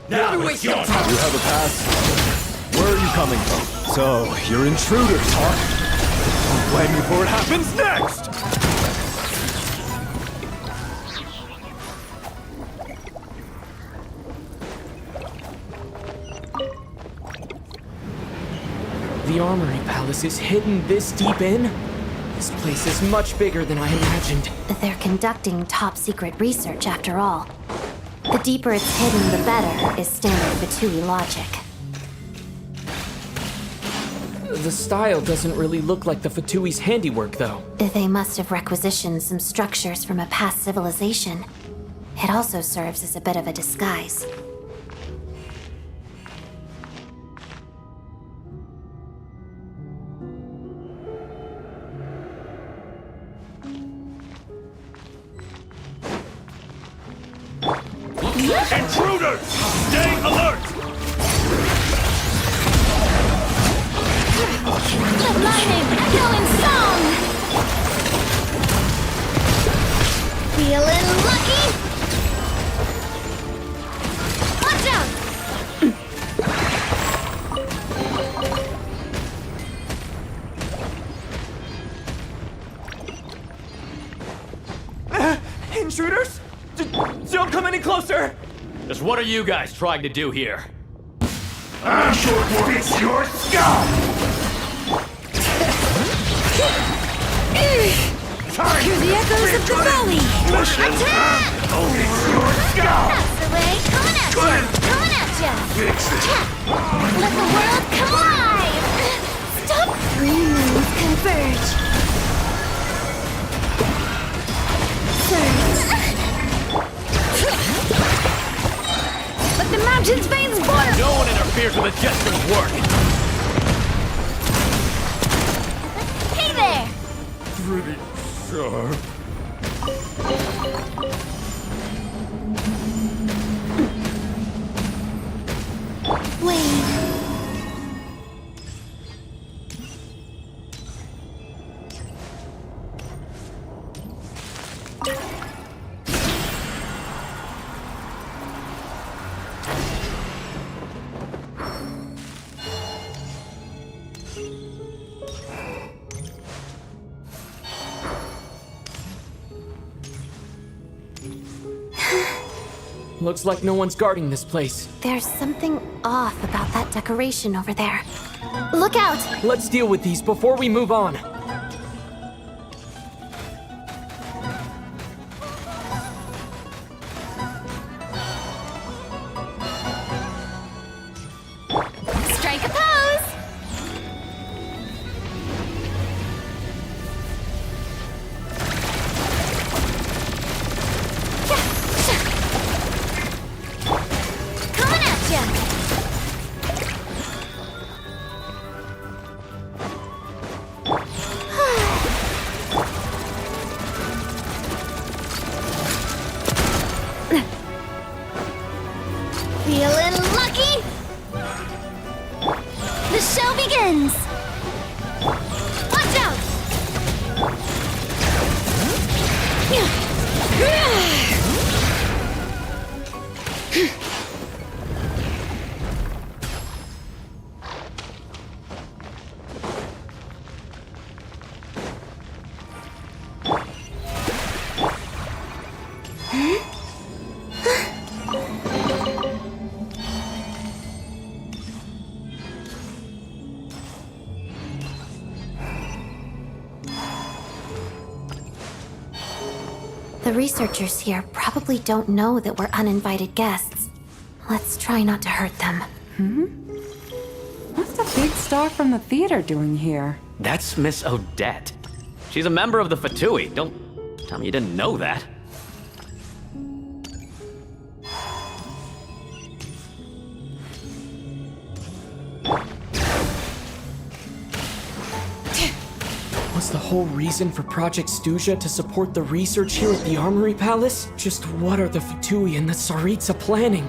Now it's your turn.
You have a pass? Where are you coming from? So, you're intruders, huh? Don't blame me for what happens next!
The Armory Palace is hidden this deep in? This place is much bigger than I imagined.
They're conducting top-secret research, after all. The deeper it's hidden, the better, is standard Fatui logic.
The style doesn't really look like the Fatui's handiwork, though.
They must have requisitioned some structures from a past civilization. It also serves as a bit of a disguise.
Intruders! Stay alert!
Let my name echo in song! Feeling lucky? Watch out!
Intruders? Don't come any closer!
Just what are you guys trying to do here? I'm sure for it's your scalp!
Hear the echoes of the valley!
Attack!
It's your scalp!
That's the way! Coming at ya! Coming at ya!
Fix it!
Let the world come alive! Stop! Three moons converge. Surge. Let the mountain's veins boil!
No one interferes with the Jester's work!
Hey there!
Pretty sharp.
Wait.
Looks like no one's guarding this place.
There's something off about that decoration over there. Look out!
Let's deal with these before we move on.
Strike a pose! Coming at ya! Feeling lucky? The show begins! Watch out!
The researchers here probably don't know that we're uninvited guests. Let's try not to hurt them.
What's the big star from the theater doing here?
That's Miss Odette. She's a member of the Fatui. Don't tell me you didn't know that.
Was the whole reason for Project Stuja to support the research here at the Armory Palace? Just what are the Fatui and the Tsaritsa planning?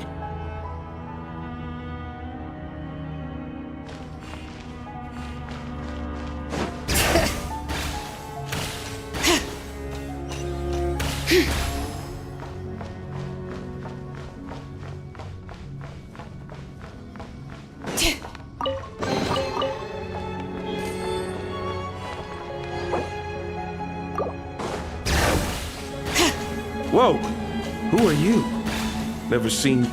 Whoa! Who are you? Never seen...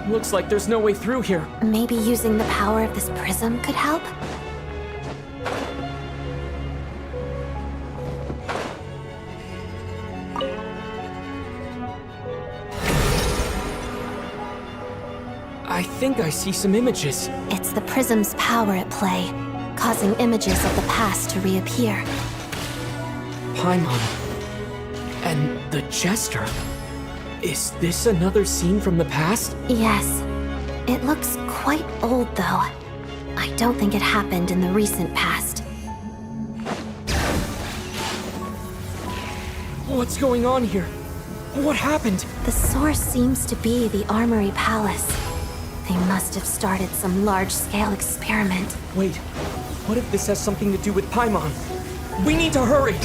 Looks like there's no way through here.
Maybe using the power of this prism could help?
I think I see some images.
It's the prism's power at play, causing images of the past to reappear.
Paimon. And the Jester. Is this another scene from the past?
Yes. It looks quite old, though. I don't think it happened in the recent past.
What's going on here? What happened?
The source seems to be the Armory Palace. They must have started some large-scale experiment.
Wait, what if this has something to do with Paimon? We need to hurry!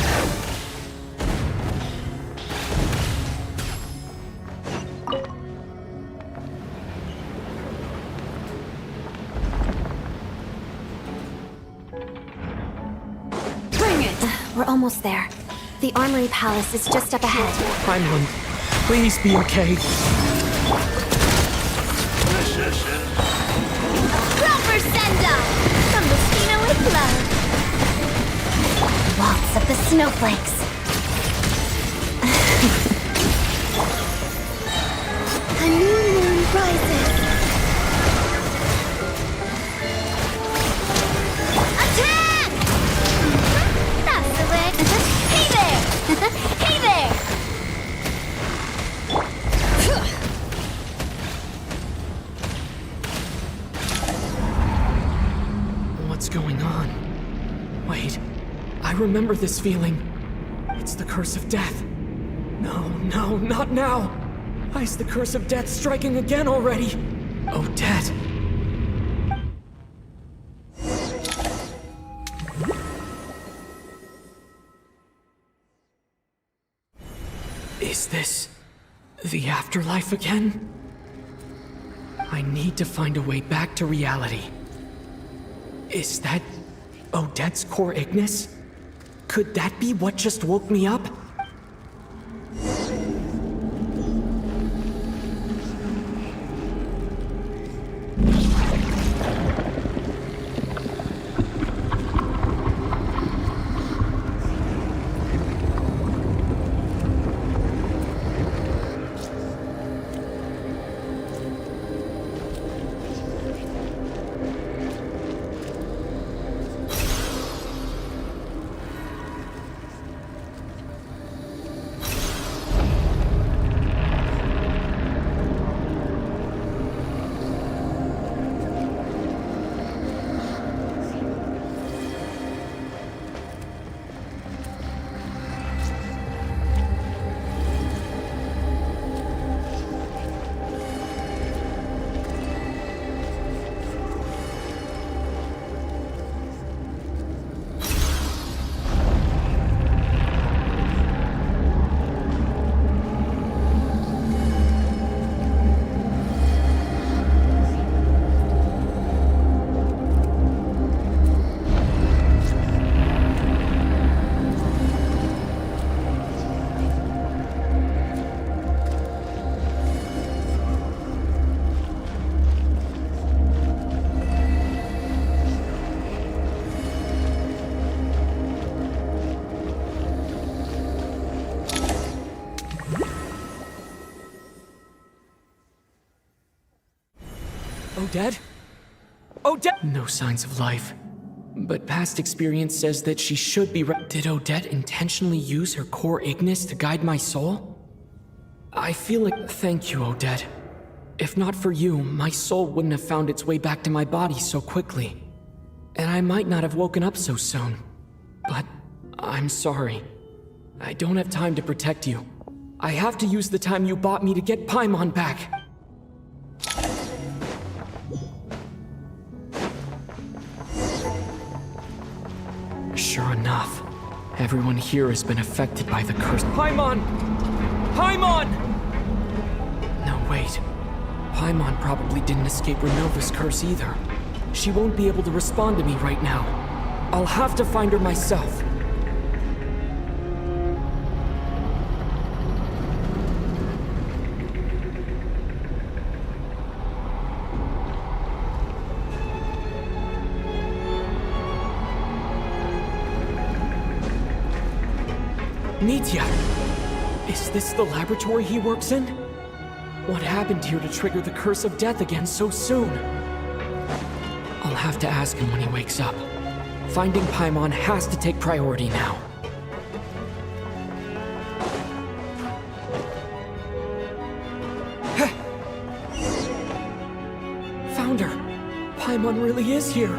Bring it! We're almost there. The Armory Palace is just up ahead.
Paimon, please be okay.
Proper send-up! From Mosquito with love. Waltz of the snowflakes. A new moon rises. Attack! That's the way. Hey there! Hey there!
What's going on? Wait, I remember this feeling. It's the curse of death. No, not now. Why is the curse of death striking again already? Odette. Is this the afterlife again? I need to find a way back to reality. Is that Odette's core Ignis? Could that be what just woke me up? Odette? Odette! No signs of life. But past experience says that she should be Did Odette intentionally use her core Ignis to guide my soul? I feel like... Thank you, Odette. If not for you, my soul wouldn't have found its way back to my body so quickly. And I might not have woken up so soon. But I'm sorry. I don't have time to protect you. I have to use the time you bought me to get Paimon back. Sure enough, everyone here has been affected by the curse. Paimon! Paimon! No, wait. Paimon probably didn't escape Renova's curse either. She won't be able to respond to me right now. I'll have to find her myself. Mitya! Is this the laboratory he works in? What happened here to trigger the curse of death again so soon? I'll have to ask him when he wakes up. Finding Paimon has to take priority now. Found her! Paimon really is here!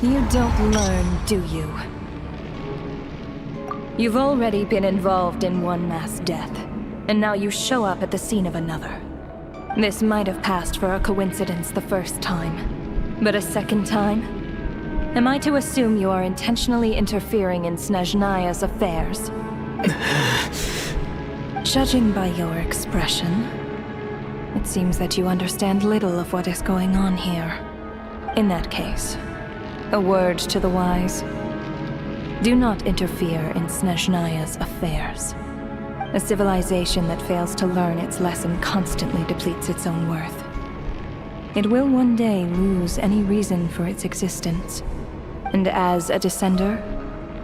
You don't learn, do you? You've already been involved in one mass death, and now you show up at the scene of another. This might have passed for a coincidence the first time, but a second time? Am I to assume you are intentionally interfering in Snezhnaya's affairs? Judging by your expression, it seems that you understand little of what is going on here. In that case, a word to the wise. Do not interfere in Snezhnaya's affairs. A civilization that fails to learn its lesson constantly depletes its own worth. It will one day lose any reason for its existence. And as a descender,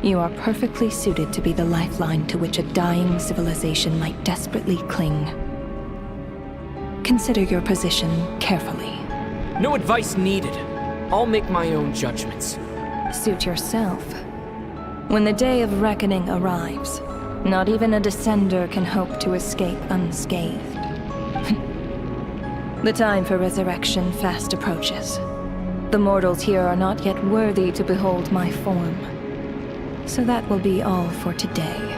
you are perfectly suited to be the lifeline to which a dying civilization might desperately cling. Consider your position carefully.
No advice needed. I'll make my own judgments.
Suit yourself. When the day of reckoning arrives, not even a descender can hope to escape unscathed. The time for resurrection fast approaches. The mortals here are not yet worthy to behold my form. So that will be all for today.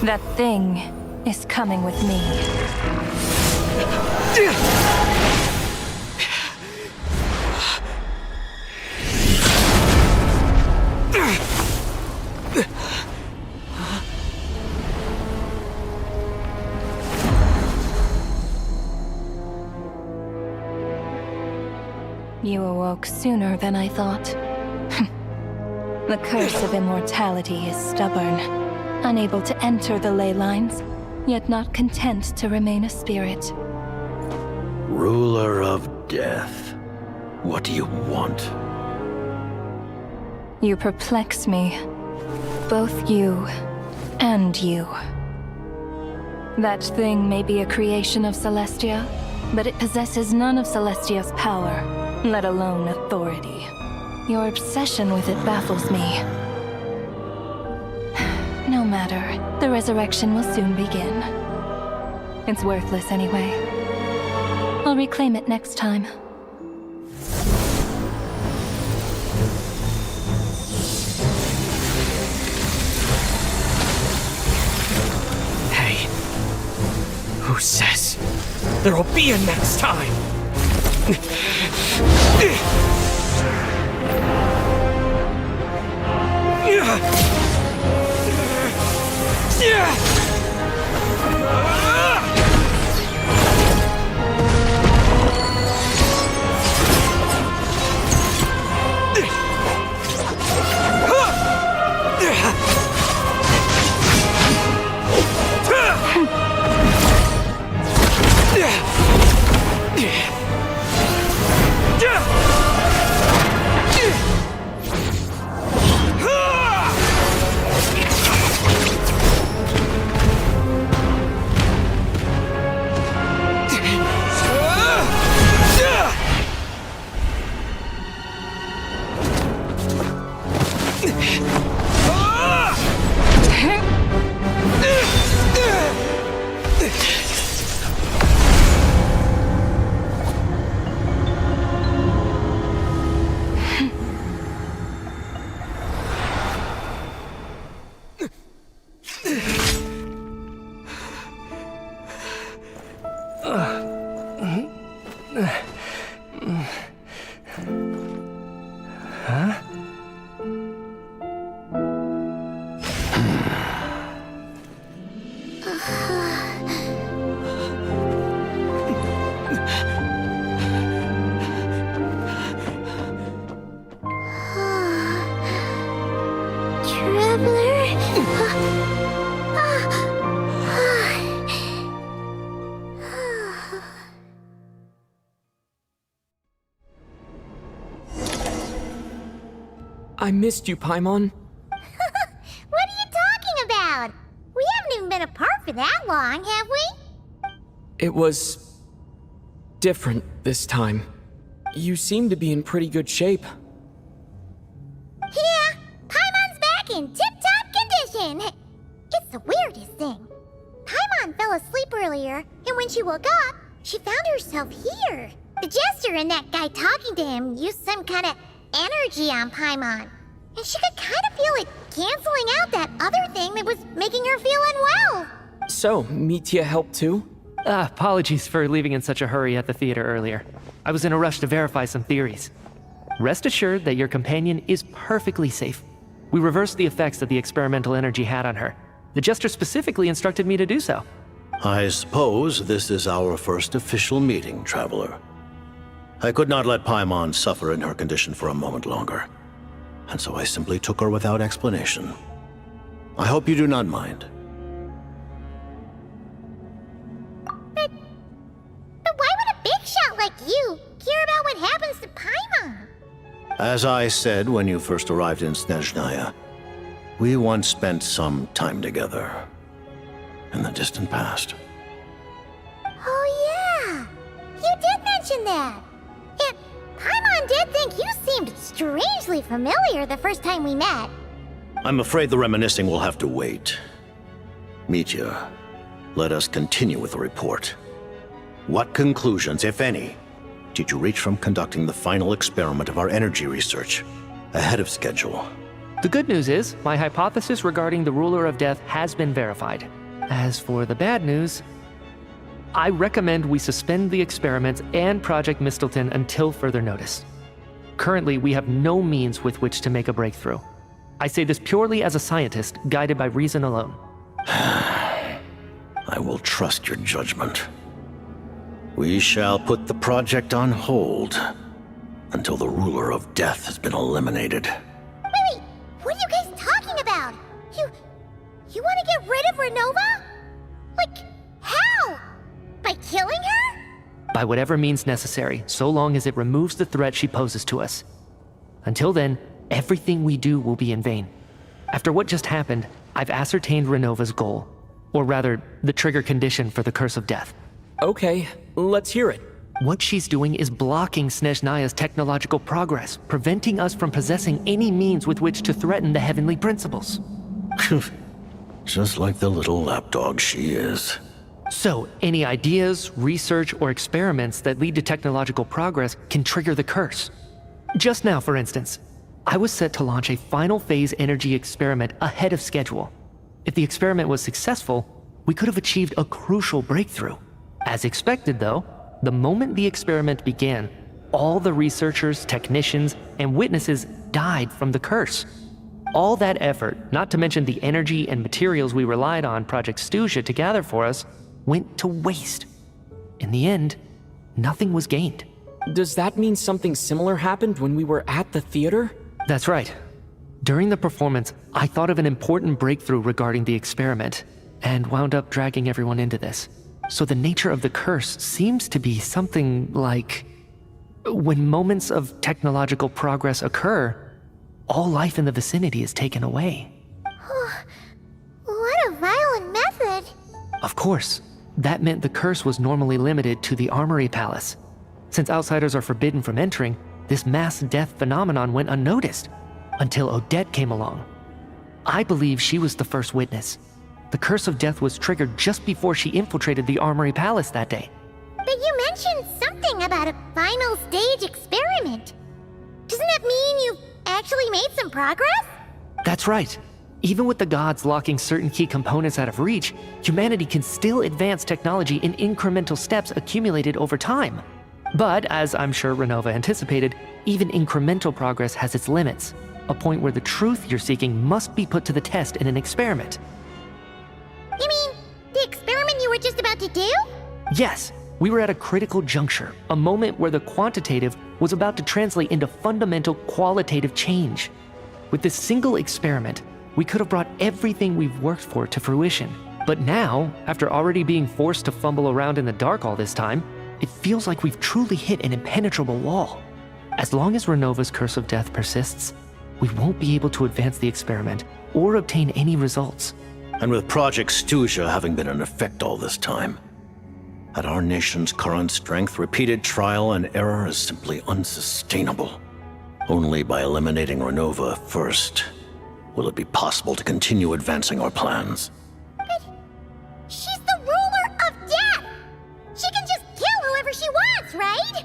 That thing is coming with me. You awoke sooner than I thought. The curse of immortality is stubborn, unable to enter the ley lines, yet not content to remain a spirit.
Ruler of death, what do you want?
You perplex me. Both you and you. That thing may be a creation of Celestia, but it possesses none of Celestia's power, let alone authority. Your obsession with it baffles me. No matter, the resurrection will soon begin. It's worthless anyway. I'll reclaim it next time.
Hey, who says there'll be a next time?
Huh?
I missed you, Paimon.
What are you talking about? We haven't even been apart for that long, have we?
It was different this time. You seem to be in pretty good shape.
Yeah, Paimon's back in tip-top condition. It's the weirdest thing. Paimon fell asleep earlier, and when she woke up, she found herself here. The jester and that guy talking to him used some kind of energy on Paimon. And she could kind of feel it canceling out that other thing that was making her feel unwell.
So, Mitya helped too?
Apologies for leaving in such a hurry at the theater earlier. I was in a rush to verify some theories. Rest assured that your companion is perfectly safe. We reversed the effects that the experimental energy had on her. The jester specifically instructed me to do so.
I suppose this is our first official meeting, Traveler. I could not let Paimon suffer in her condition for a moment longer, and so I simply took her without explanation. I hope you do not mind.
But why would a big shot like you care about what happens to Paimon?
As I said when you first arrived in Snezhnaya, we once spent some time together in the distant past.
Oh yeah, you did mention that. And Paimon did think you seemed strangely familiar the first time we met.
I'm afraid the reminiscing will have to wait. Mitya, let us continue with the report. What conclusions, if any, did you reach from conducting the final experiment of our energy research ahead of schedule?
The good news is, my hypothesis regarding the ruler of death has been verified. As for the bad news, I recommend we suspend the experiments and Project Mistleton until further notice. Currently, we have no means with which to make a breakthrough. I say this purely as a scientist, guided by reason alone.
I will trust your judgment. We shall put the project on hold until the ruler of death has been eliminated.
Wait, what are you guys talking about? You want to get rid of Renova? Like, how? By killing her?
By whatever means necessary, so long as it removes the threat she poses to us. Until then, everything we do will be in vain. After what just happened, I've ascertained Renova's goal. Or rather, the trigger condition for the Curse of Death.
Okay, let's hear it.
What she's doing is blocking Snezhnaya's technological progress, preventing us from possessing any means with which to threaten the heavenly principles.
Just like the little lapdog she is.
So, any ideas, research, or experiments that lead to technological progress can trigger the curse. Just now, for instance, I was set to launch a final phase energy experiment ahead of schedule. If the experiment was successful, we could have achieved a crucial breakthrough. As expected, though, the moment the experiment began, all the researchers, technicians, and witnesses died from the curse. All that effort, not to mention the energy and materials we relied on Project Stuzha to gather for us, went to waste. In the end, nothing was gained.
Does that mean something similar happened when we were at the theater?
That's right. During the performance, I thought of an important breakthrough regarding the experiment, and wound up dragging everyone into this. So the nature of the curse seems to be something like... when moments of technological progress occur, all life in the vicinity is taken away.
What a violent method.
Of course, that meant the curse was normally limited to the Armory Palace. Since outsiders are forbidden from entering, this mass death phenomenon went unnoticed, until Odette came along. I believe she was the first witness. The Curse of Death was triggered just before she infiltrated the Armory Palace that day.
But you mentioned something about a final stage experiment. Doesn't that mean you've actually made some progress?
That's right. Even with the gods locking certain key components out of reach, humanity can still advance technology in incremental steps accumulated over time. But, as I'm sure Renova anticipated, even incremental progress has its limits, a point where the truth you're seeking must be put to the test in an experiment.
You mean the experiment you were just about to do?
Yes, we were at a critical juncture, a moment where the quantitative was about to translate into fundamental qualitative change. With this single experiment, we could have brought everything we've worked for to fruition. But now, after already being forced to fumble around in the dark all this time, it feels like we've truly hit an impenetrable wall. As long as Renova's curse of death persists, we won't be able to advance the experiment or obtain any results.
And with Project Stuzha having been in effect all this time, at our nation's current strength, repeated trial and error is simply unsustainable. Only by eliminating Renova first will it be possible to continue advancing our plans.
But she's the ruler of death! She can just kill whoever she wants, right?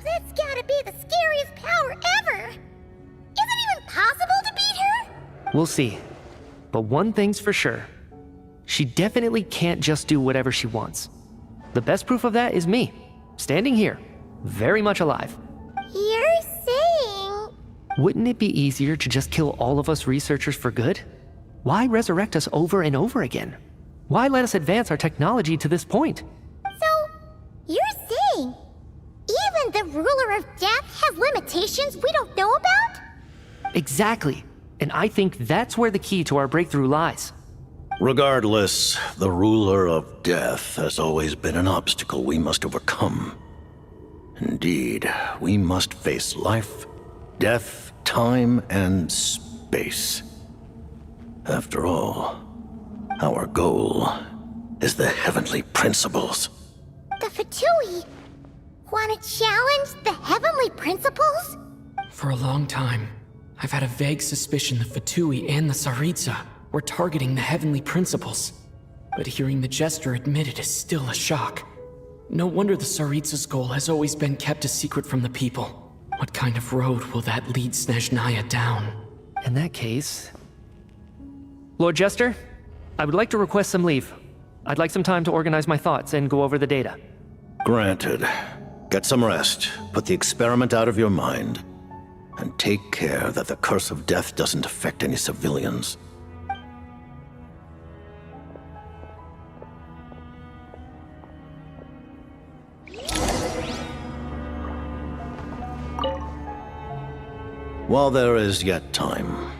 That's gotta be the scariest power ever! Is it even possible to beat her?
We'll see. But one thing's for sure. She definitely can't just do whatever she wants. The best proof of that is me, standing here, very much alive.
You're saying...
Wouldn't it be easier to just kill all of us researchers for good? Why resurrect us over and over again? Why let us advance our technology to this point?
So, you're saying even the ruler of death has limitations we don't know about?
Exactly. And I think that's where the key to our breakthrough lies.
Regardless, the ruler of death has always been an obstacle we must overcome. Indeed, we must face life, death, time, and space. After all, our goal is the heavenly principles.
The Fatui want to challenge the heavenly principles?
For a long time, I've had a vague suspicion the Fatui and the Tsaritsa were targeting the heavenly principles. But hearing the Jester admit it is still a shock. No wonder the Tsaritsa's goal has always been kept a secret from the people. What kind of road will that lead Snezhnaya down?
In that case... Lord Jester, I would like to request some leave. I'd like some time to organize my thoughts and go over the data.
Granted. Get some rest, put the experiment out of your mind, and take care that the curse of death doesn't affect any civilians. While there is yet time,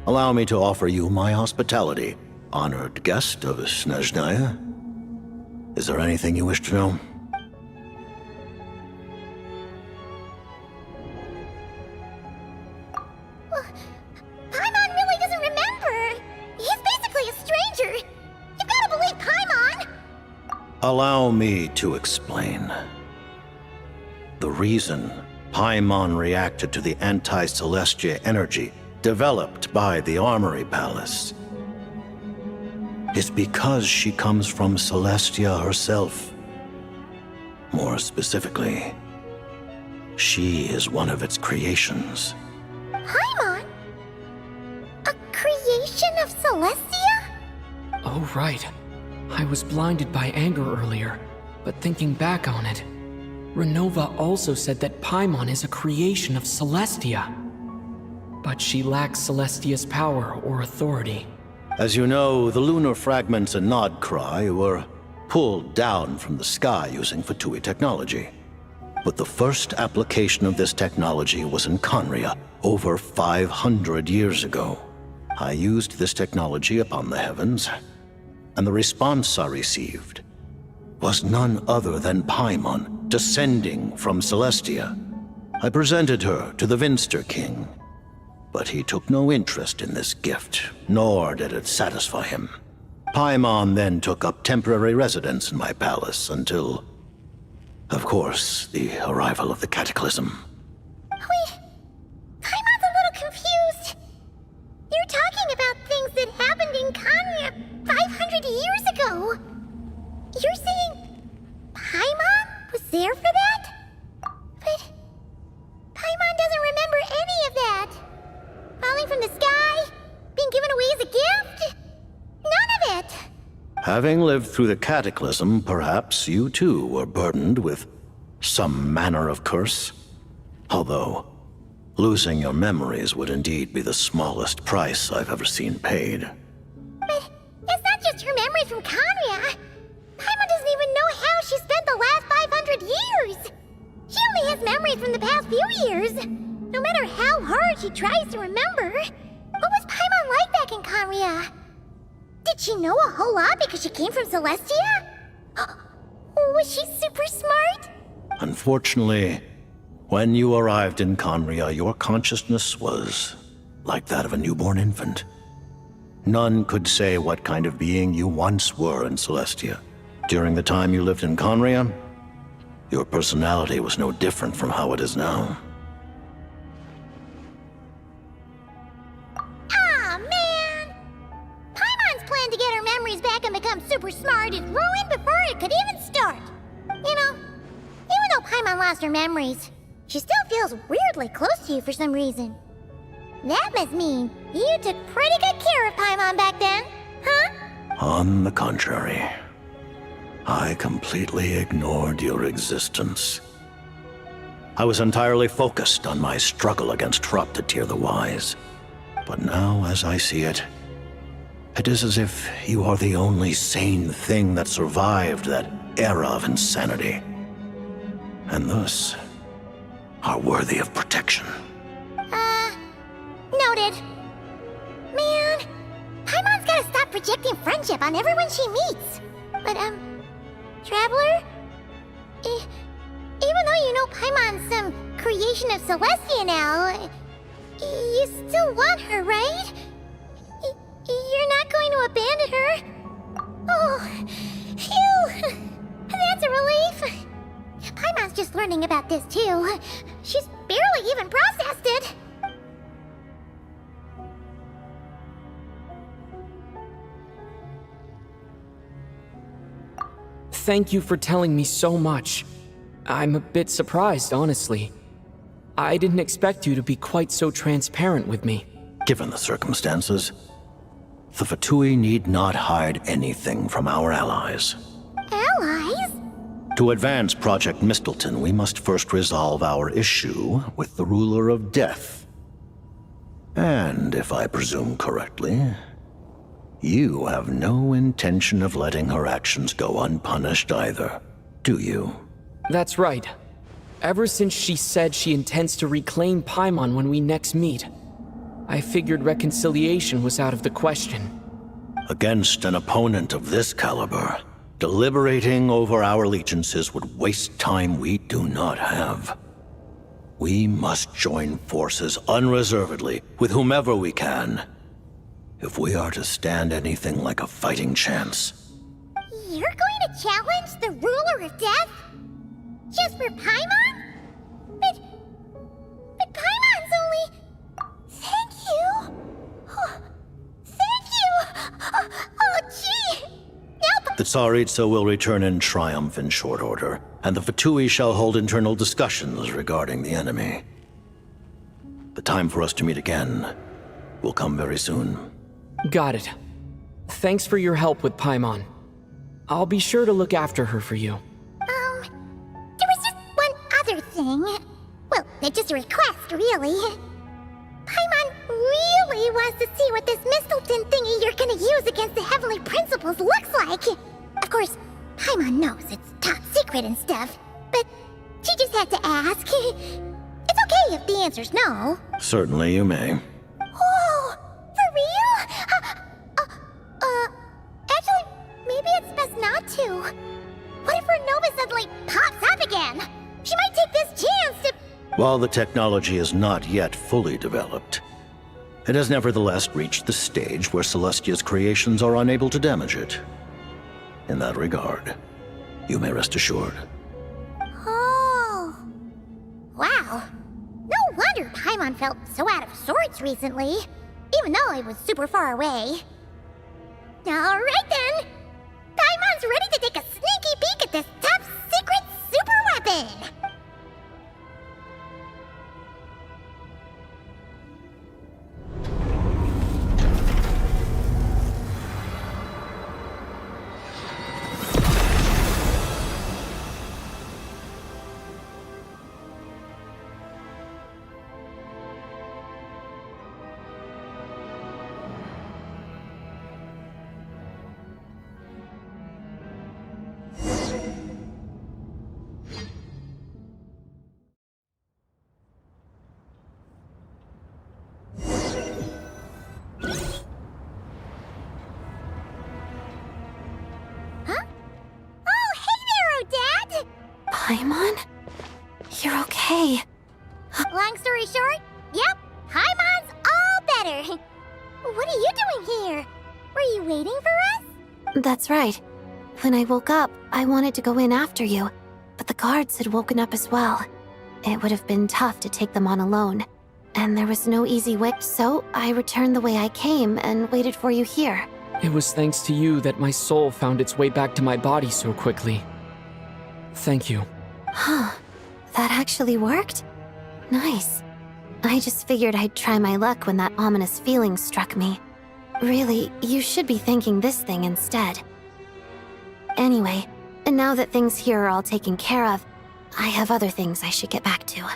allow me to offer you my hospitality, honored guest of Snezhnaya. Is there anything you wish to know?
Paimon really doesn't remember! He's basically a stranger! You've gotta believe Paimon!
Allow me to explain. The reason Paimon reacted to the anti-Celestia energy developed by the Armory Palace is because she comes from Celestia herself. More specifically, she is one of its creations.
Paimon? A creation of Celestia?
Oh, right. I was blinded by anger earlier, but thinking back on it, Renova also said that Paimon is a creation of Celestia. But she lacks Celestia's power or authority.
As you know, the lunar fragments in Nodcry were pulled down from the sky using Fatui technology. But the first application of this technology was in Conria over 500 years ago. I used this technology upon the heavens, and the response I received was none other than Paimon, descending from Celestia. I presented her to the Vinster King, but he took no interest in this gift, nor did it satisfy him. Paimon then took up temporary residence in my palace until, of course, the arrival of the Cataclysm.
Wait, Paimon's a little confused. You're talking about things that happened in Conria 500 years ago. You're saying Paimon was there for that? But Paimon doesn't remember any of that. Falling from the sky? Being given away as a gift? None of it!
Having lived through the Cataclysm, perhaps you too were burdened with some manner of curse. Although, losing your memories would indeed be the smallest price I've ever seen paid.
But it's not just her memories from Conria. Paimon doesn't even know how she spent the last 500 years. She only has memories from the past few years. No matter how hard she tries to remember. What was Paimon like back in Conria? Did she know a whole lot because she came from Celestia? Was she super smart?
Unfortunately, when you arrived in Conria, your consciousness was like that of a newborn infant. None could say what kind of being you once were in Celestia. During the time you lived in Conria, your personality was no different from how it is now.
Aw, man! Paimon's plan to get her memories back and become super smart is ruined before it could even start. You know, even though Paimon lost her memories, she still feels weirdly close to you for some reason. That must mean you took pretty good care of Paimon back then, huh?
On the contrary, I completely ignored your existence. I was entirely focused on my struggle against Teyvat the Wise. But now, as I see it, it is as if you are the only sane thing that survived that era of insanity. And thus, are worthy of protection.
Noted. Man, Paimon's gotta stop projecting friendship on everyone she meets. But, Traveler? Even though you know Paimon's some creation of Celestia now, you still want her, right? You're not going to abandon her? Oh, phew! That's a relief. Paimon's just learning about this, too. She's barely even processed it.
Thank you for telling me so much. I'm a bit surprised, honestly. I didn't expect you to be quite so transparent with me.
Given the circumstances, the Fatui need not hide anything from our allies.
Allies?
To advance Project Mistleton, we must first resolve our issue with the Ruler of Death. And, if I presume correctly, you have no intention of letting her actions go unpunished either, do you?
That's right. Ever since she said she intends to reclaim Paimon when we next meet, I figured reconciliation was out of the question.
Against an opponent of this caliber, deliberating over our allegiances would waste time we do not have. We must join forces unreservedly with whomever we can, if we are to stand anything like a fighting chance.
You're going to challenge the Ruler of Death? Just for Paimon? But Paimon's only... Thank you! Thank you! Oh, gee! Now...
The Tsaritsa will return in triumph in short order, and the Fatui shall hold internal discussions regarding the enemy. The time for us to meet again will come very soon.
Got it. Thanks for your help with Paimon. I'll be sure to look after her for you.
There was just one other thing. Well, it's just a request, really. Paimon really wants to see what this Mistleton thingy you're gonna use against the Heavenly Principles looks like. Of course, Paimon knows it's top secret and stuff, but she just had to ask. It's okay if the answer's no.
Certainly you may.
Whoa! For real? Actually, maybe it's best not to. What if her Nova suddenly pops up again? She might take this chance to...
While the technology is not yet fully developed, it has nevertheless reached the stage where Celestia's creations are unable to damage it. In that regard, you may rest assured.
Oh. Wow. No wonder Paimon felt so out of sorts recently, even though it was super far away. Alright then! Paimon's ready to take a sneaky peek at this top secret super weapon!
Paimon? You're okay.
Long story short, yep, Paimon's all better. What are you doing here? Were you waiting for us?
That's right. When I woke up, I wanted to go in after you, but the guards had woken up as well. It would have been tough to take them on alone, and there was no easy way, so I returned the way I came and waited for you here.
It was thanks to you that my soul found its way back to my body so quickly. Thank you.
Huh. That actually worked? Nice. I just figured I'd try my luck when that ominous feeling struck me. Really, you should be thanking this thing instead. Anyway, and now that things here are all taken care of, I have other things I should get back to.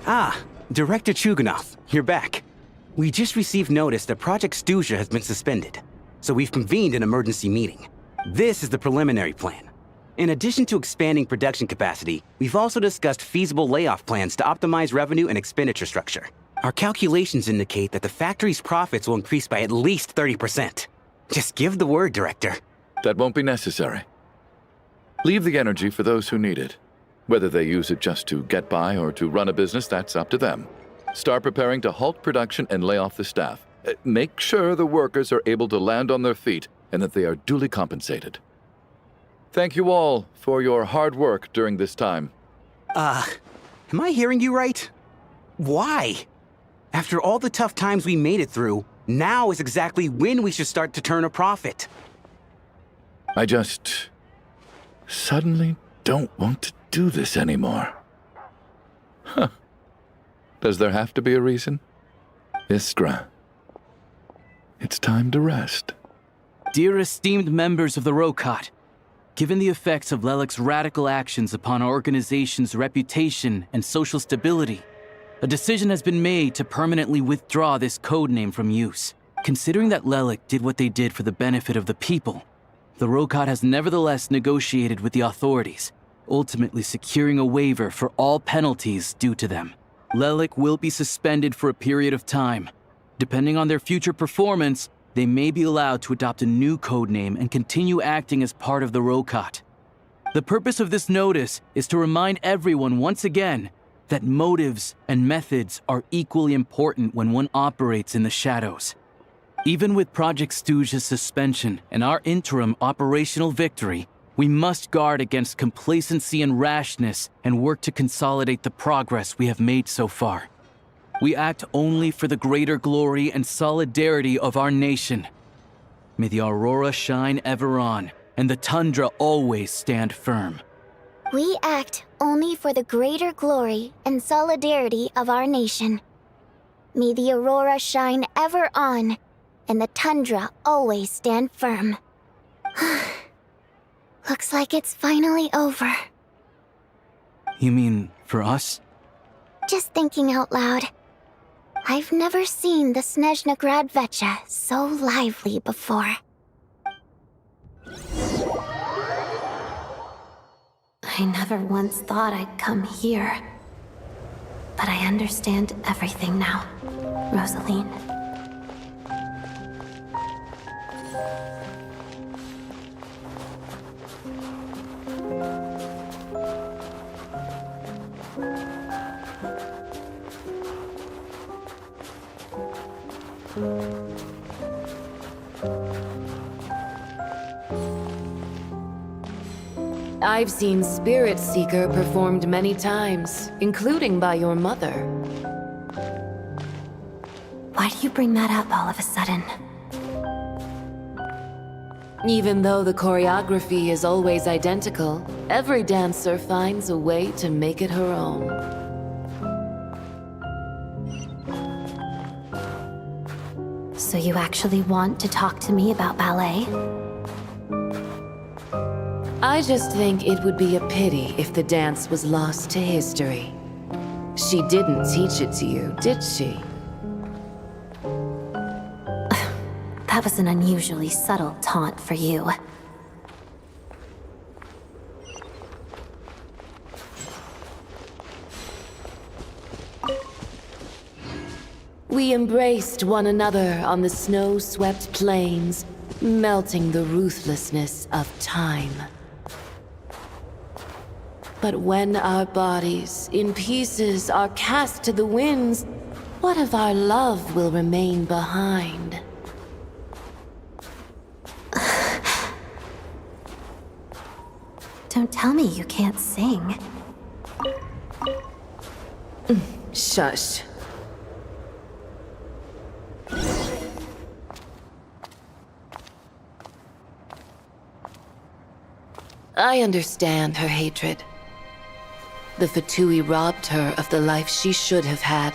Ah, Director Chuganov, you're back. We just received notice that Project Stuzha has been suspended, so we've convened an emergency meeting. This is the preliminary plan. In addition to expanding production capacity, we've also discussed feasible layoff plans to optimize revenue and expenditure structure. Our calculations indicate that the factory's profits will increase by at least 30%. Just give the word, Director.
That won't be necessary. Leave the energy for those who need it. Whether they use it just to get by or to run a business, that's up to them. Start preparing to halt production and lay off the staff. Make sure the workers are able to land on their feet and that they are duly compensated. Thank you all for your hard work during this time.
Am I hearing you right? Why? After all the tough times we made it through, now is exactly when we should start to turn a profit.
I just suddenly don't want to do this anymore. Huh. Does there have to be a reason? Iskra, it's time to rest.
Dear esteemed members of the Rokat, given the effects of Lelik's radical actions upon our organization's reputation and social stability, a decision has been made to permanently withdraw this codename from use. Considering that Lelik did what they did for the benefit of the people, the Rokat has nevertheless negotiated with the authorities, ultimately securing a waiver for all penalties due to them. Lelik will be suspended for a period of time. Depending on their future performance, they may be allowed to adopt a new codename and continue acting as part of the Rokat. The purpose of this notice is to remind everyone once again that motives and methods are equally important when one operates in the shadows. Even with Project Stuzha's suspension and our interim operational victory, we must guard against complacency and rashness and work to consolidate the progress we have made so far. We act only for the greater glory and solidarity of our nation. May the aurora shine ever on, and the tundra always stand firm.
We act only for the greater glory and solidarity of our nation. May the aurora shine ever on, and the tundra always stand firm. Looks like it's finally over.
You mean for us?
Just thinking out loud. I've never seen the Snezhnaya Vecha so lively before.
I never once thought I'd come here. But I understand everything now, Rosaline.
I've seen Spirit Seeker performed many times, including by your mother.
Why do you bring that up all of a sudden?
Even though the choreography is always identical, every dancer finds a way to make it her own.
So you actually want to talk to me about ballet?
I just think it would be a pity if the dance was lost to history. She didn't teach it to you, did she?
That was an unusually subtle taunt for you.
We embraced one another on the snow-swept plains, melting the ruthlessness of time. But when our bodies, in pieces, are cast to the winds, what of our love will remain behind?
Don't tell me you can't sing.
Shush. I understand her hatred. The Fatui robbed her of the life she should have had.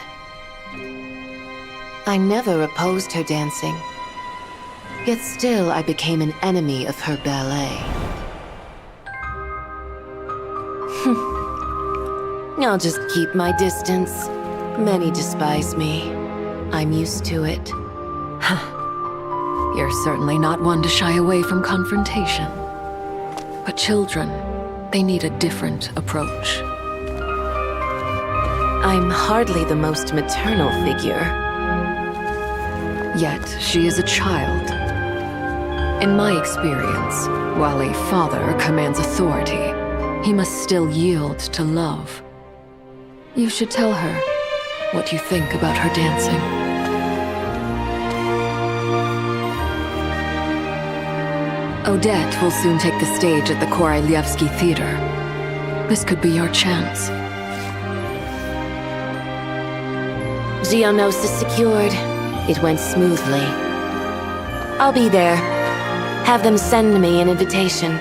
I never opposed her dancing. Yet still I became an enemy of her ballet. I'll just keep my distance. Many despise me. I'm used to it.
You're certainly not one to shy away from confrontation. But children, they need a different approach.
I'm hardly the most maternal figure.
Yet, she is a child. In my experience, while a father commands authority, he must still yield to love. You should tell her what you think about her dancing. Odette will soon take the stage at the Koralyevsky Theater. This could be your chance.
Geonosis secured. It went smoothly. I'll be there. Have them send me an invitation.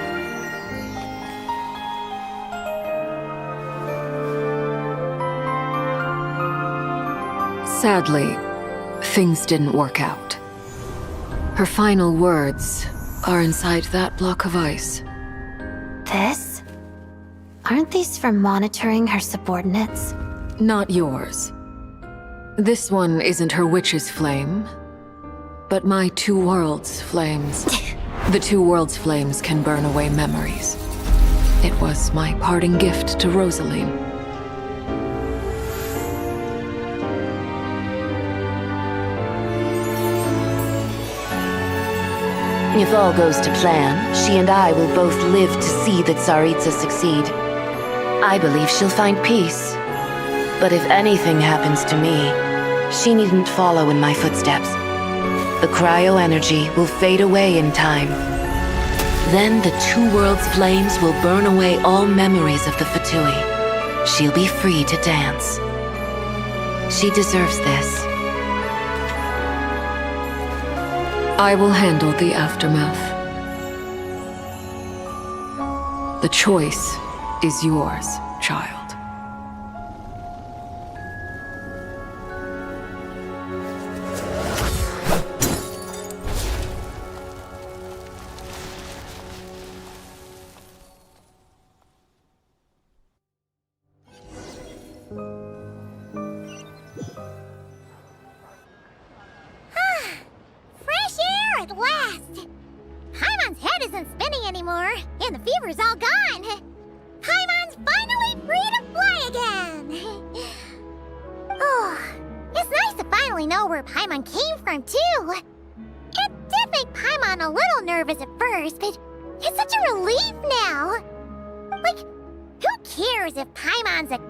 Sadly, things didn't work out. Her final words are inside that block of ice.
This? Aren't these for monitoring her subordinates?
Not yours. This one isn't her witch's flame, but my two worlds' flames. The two worlds' flames can burn away memories. It was my parting gift to Rosaline.
If all goes to plan, she and I will both live to see the Tsaritsa succeed. I believe she'll find peace. But if anything happens to me, she needn't follow in my footsteps. The cryo-energy will fade away in time. Then the two worlds' flames will burn away all memories of the Fatui. She'll be free to dance. She deserves this.
I will handle the aftermath. The choice is yours, child.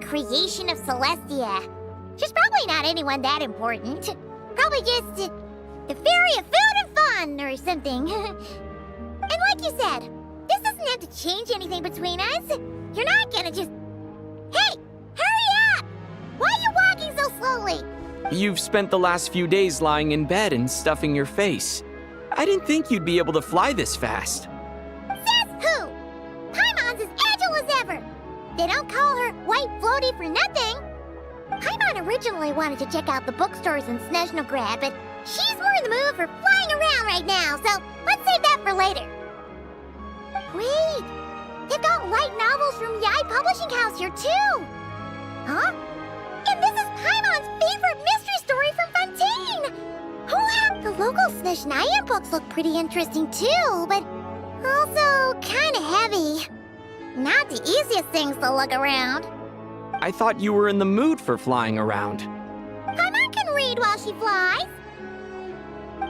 Creation of Celestia. She's probably not anyone that important. Probably just the fairy of food and fun or something. And like you said, this doesn't have to change anything between us. You're not gonna just... Hey! Hurry up! Why are you walking so slowly?
You've spent the last few days lying in bed and stuffing your face. I didn't think you'd be able to fly this fast.
Says who? Paimon's as agile as ever. They don't call her White Floaty for nothing. Paimon originally wanted to check out the bookstores in Snezhnograd, but she's more in the mood for flying around right now, so let's save that for later. Wait, they've got light novels from Yai Publishing House here too. Huh? And this is Paimon's favorite mystery story from Fontaine. Oh, the local Snezhnaya books look pretty interesting too, but also kinda heavy. Not the easiest things to look around.
I thought you were in the mood for flying around.
Paimon can read around while she flies.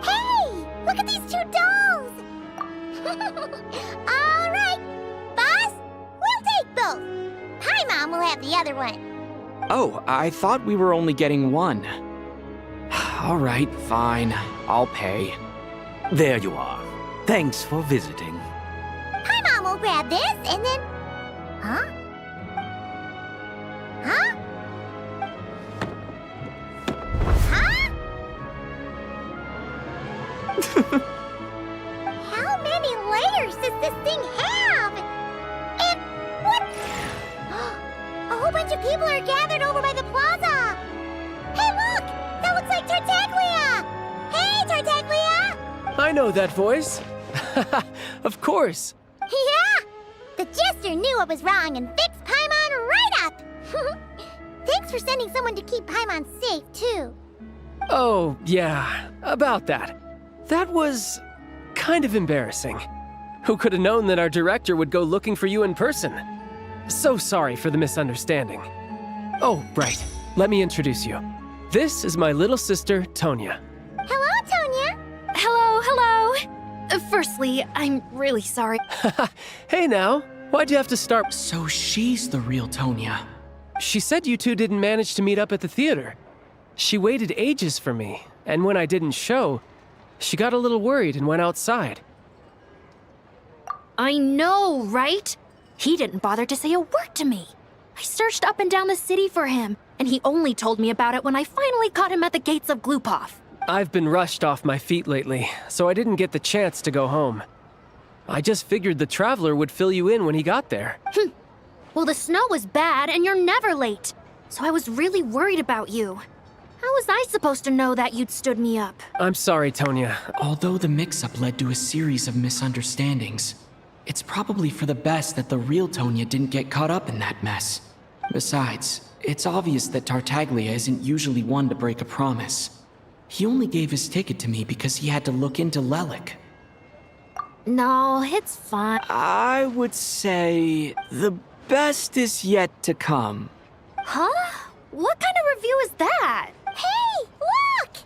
Hey, look at these 2 dolls. All right, boss, we'll take both. Paimon will have the other one.
Oh, I thought we were only getting one. All right, fine. I'll pay.
There you are. Thanks for visiting.
Paimon will grab this and then... Huh? Huh? Huh? How many layers does this thing have? And what? A whole bunch of people are gathered over by the plaza. Hey, look! That looks like Tartaglia! Hey, Tartaglia!
I know that voice. Of course.
Yeah! The Jester knew I was wrong and fixed Paimon right up! Thanks for sending someone to keep Paimon safe, too.
Oh, yeah, about that. That was kind of embarrassing. Who could have known that our director would go looking for you in person? So sorry for the misunderstanding. Oh, right. Let me introduce you. This is my little sister, Tonya.
Hello, Tonya.
Hello, hello. Firstly, I'm really sorry.
Hey now, why'd you have to start?
So she's the real Tonya.
She said you two didn't manage to meet up at the theater. She waited ages for me, and when I didn't show, she got a little worried and went outside.
I know, right? He didn't bother to say a word to me. I searched up and down the city for him, and he only told me about it when I finally caught him at the gates of Glupov.
I've been rushed off my feet lately, so I didn't get the chance to go home. I just figured the Traveler would fill you in when he got there.
Well, the snow was bad, and you're never late. So I was really worried about you. How was I supposed to know that you'd stood me up?
I'm sorry, Tonya.
Although the mix-up led to a series of misunderstandings, it's probably for the best that the real Tonya didn't get caught up in that mess. Besides, it's obvious that Tartaglia isn't usually one to break a promise. He only gave his ticket to me because he had to look into Lelik.
No, it's fine.
I would say the best is yet to come.
Huh? What kind of review is that?
Hey, look!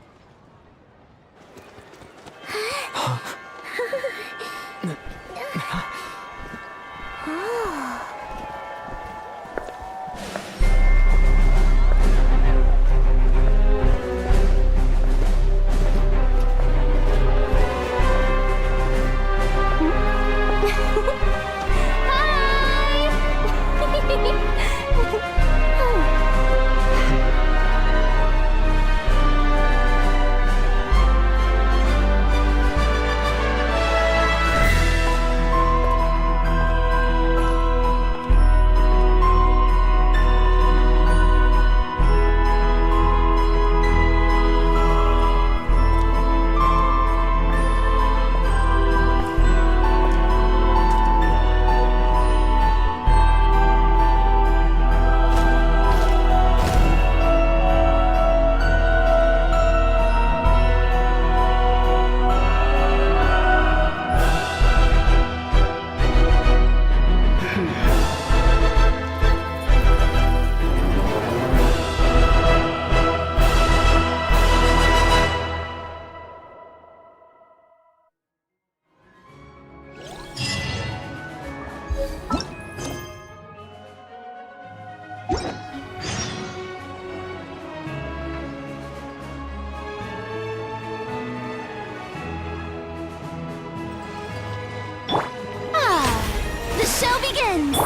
The show begins!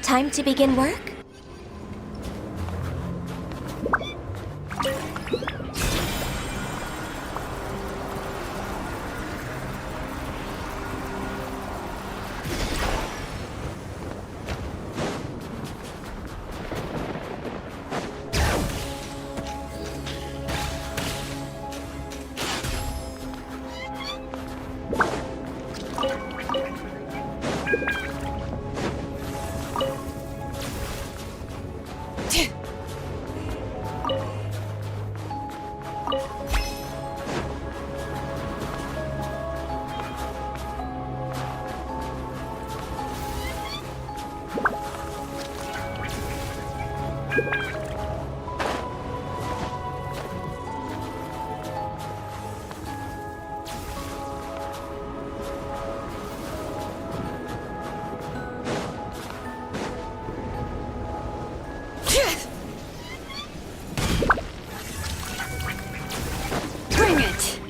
Time to begin work?
Bring it!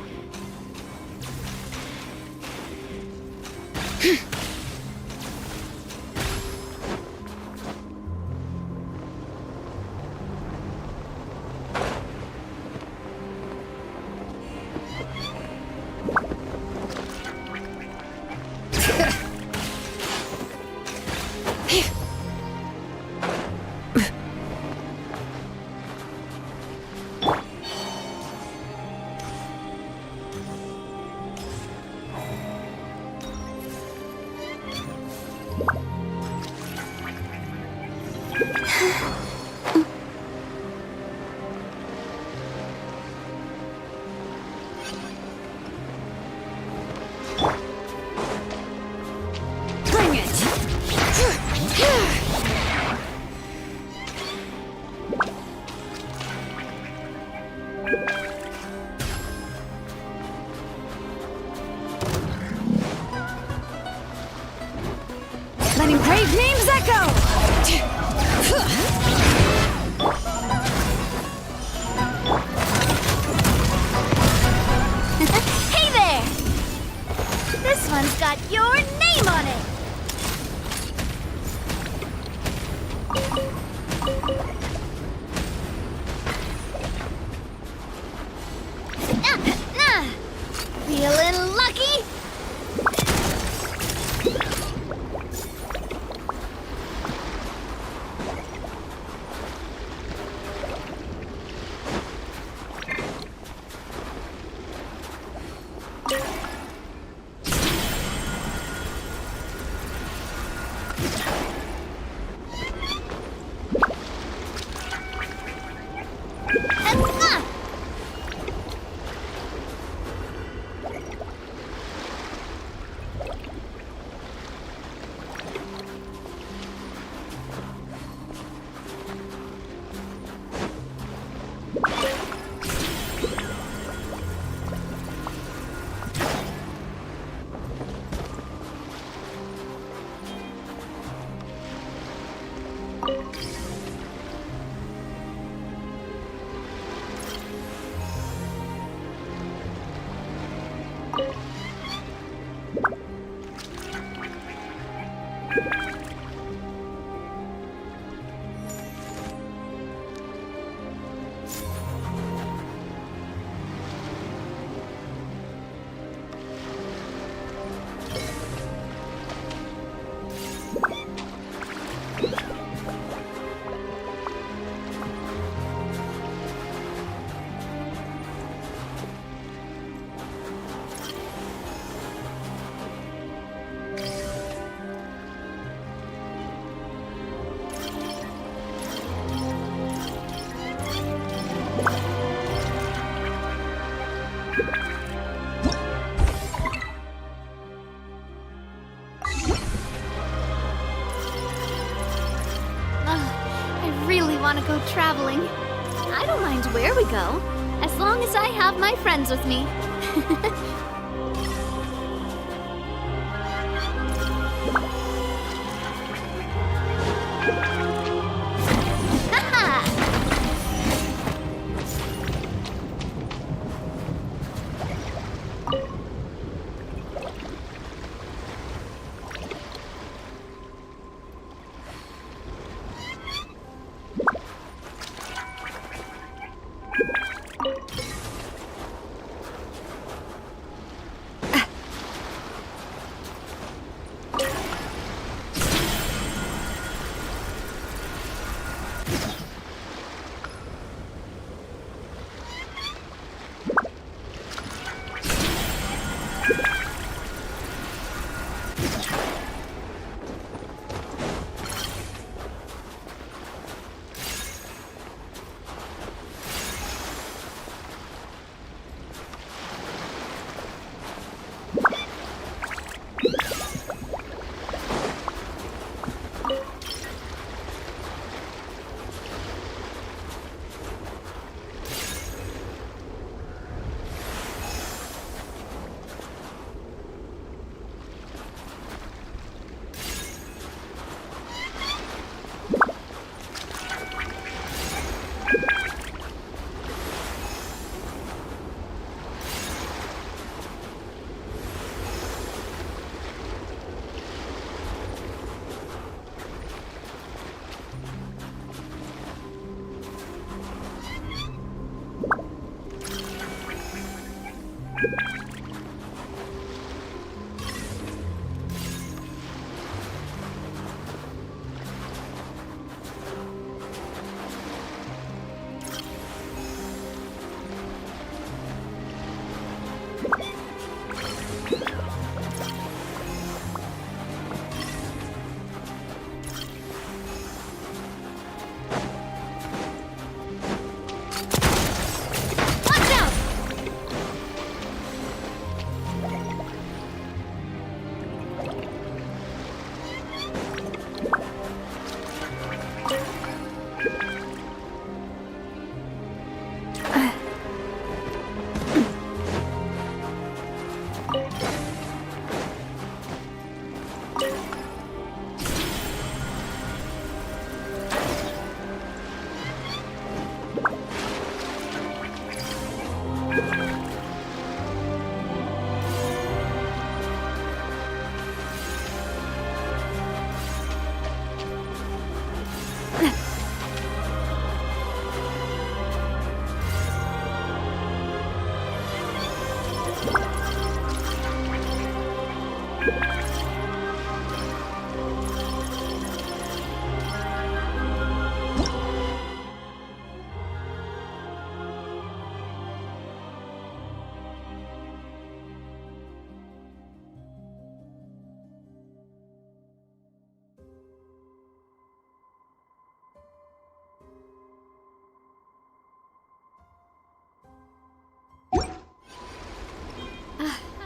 Bring it! Letting brave names echo!
Hey there! This one's got your name on it! Feeling lucky?
Want to go traveling. I don't mind where we go, as long as I have my friends with me.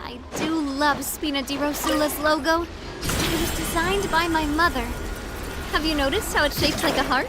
I do love Spina di Rosula's logo. It was designed by my mother. Have you noticed how it's shaped like a heart?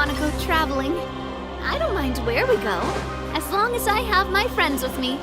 want to go traveling. I don't mind where we go, as long as I have my friends with me.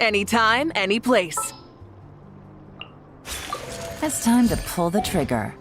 Anytime, any place. It's time to pull the trigger.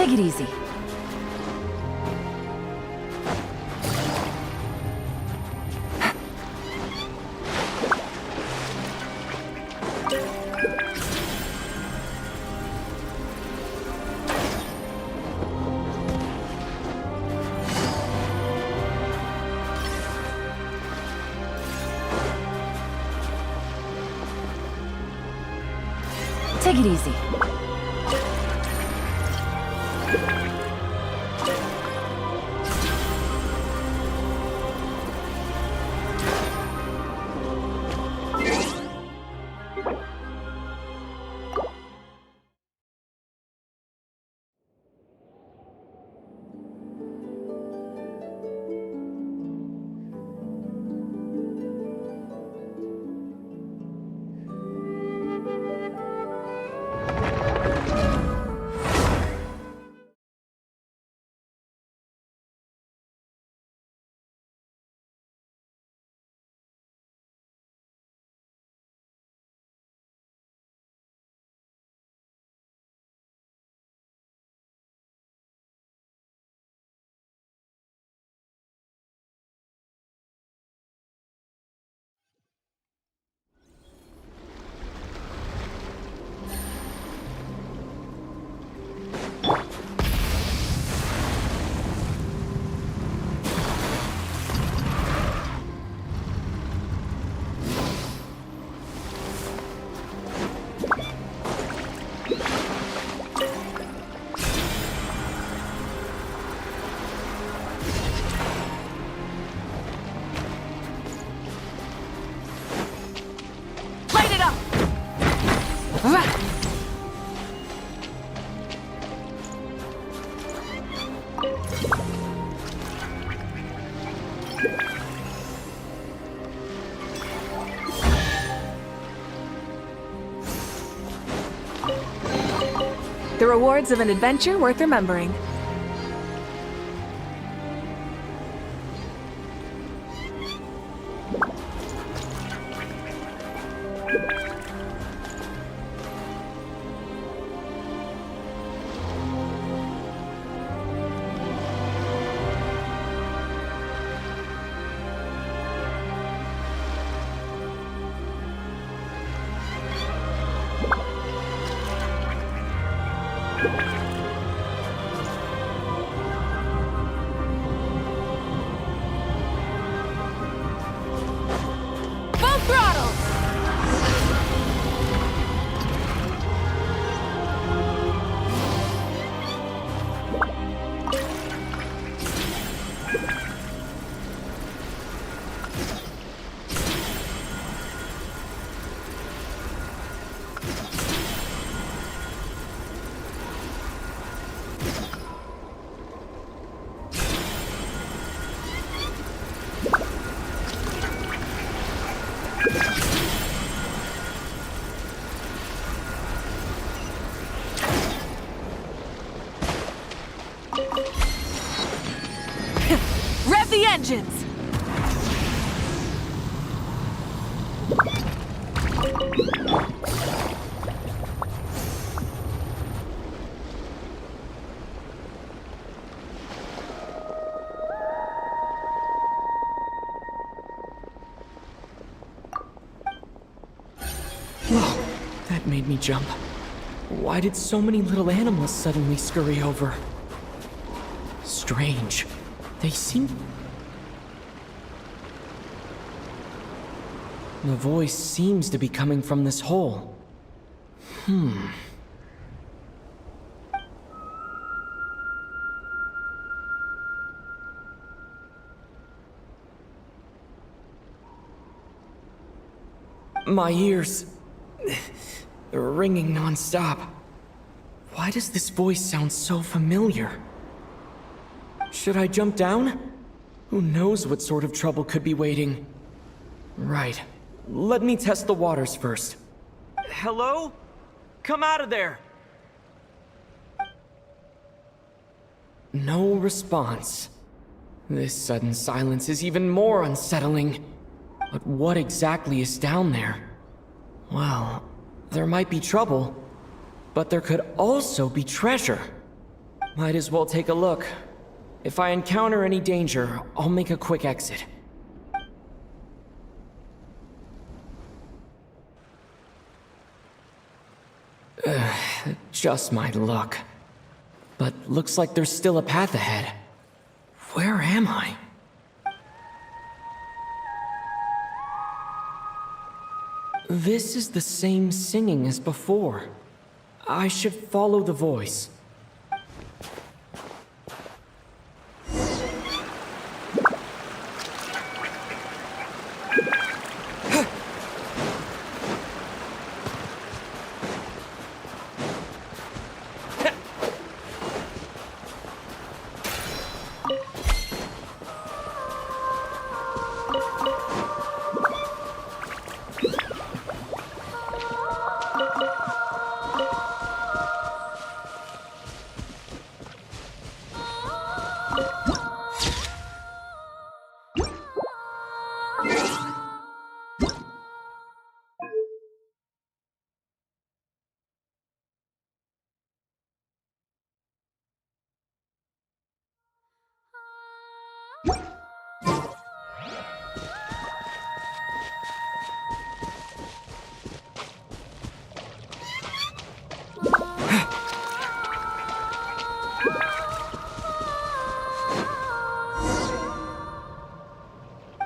Take it easy. Take it easy.
The rewards of an adventure worth remembering. Rev the engines!
Whoa, that made me jump. Why did so many little animals suddenly scurry over? Strange. They seem... The voice seems to be coming from this hole. My ears... They're ringing non-stop. Why does this voice sound so familiar? Should I jump down? Who knows what sort of trouble could be waiting? Right. Let me test the waters first. Hello? Come out of there! No response. This sudden silence is even more unsettling. But what exactly is down there? Well, there might be trouble, but there could also be treasure. Might as well take a look. If I encounter any danger, I'll make a quick exit. Just my luck. But looks like there's still a path ahead. Where am I? This is the same singing as before. I should follow the voice.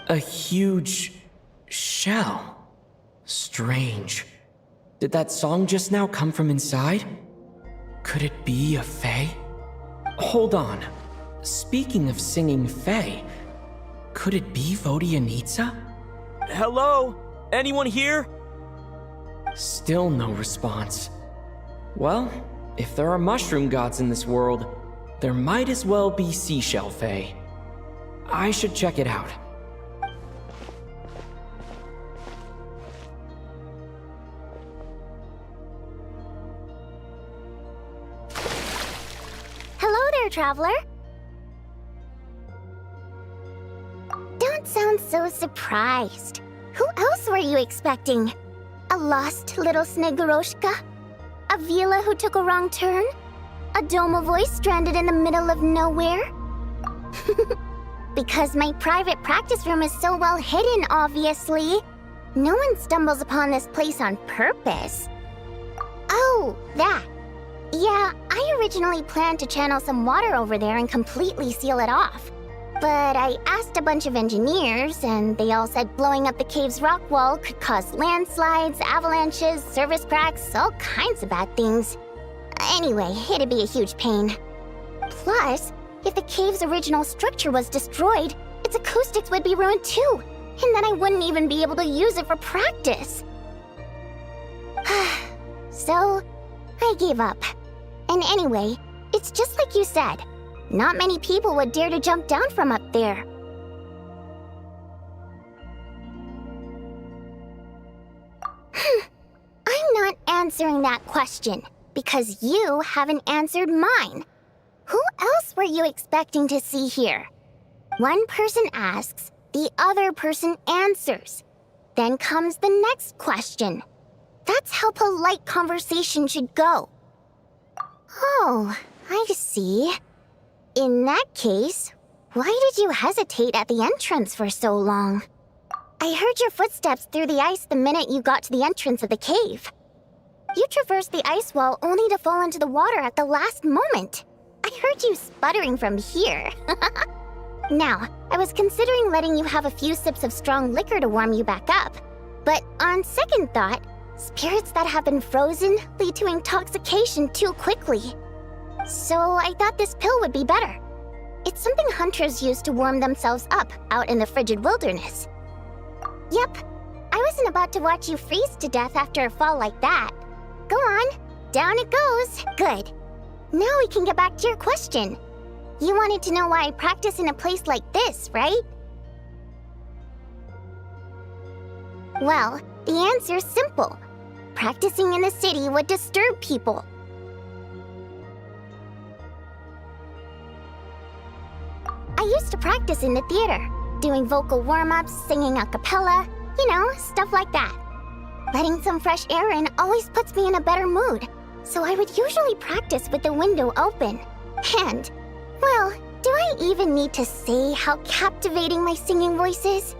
A huge shell. Strange. Did that song just now come from inside? Could it be a fae? Hold on. Speaking of singing fae, could it be Vodianitsa?
Hello? Anyone here?
Still no response. Well, if there are mushroom gods in this world, there might as well be seashell fae. I should check it out.
Hello there, traveler. Don't sound so surprised. Who else were you expecting? A lost little Snegoroshka? A Vila who took a wrong turn? A Domovoy stranded in the middle of nowhere? Because my private practice room is so well hidden, obviously. No one stumbles upon this place on purpose. Oh, that. Yeah, I originally planned to channel some water over there and completely seal it off. But I asked a bunch of engineers, and they all said blowing up the cave's rock wall could cause landslides, avalanches, surface cracks, all kinds of bad things. Anyway, it'd be a huge pain. Plus, if the cave's original structure was destroyed, its acoustics would be ruined too, and then I wouldn't even be able to use it for practice. So, I gave up. And anyway, it's just like you said. Not many people would dare to jump down from up there. I'm not answering that question, because you haven't answered mine. Who else were you expecting to see here? One person asks, the other person answers. Then comes the next question. That's how polite conversation should go. Oh, I see. In that case, why did you hesitate at the entrance for so long? I heard your footsteps through the ice the minute you got to the entrance of the cave. You traversed the ice wall only to fall into the water at the last moment. I heard you sputtering from here. Now, I was considering letting you have a few sips of strong liquor to warm you back up. But on second thought, spirits that have been frozen lead to intoxication too quickly. So I thought this pill would be better. It's something hunters use to warm themselves up out in the frigid wilderness. Yep, I wasn't about to watch you freeze to death after a fall like that. Go on, down it goes. Good. Now we can get back to your question. You wanted to know why I practice in a place like this, right? Well, the answer's simple. Practicing in the city would disturb people. I used to practice in the theater, doing vocal warm-ups, singing a cappella, you know, stuff like that. Letting some fresh air in always puts me in a better mood, so I would usually practice with the window open. And, well, do I even need to say how captivating my singing voice is?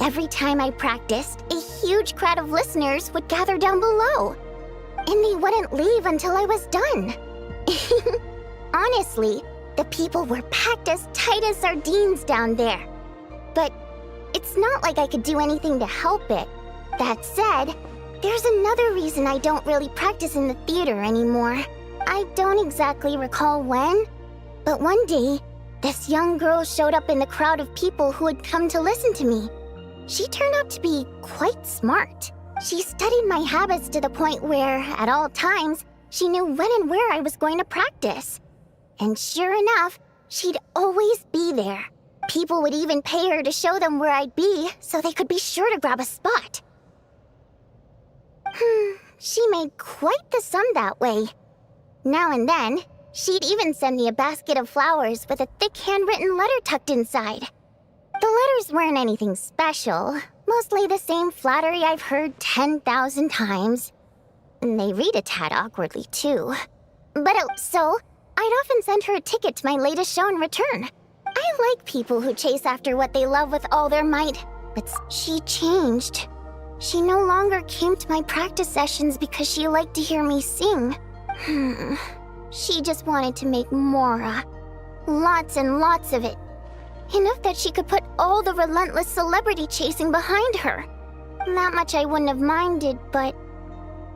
Every time I practiced, a huge crowd of listeners would gather down below. And they wouldn't leave until I was done. Honestly, the people were packed as tight as sardines down there. But it's not like I could do anything to help it. That said, there's another reason I don't really practice in the theater anymore. I don't exactly recall when, but one day, this young girl showed up in the crowd of people who had come to listen to me. She turned out to be quite smart. She studied my habits to the point where, at all times, she knew when and where I was going to practice. And sure enough, she'd always be there. People would even pay her to show them where I'd be, so they could be sure to grab a spot. She made quite the sum that way. Now and then, she'd even send me a basket of flowers with a thick handwritten letter tucked inside. The letters weren't anything special, mostly the same flattery I've heard 10,000 times. And they read a tad awkwardly, too. But so, I'd often send her a ticket to my latest show in return. I like people who chase after what they love with all their might, but she changed. She no longer came to my practice sessions because she liked to hear me sing. She just wanted to make more. Lots and lots of it. Enough that she could put all the relentless celebrity chasing behind her. That much I wouldn't have minded, but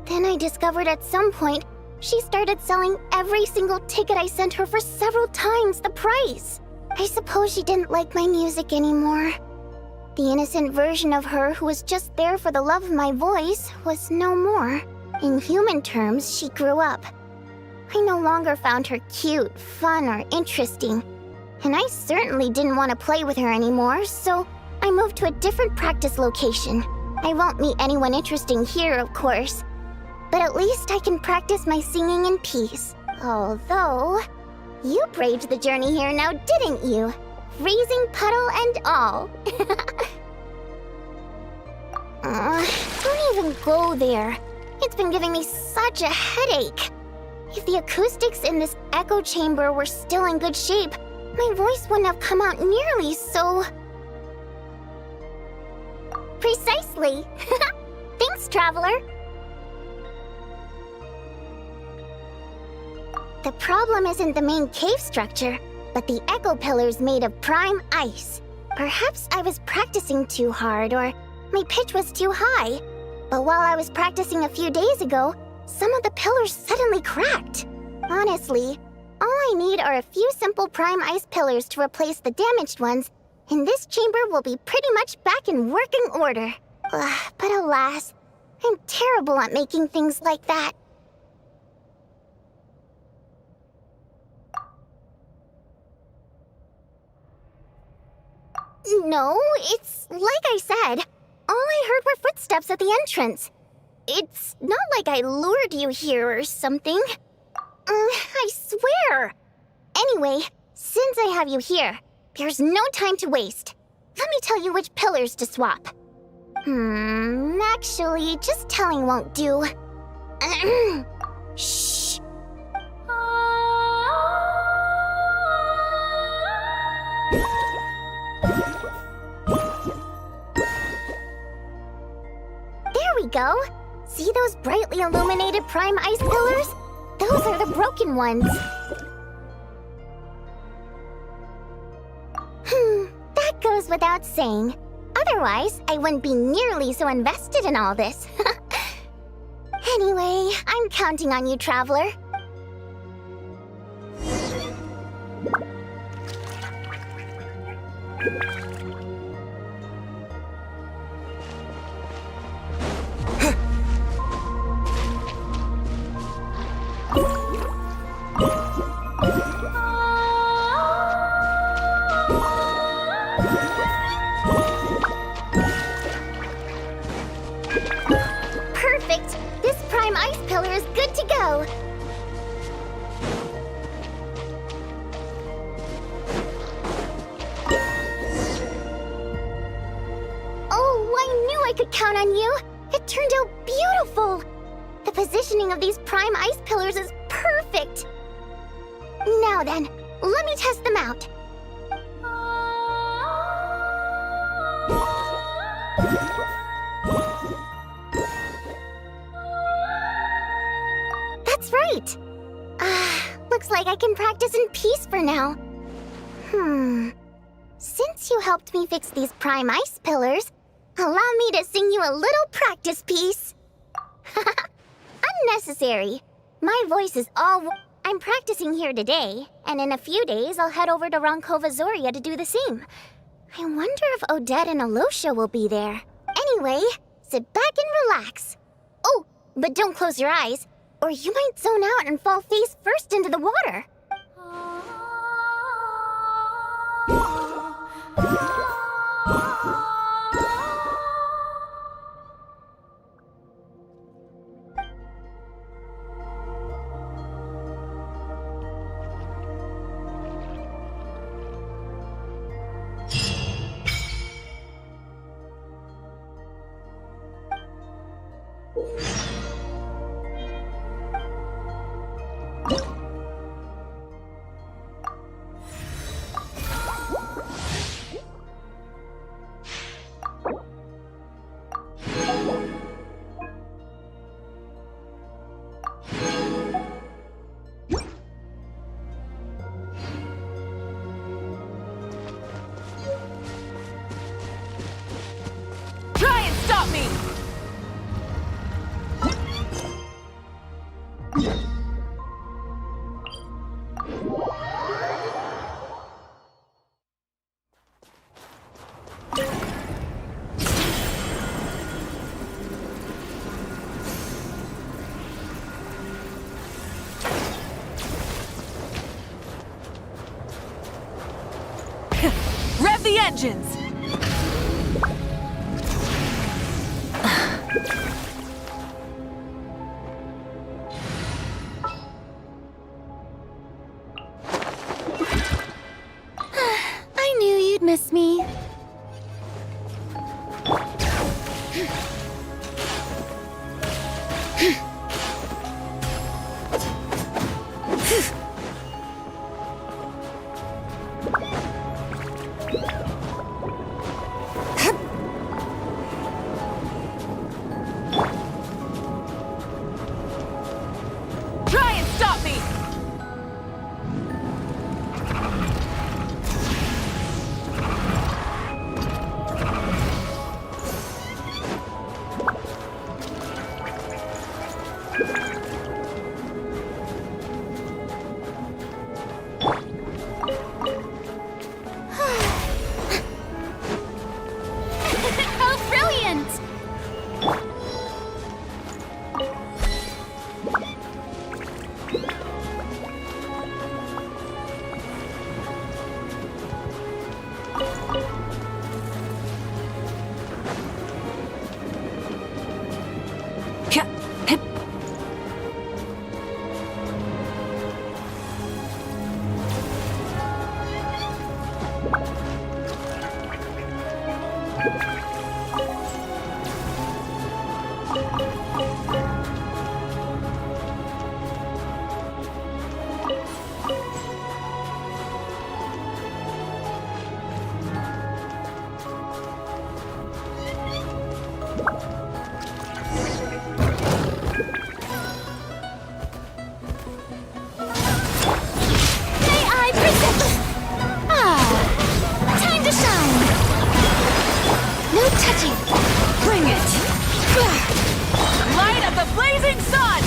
then I discovered at some point she started selling every single ticket I sent her for several times the price. I suppose she didn't like my music anymore. The innocent version of her who was just there for the love of my voice was no more. In human terms, she grew up. I no longer found her cute, fun, or interesting. And I certainly didn't want to play with her anymore, so I moved to a different practice location. I won't meet anyone interesting here, of course. But at least I can practice my singing in peace. Although, you braved the journey here now, didn't you? Freezing puddle and all. Don't even go there. It's been giving me such a headache. If the acoustics in this echo chamber were still in good shape, my voice wouldn't have come out nearly so... Precisely. Thanks, Traveler. The problem isn't the main cave structure, but the echo pillars made of prime ice. Perhaps I was practicing too hard, or my pitch was too high. But while I was practicing a few days ago, some of the pillars suddenly cracked. Honestly, all I need are a few simple prime ice pillars to replace the damaged ones, and this chamber will be pretty much back in working order. But alas, I'm terrible at making things like that. No, it's like I said. All I heard were footsteps at the entrance. It's not like I lured you here or something. I swear. Anyway, since I have you here, there's no time to waste. Let me tell you which pillars to swap. Actually, just telling won't do. Shh. There we go. See those brightly illuminated prime ice pillars? Those are the broken ones. That goes without saying. Otherwise, I wouldn't be nearly so invested in all this. Anyway, I'm counting on you, Traveler. Perfect! This prime ice pillar is good to go! Oh, I knew I could count on you! It turned out beautiful! The positioning of these prime ice pillars is perfect! Now then, let me test them out. That's right. Looks like I can practice in peace for now. Since you helped me fix these prime ice pillars, allow me to sing you a little practice piece. Unnecessary. My voice is all... I'm practicing here today, and in a few days I'll head over to Ronkova Zoria to do the same. I wonder if Odette and Alosha will be there. Anyway, sit back and relax. Oh, but don't close your eyes, or you might zone out and fall face first into the water.
Rev the engines!
I knew you'd miss me.
Try and stop me!
How brilliant!
Time to shine! No touching! Bring it!
Light of the blazing sun!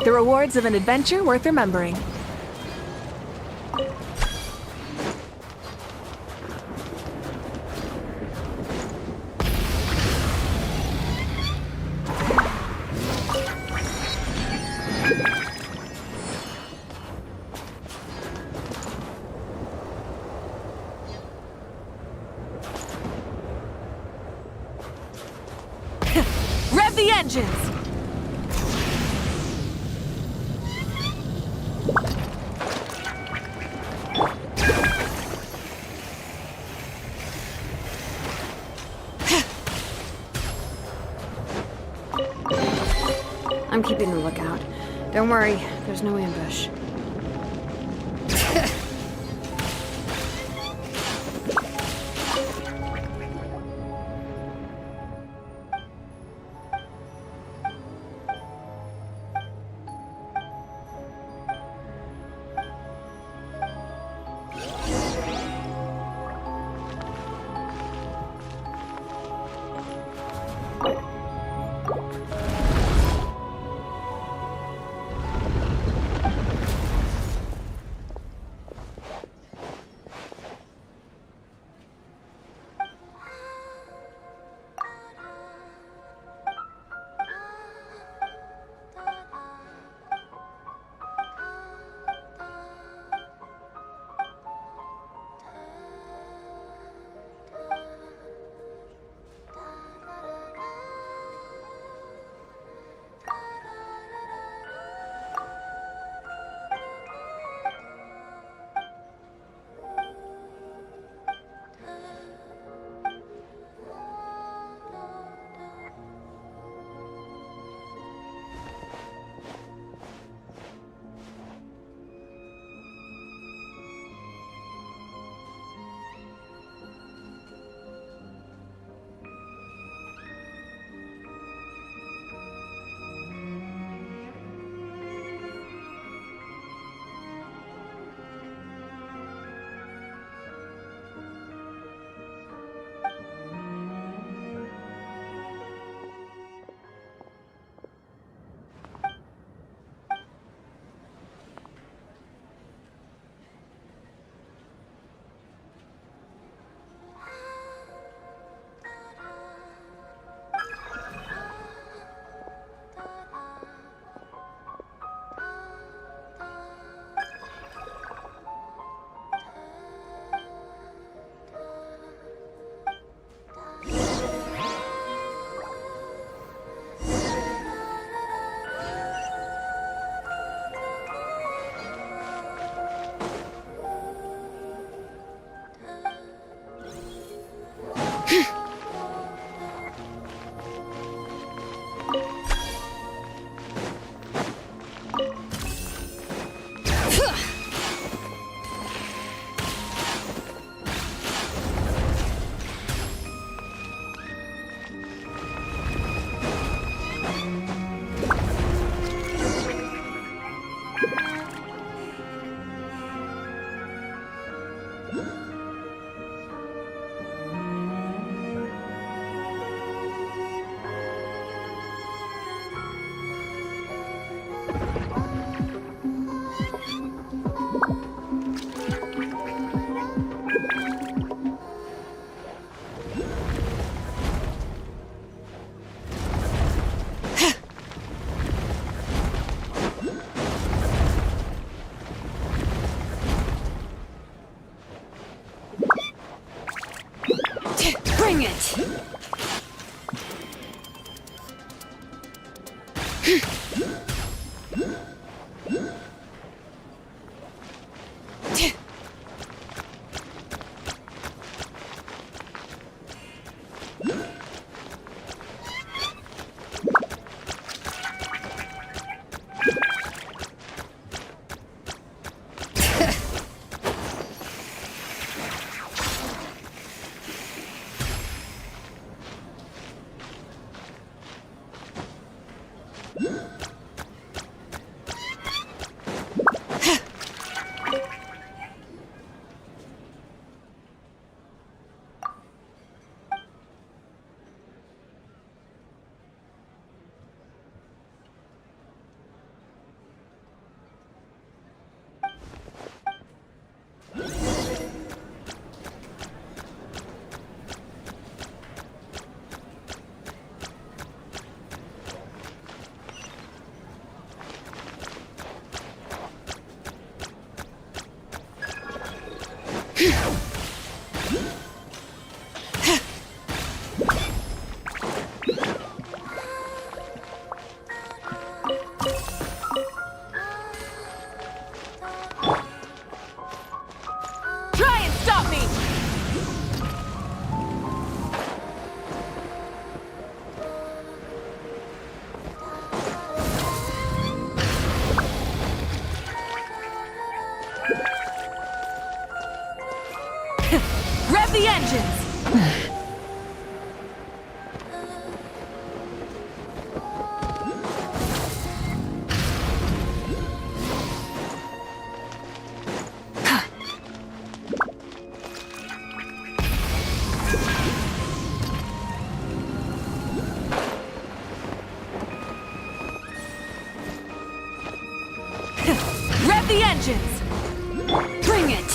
The rewards of an adventure worth remembering. Rev the engines!
I'm keeping a lookout. Don't worry, there's no ambush.
Bring it!
engines! Rev the engines!
Bring it!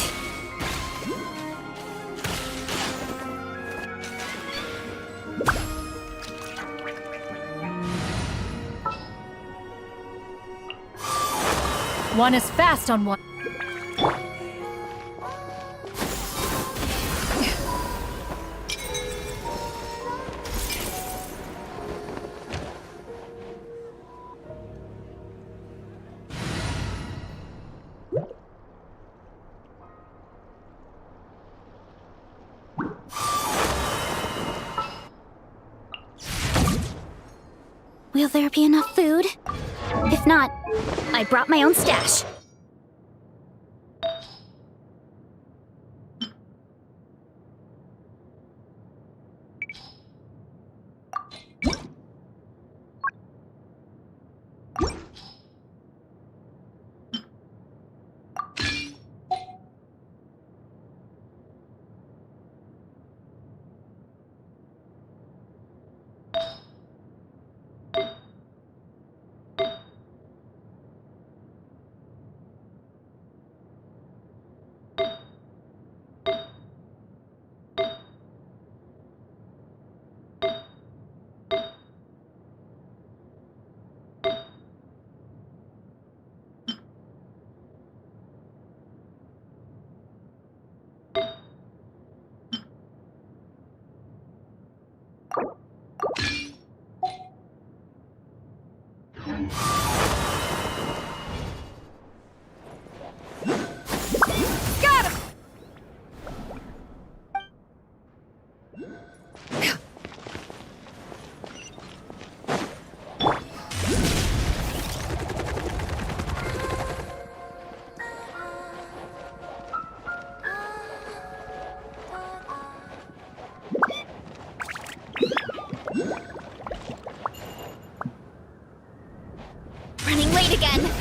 One is fast on one.
Will there be enough food? If not, I brought my own stash.
Got him!
Running late again.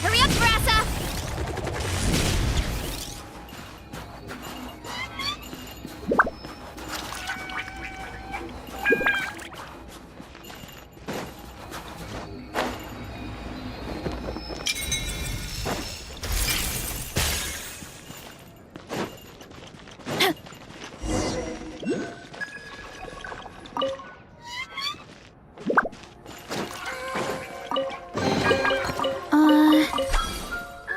Hurry up, Brassa!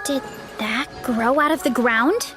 Did that grow out of the ground?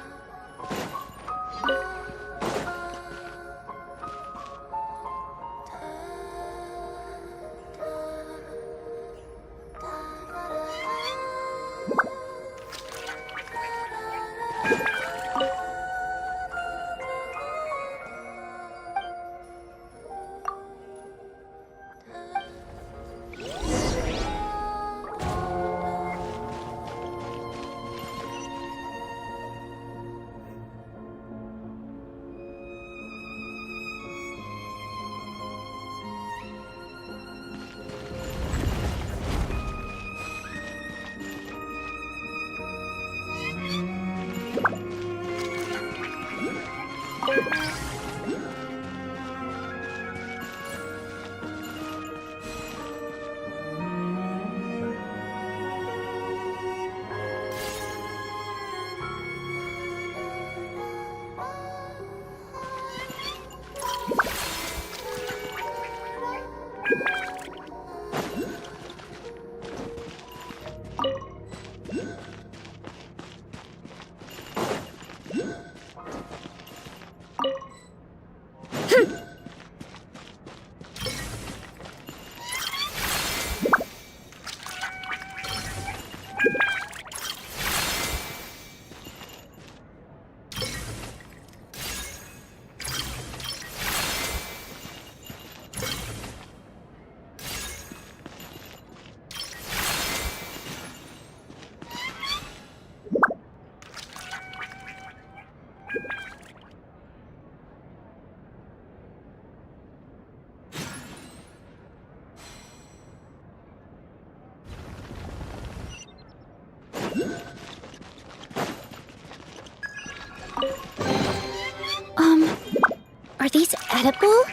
Are these edible?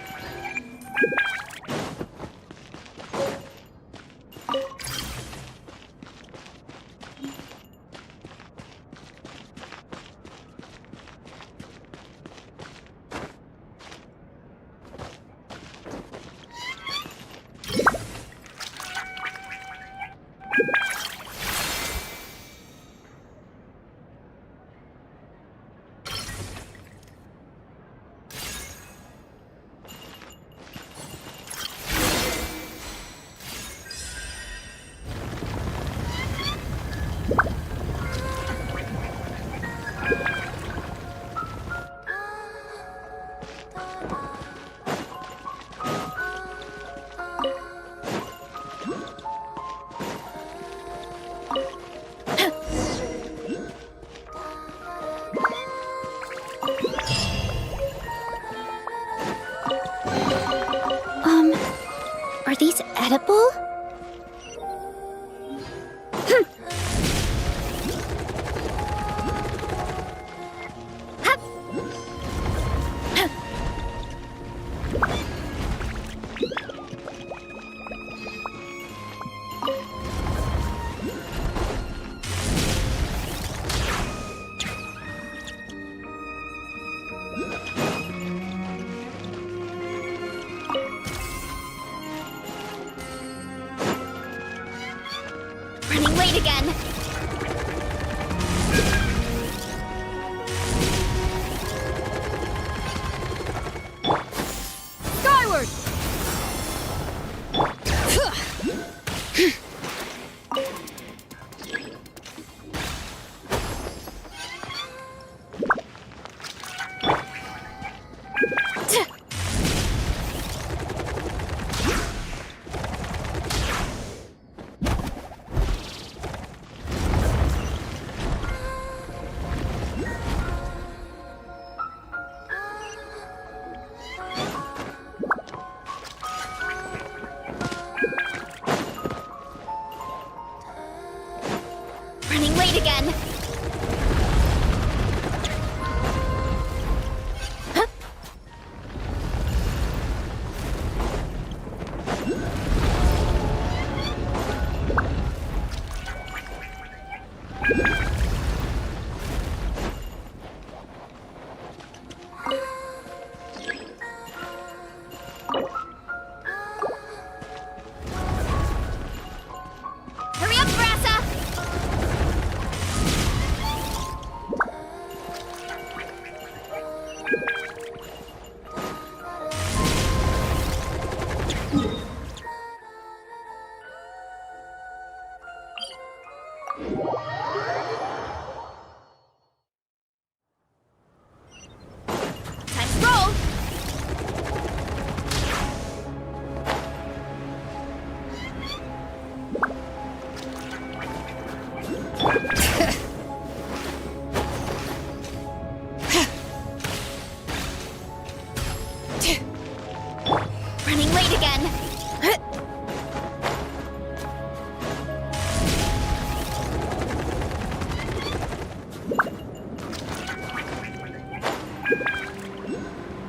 Are these edible? Running late again.
Skyward!
late again. Hurry up, Brassa! Time to roll! Running late again.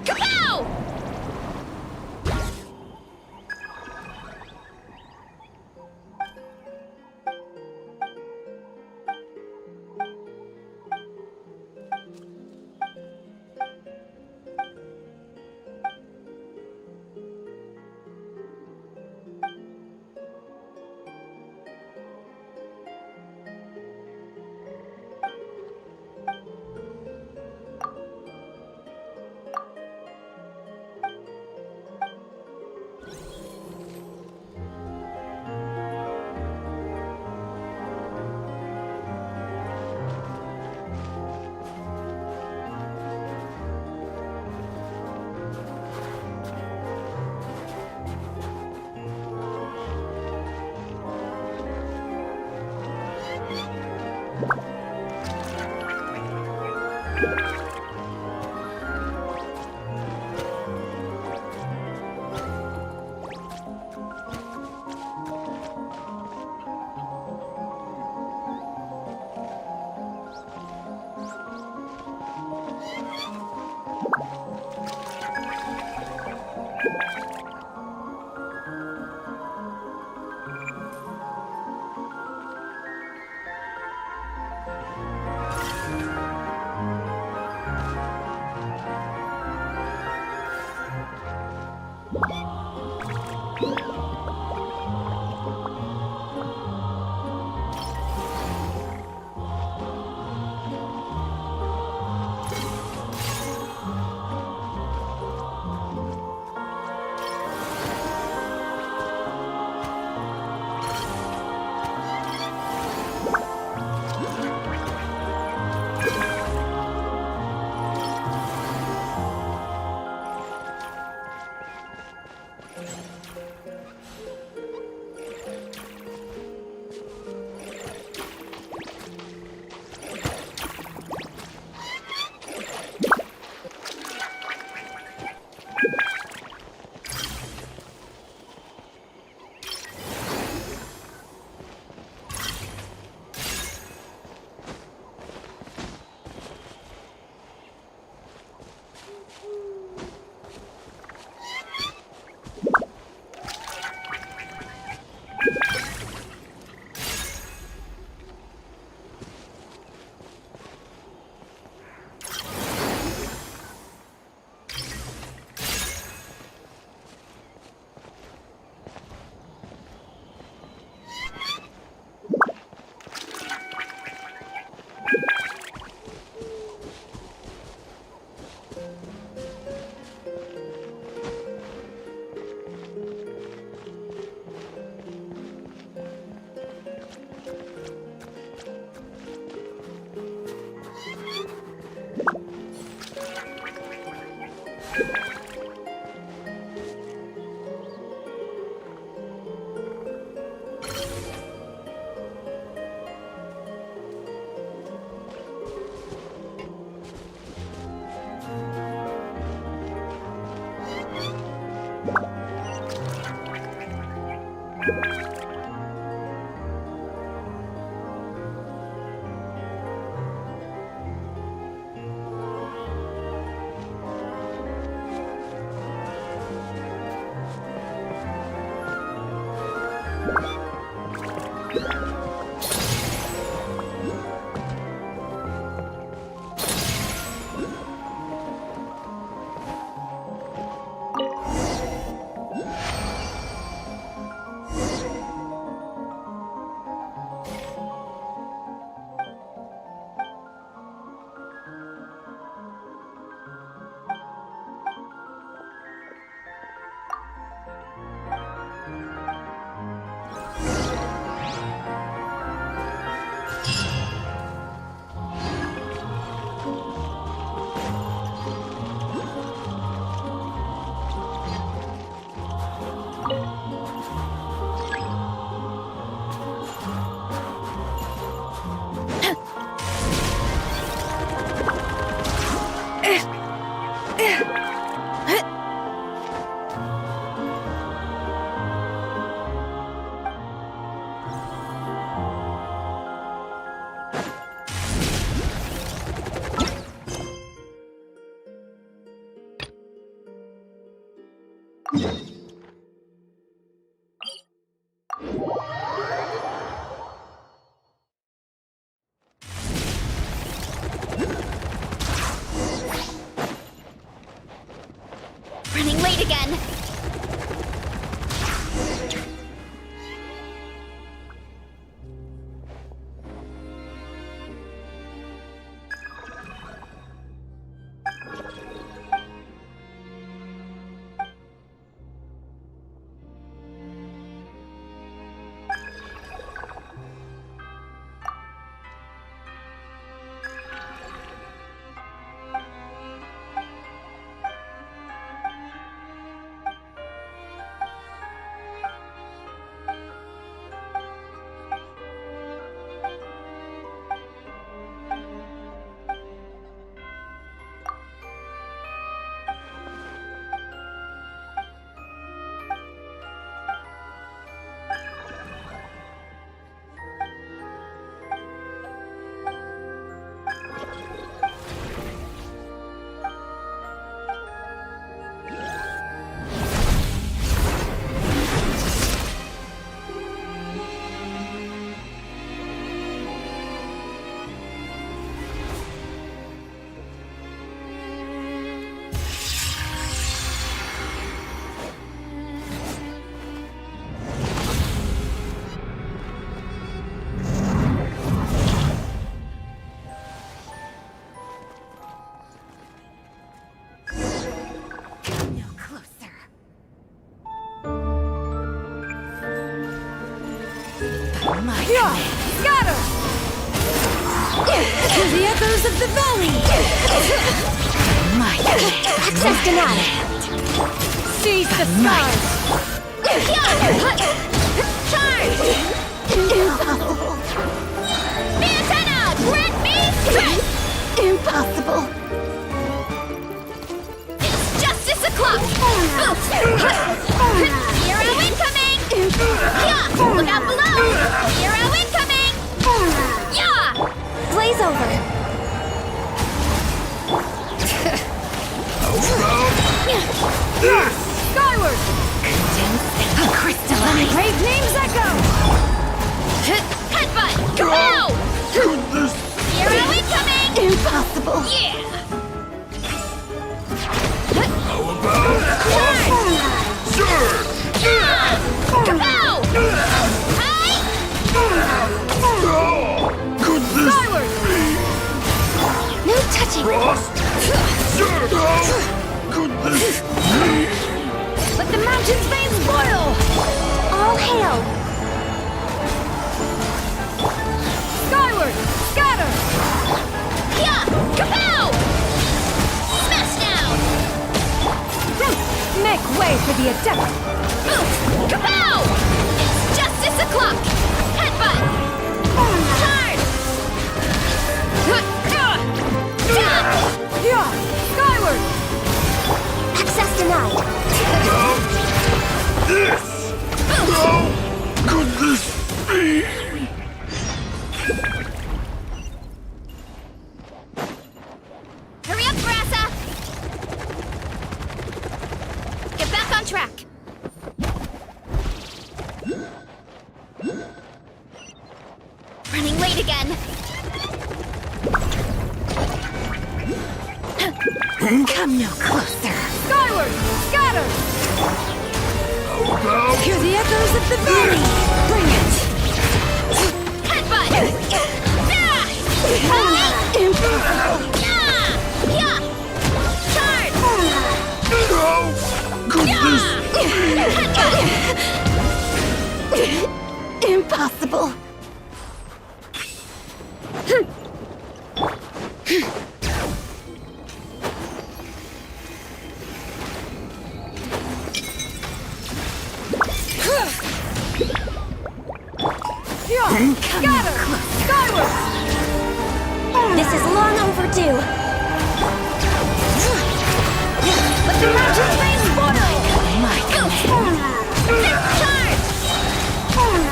Kapow!
Scatter! To the echoes of the valley!
Access denied.
Seize the skies!
Charge! Impossible. The antenna! Grant me strength! Impossible. It's justice o'clock! Hero incoming! Look out below! Hero incoming! Blaze over!
Skyward!
Crystalline!
Brave names echo!
Headbutt! Kapow! Hero incoming! Impossible! Yeah! How about surge? Kapow! Hi!
Skyward!
No touching!
Let the mountain's veins boil!
All hail!
Skyward! Scatter!
Yeah! Kapow! Smash down!
Make way for the adept!
Kapow! It's justice o'clock! Headbutt! Charge!
Yeah! Skyward!
Access denied!
This!
How
could this be?
Hurry up, Grassa! Get back on track! Running late again! Come no closer!
Skyward! Scatter!
Hear the echoes of the valley! Bring it! Headbutt! Impossible! Yeah! Charge!
How could
Headbutt! Impossible!
Scatter! Skyward!
This is long overdue!
Let the mountain's veins boil!
My Charge!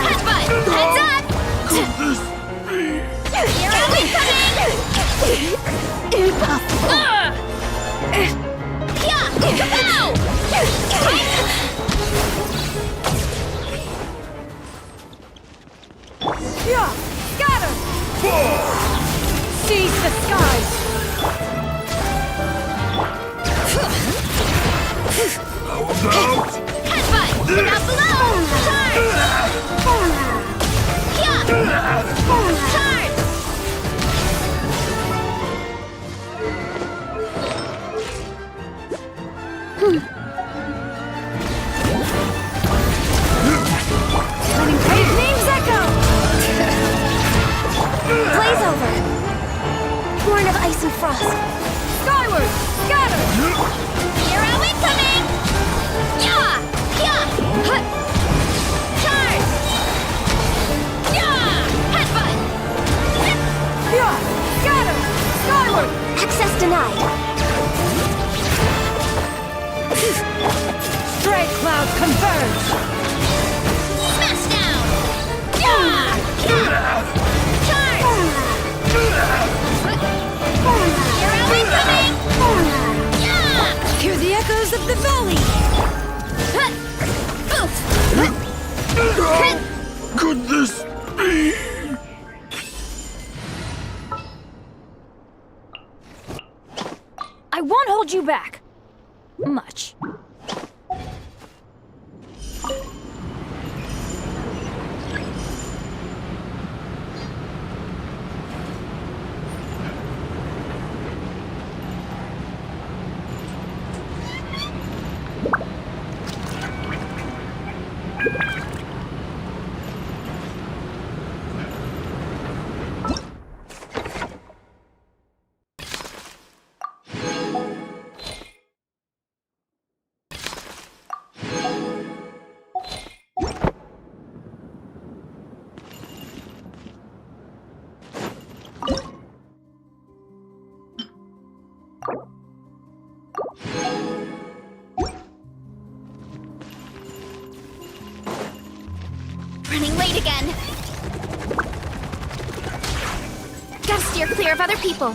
Headbutt! Heads up! Hero incoming! Impossible! Yeah! Kapow!
Yeah! Scatter! Seize the skies!
How about? Headbutt! Look out below! Charge! Yeah! Charge!
Letting great names echo!
Blaze over! Born of ice and frost!
Skyward! Scatter!
Hero incoming! Yeah! Yeah! Hut! Charge! Yeah! Headbutt!
Yeah! Scatter! Skyward!
Access denied!
Stray clouds converge!
Smash down! Yeah! Yeah! Charge! Hero incoming! Yeah!
Hear the echoes of the valley!
Could this be?
I won't hold you back! Much.
Running late again. Gotta steer clear of other people.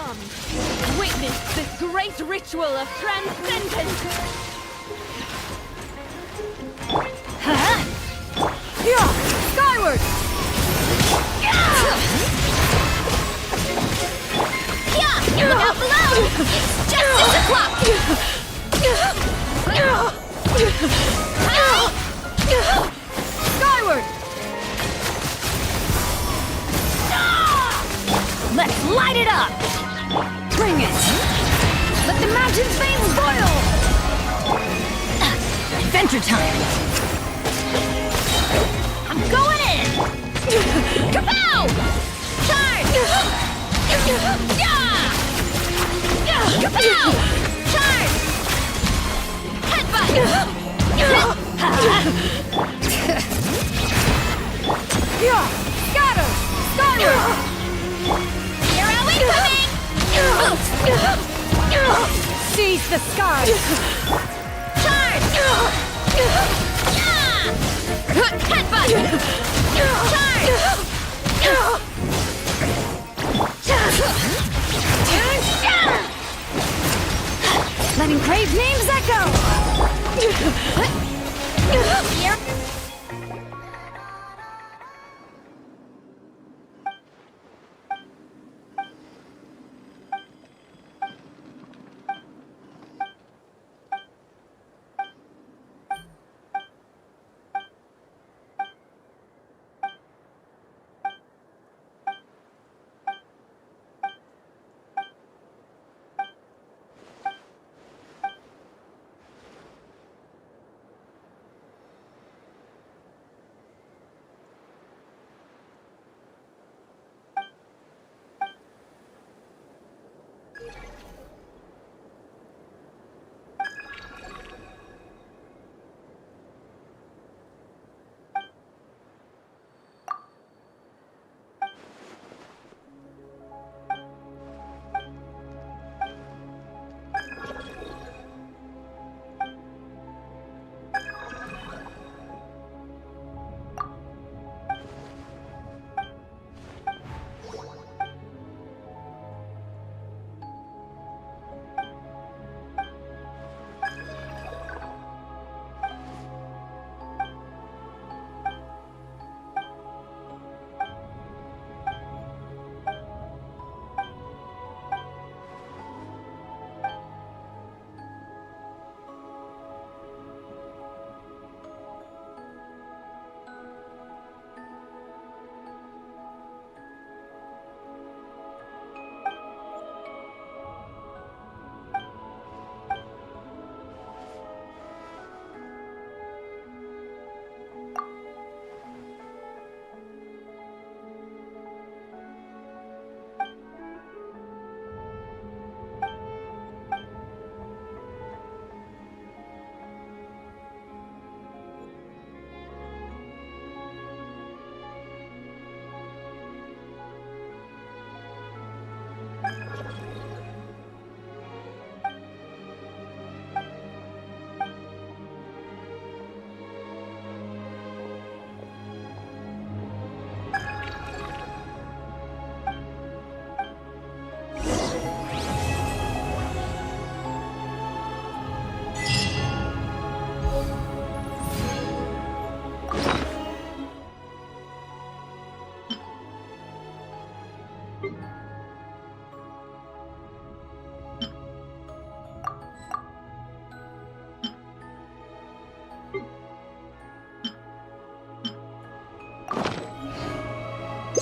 Come, witness this great ritual of transcendence! Yeah! Skyward!
Yeah! Look out below! It's just 6 o'clock!
Skyward! Let's light it up! Bring it! Let the mountain's veins boil! Adventure time!
I'm going in! Kapow! Charge! Yeah! Kapow! Charge! Headbutt!
Yeah! Scatter! Skyward!
Here are we coming!
Seize the skies!
Charge! Headbutt! Charge!
Letting Crave's names echo!
Here.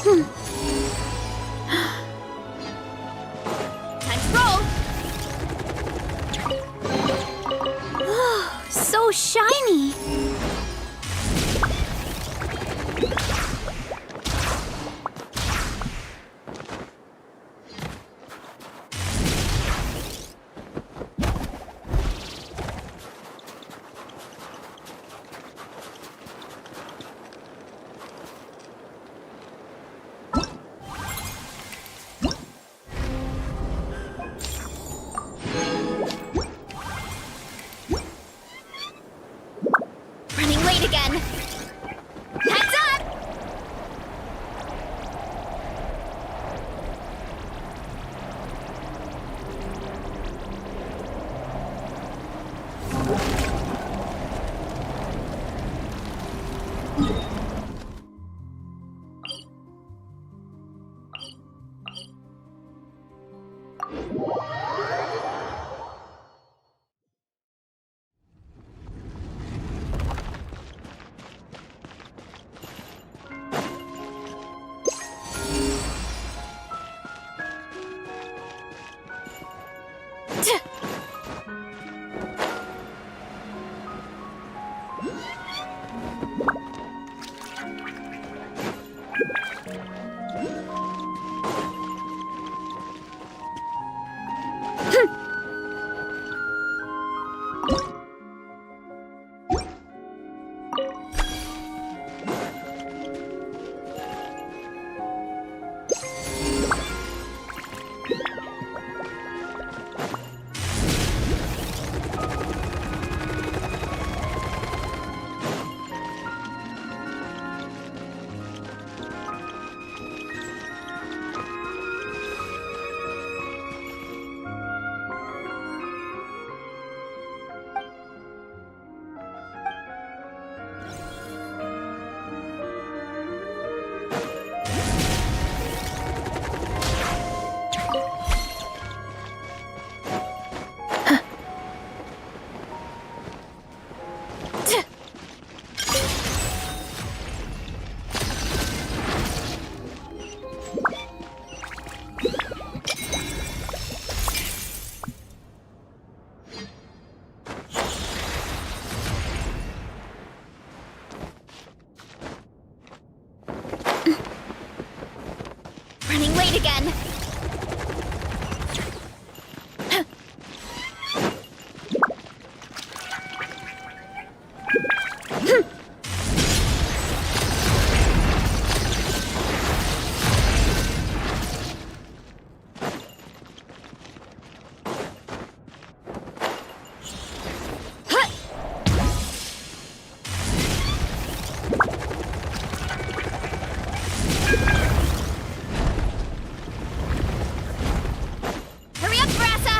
Time to roll!
Oh, so shiny!
Running late again. Hurry up, Brassa!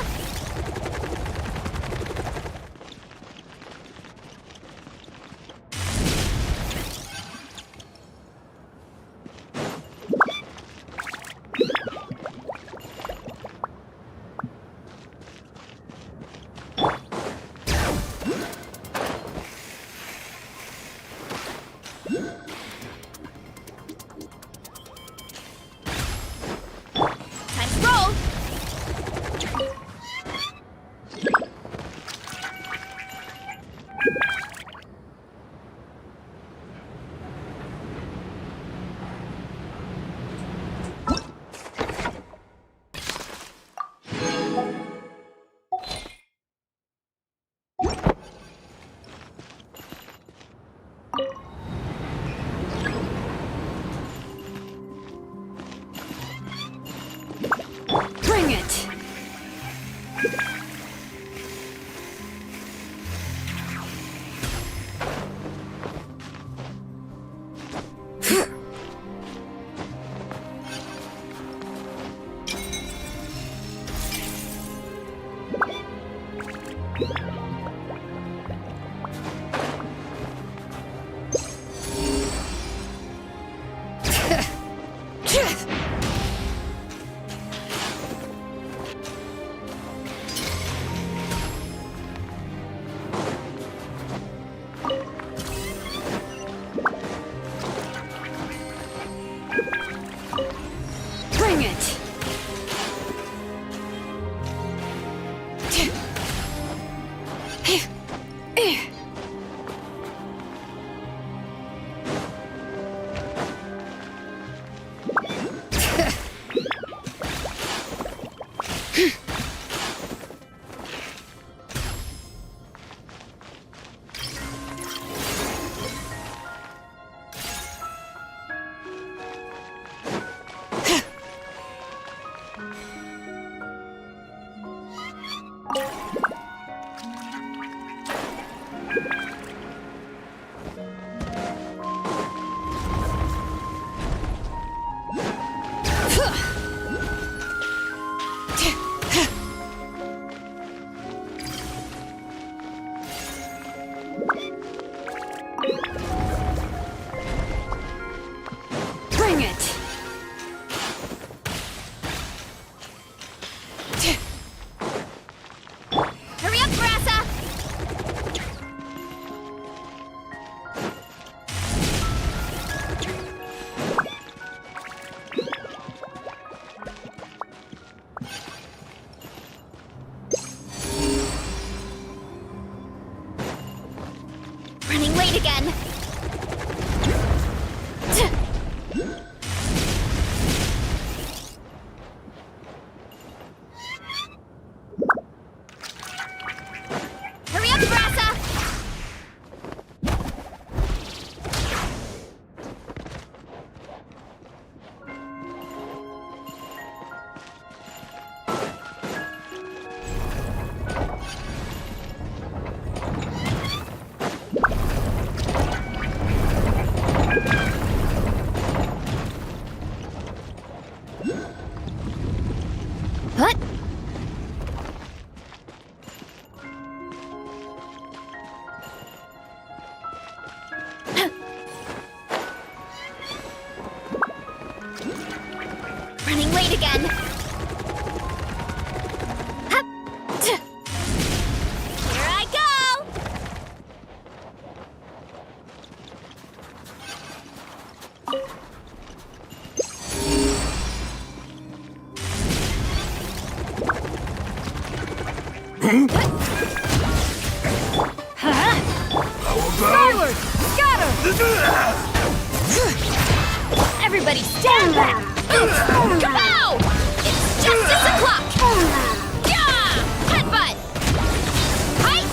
Time to roll!
Bring it! Bring it! Bring it!
Hurry up, Brassa! Running late again. Hurry up, Brassa! What? Running late again. Hup. Here I go!
Skyward! Scatter! Everybody stand back!
Kapow! It's justice o'clock! Yeah! Headbutt! Height!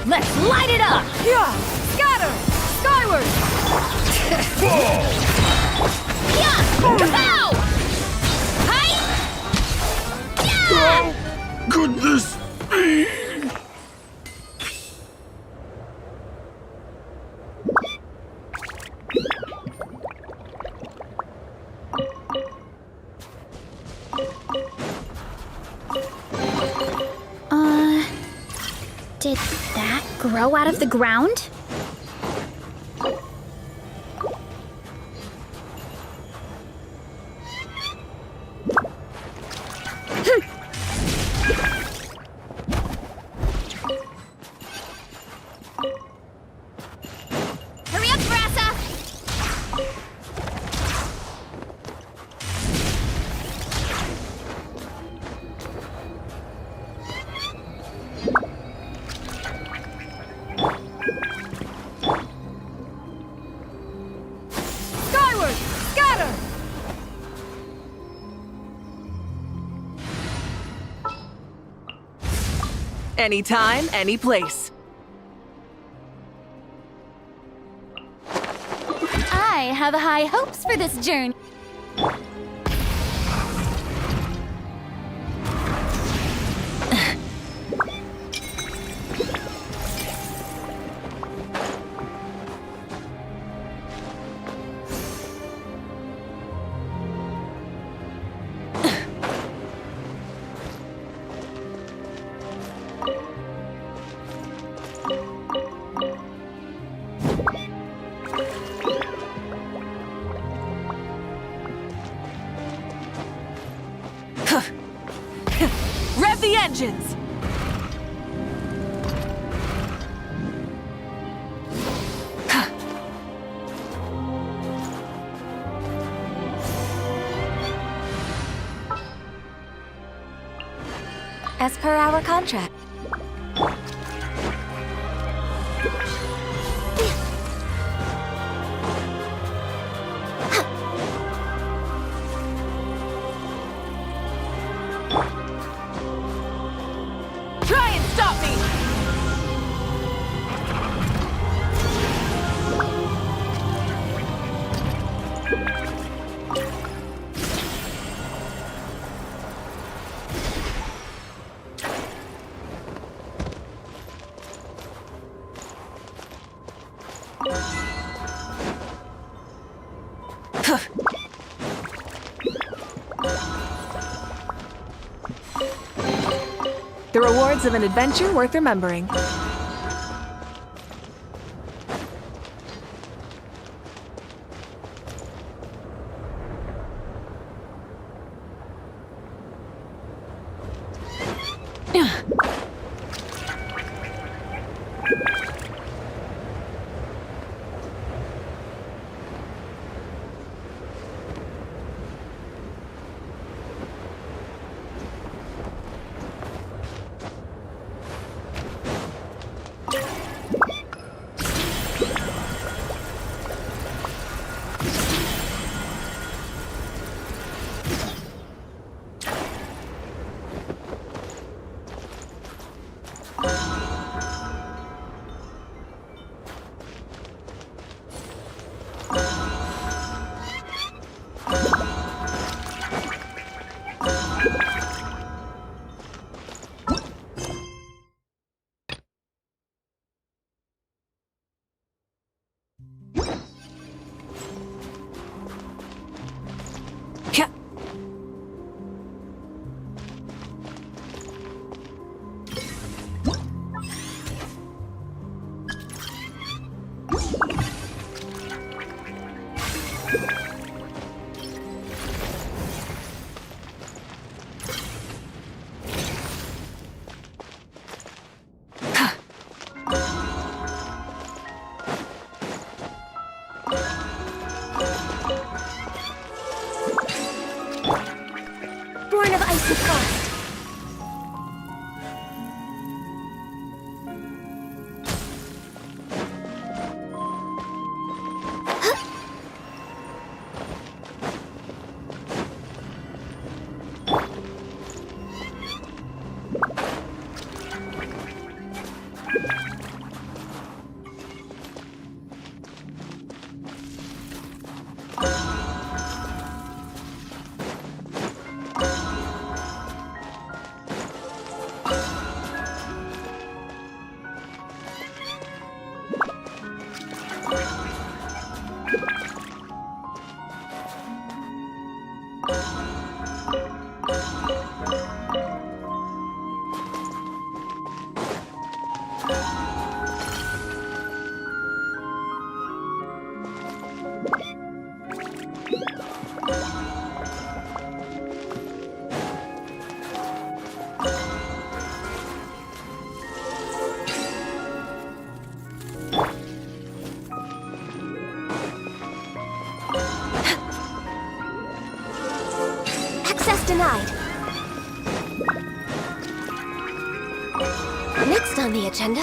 Let's light it up!
Yeah! Scatter! Skyward!
Yeah! Kapow! Height! Yeah!
Could this be?
Did that grow out of the ground?
Hurry up, Brassa!
Skyward! Scatter!
Anytime, any place.
I have high hopes for this journey.
Rev the engines!
As per our contract.
Try and stop me! The rewards of an adventure worth remembering.
Born of icy frost. Access denied. Next on the agenda.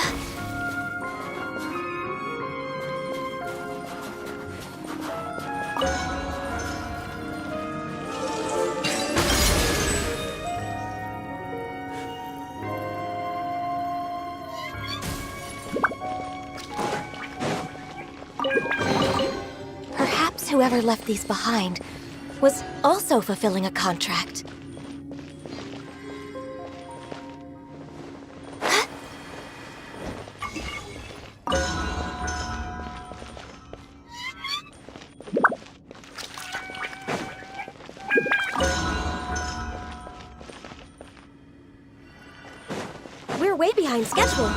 Perhaps whoever left these behind was also fulfilling a contract. We're way behind schedule.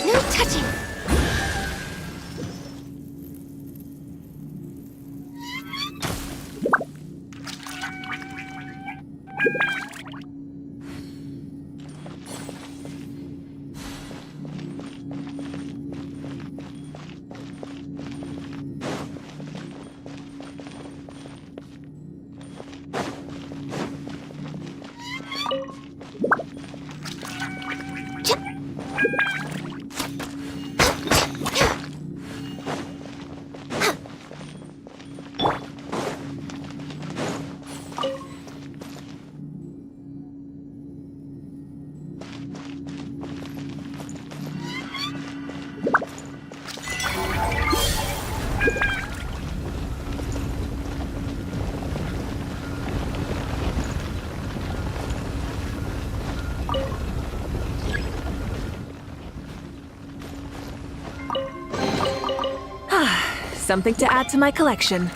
No touching!
Something to add to my collection.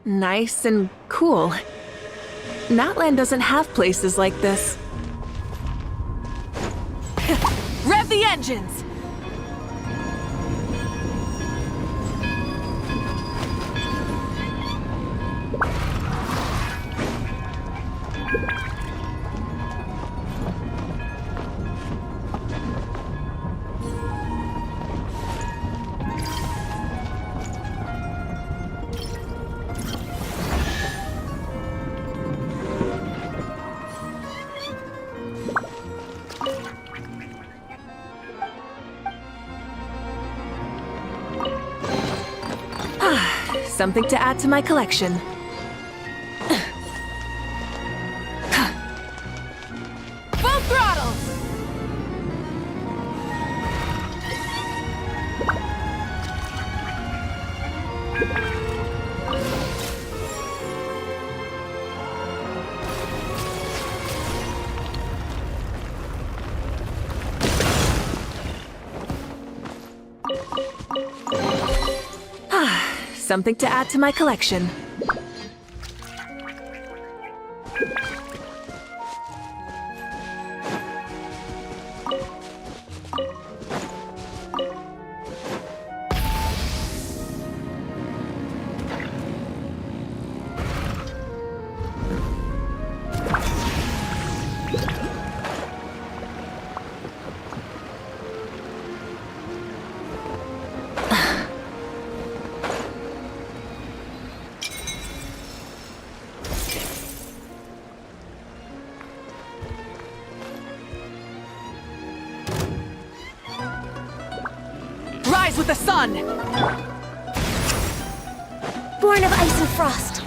Nice and cool. Natland doesn't have places like this. Rev the engines! Something to add to my collection. Full throttle! Something to add to my collection. rise with the sun!
Born of ice and frost.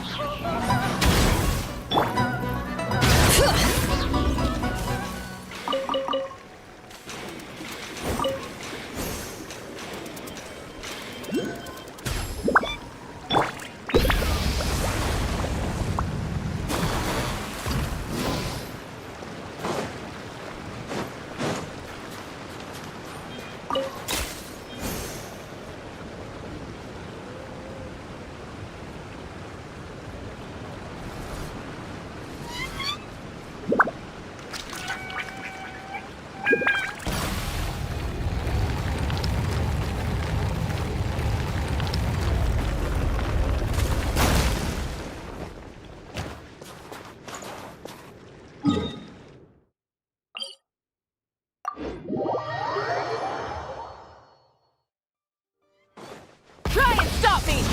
Try and stop me!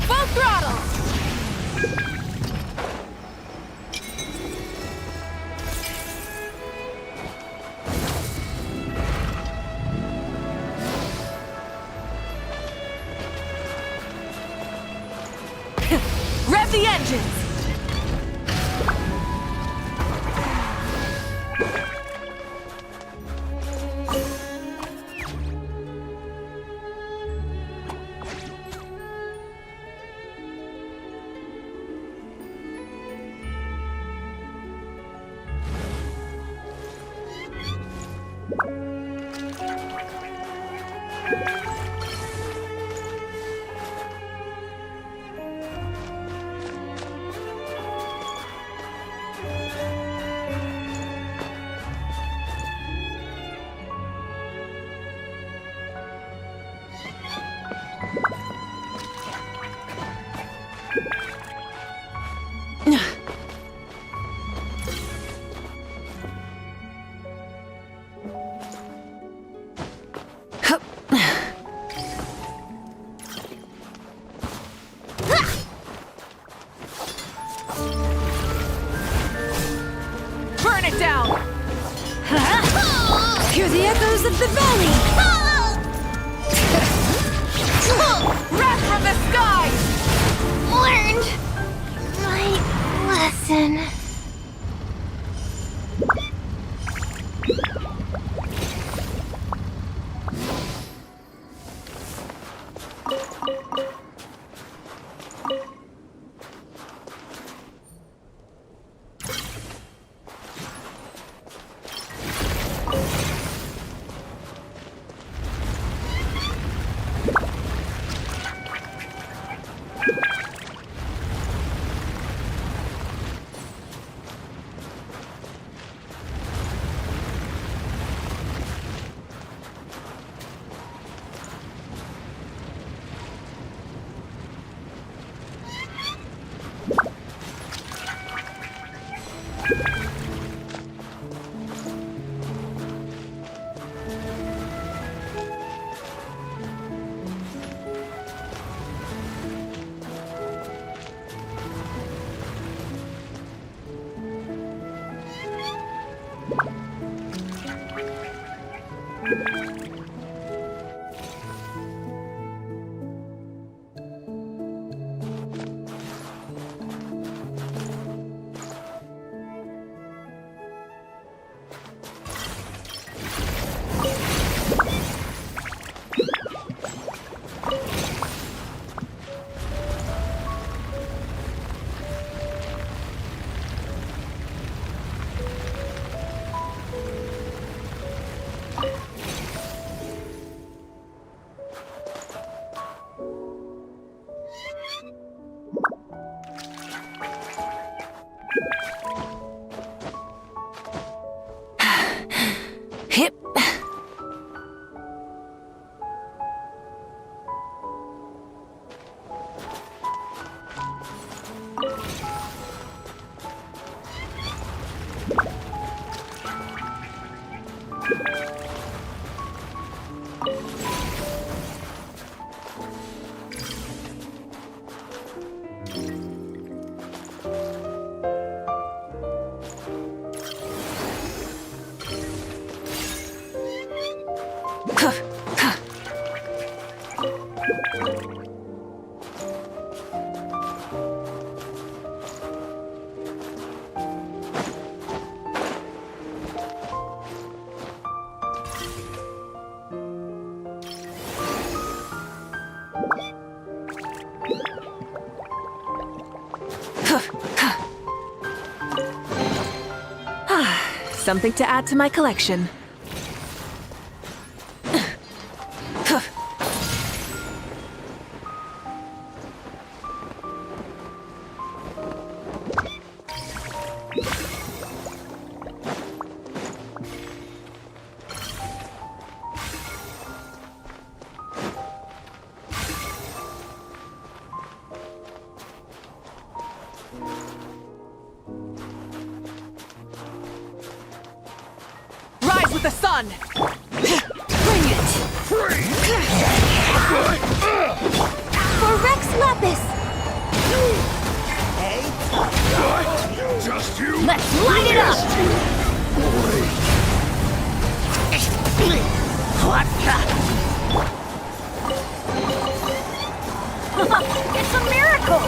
Full throttle! Rev the engines! Burn it down!
Hear the echoes of the valley!
Wrath from the sky!
Learned my lesson.
Hip.
Something to add to my collection. Rise with the sun!
Bring it!
For Rex Lapis!
Just you? Let's light it up! What the? It's a miracle!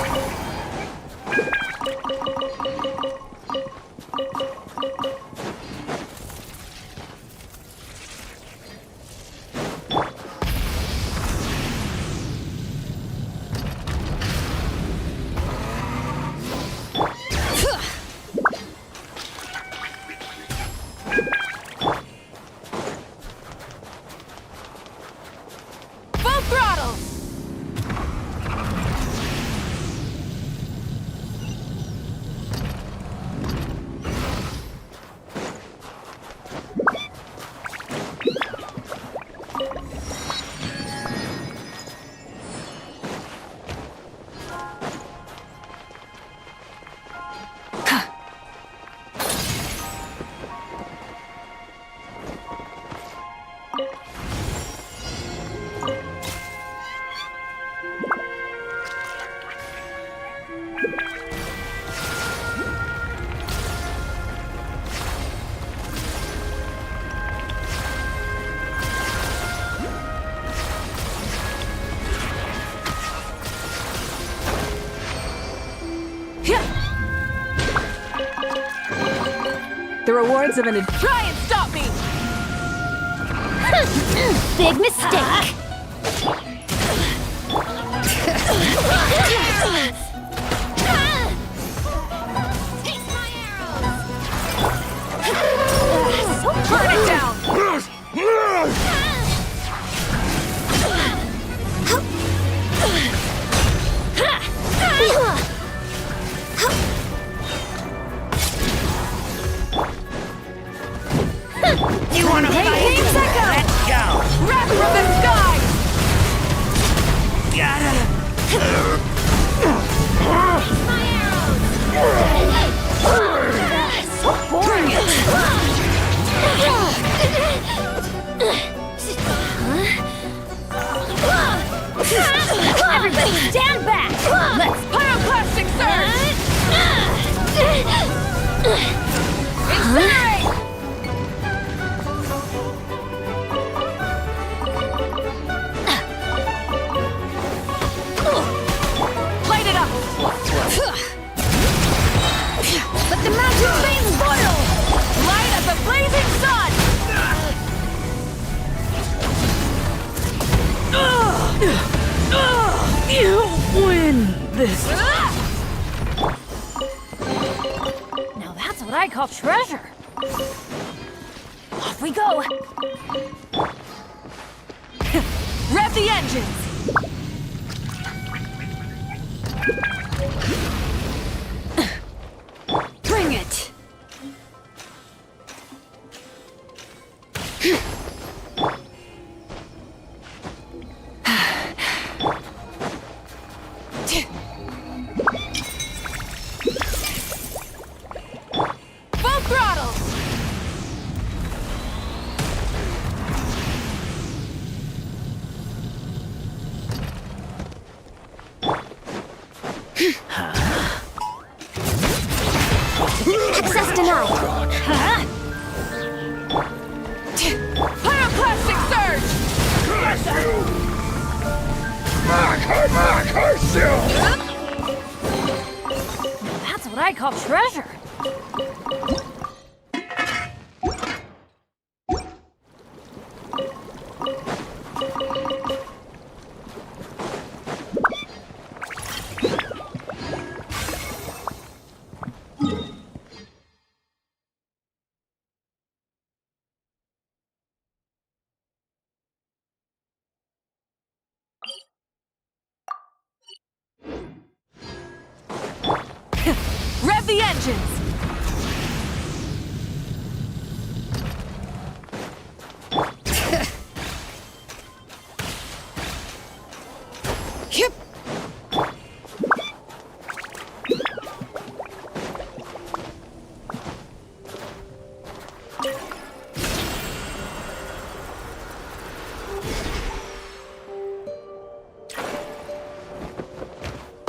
Full throttle! The rewards of an try and stop me!
Big mistake!
Burn it down!
You wanna fight? Let's go!
Wrath from the sky!
Bring it!
Everybody stand back!
Let's pyroclastic surge! Incinerate! Light it up!
Let the mountain flames boil!
Light as a blazing sun!
You win this!
Now that's what I call treasure. Off we go.
Rev the engines! Full throttle!
Access denied.
Pyroclastic surge!
That's what I call treasure.
Rev the engines! Yep.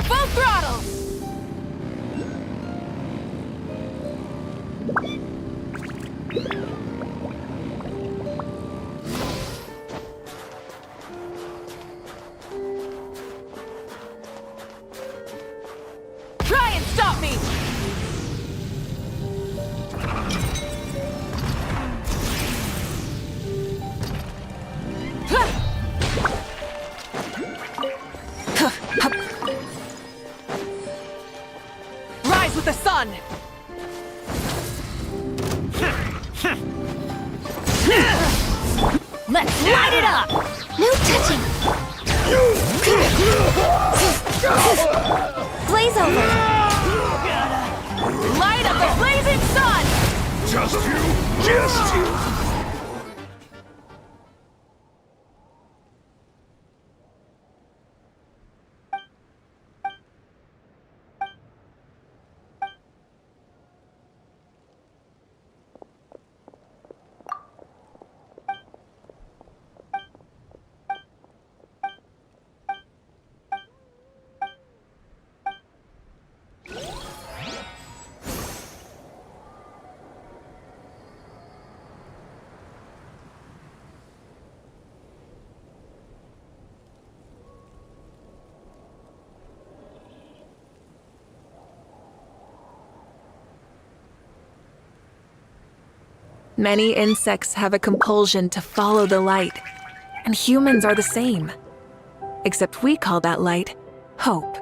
Full throttle! Try and stop me! Rise with the sun!
Let's light it up!
No touching. Blaze over.
Light of the blazing sun!
Just you! Just you!
Many insects have a compulsion to follow the light, and humans are the same. Except we call that light hope.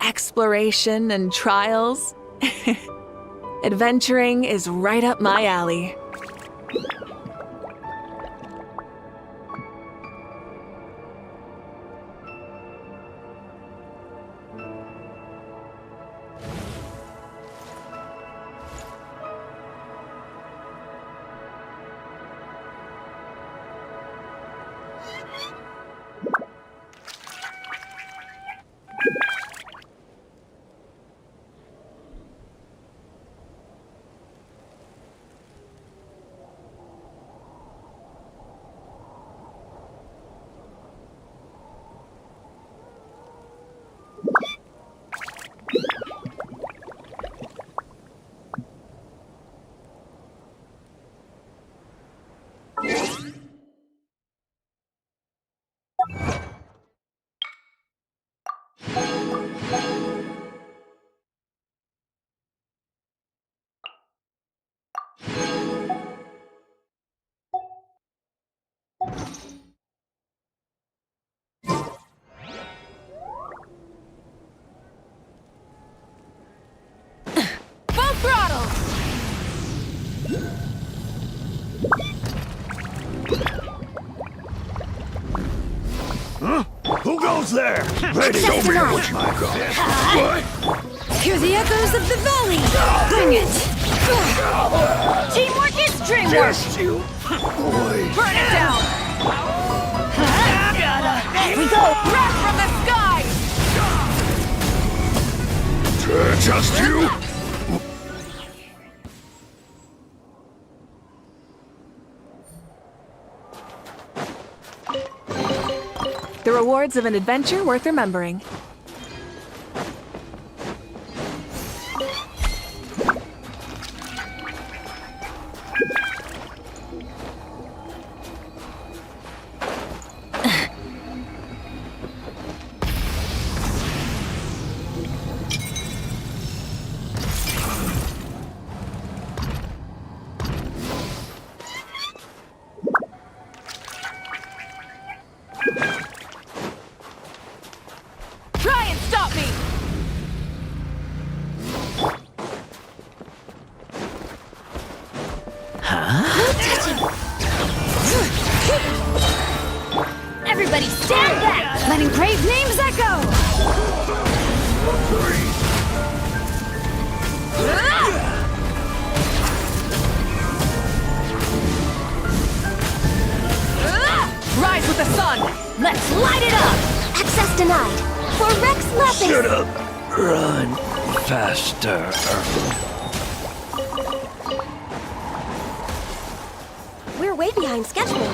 Exploration and trials. Adventuring is right up my alley.
Ready.
Show me what you got. Hear the echoes of the valley. Bring it. Teamwork is dreamwork.
Just you. Boy.
Burn it down!
Here we go.
Wrath from the sky!
Just you.
The rewards of an adventure worth remembering. Try and stop me!
Everybody stand back! Letting brave names echo!
Rise with the sun!
Let's light it up! Access denied. For Rex Lepus!
Shut up. Run faster.
We're way behind schedule.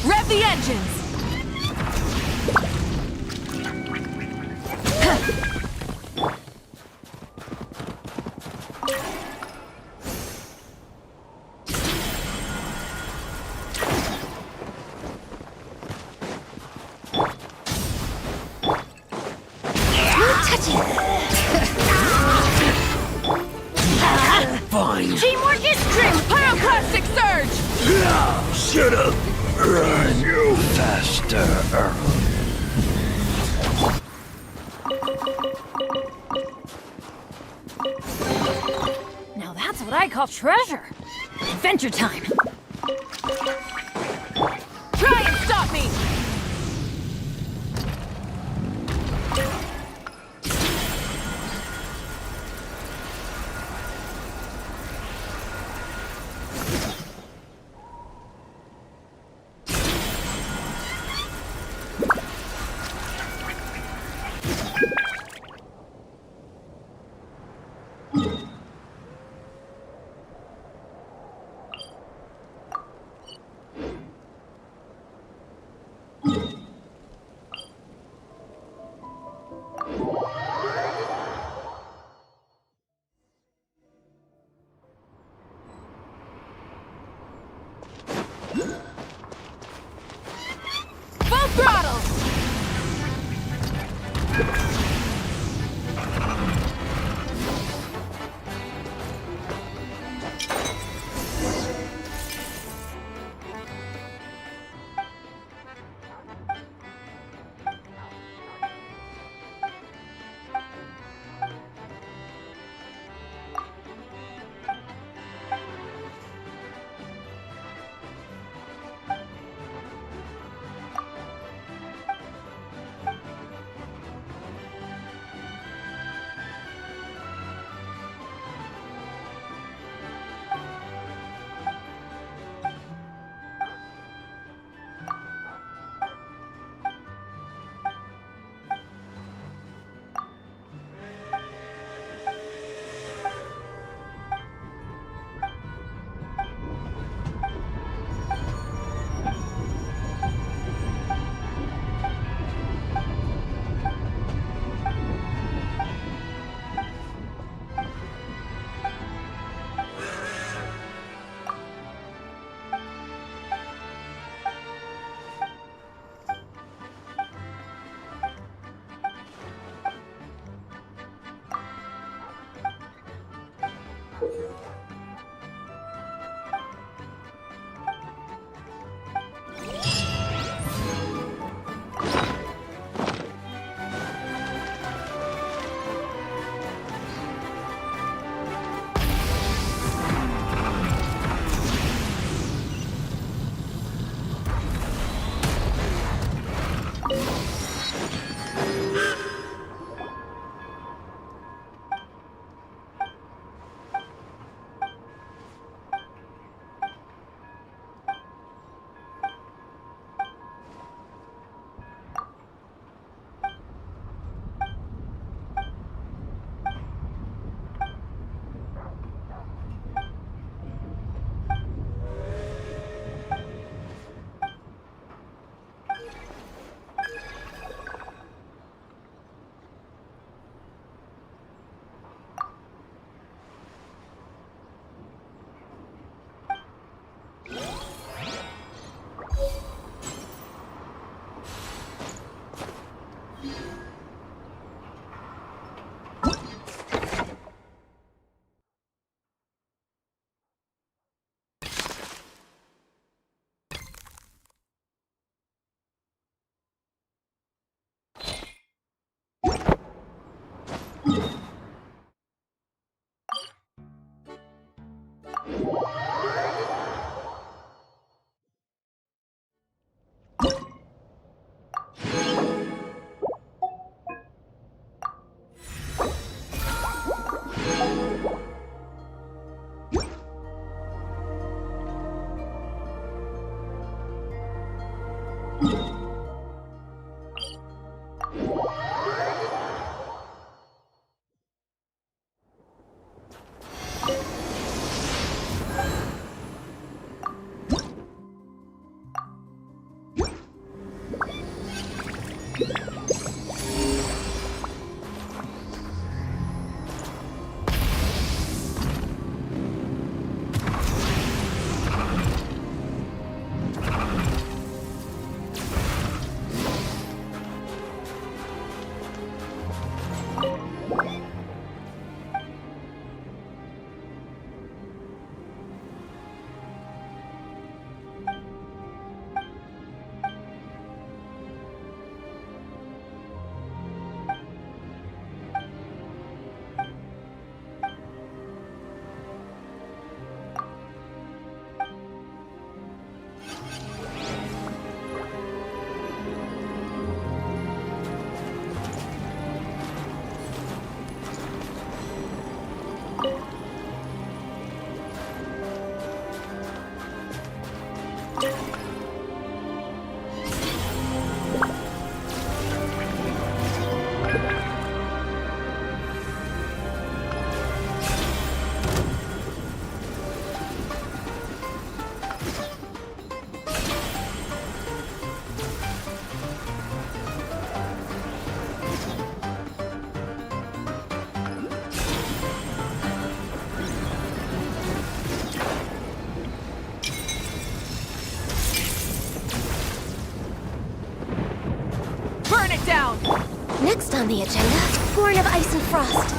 Rev the engines!
Fine.
Teamwork is dream!
Pyroclastic surge!
Shut up. Run you faster.
Now that's what I call treasure. Adventure time.
Try and stop me! Full throttle!
Down!
Next on the agenda, Born of Ice and Frost.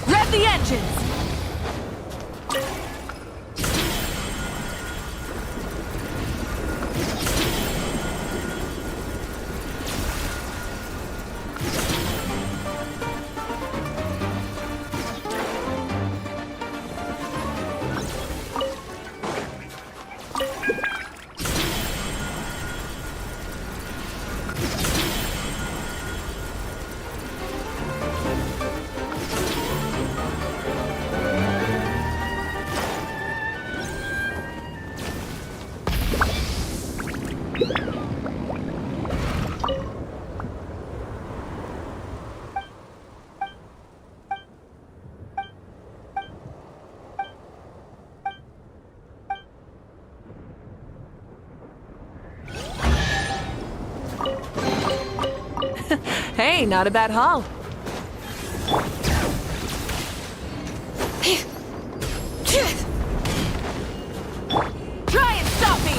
Rev the engines!
Hey, not a bad haul.
Try and stop me!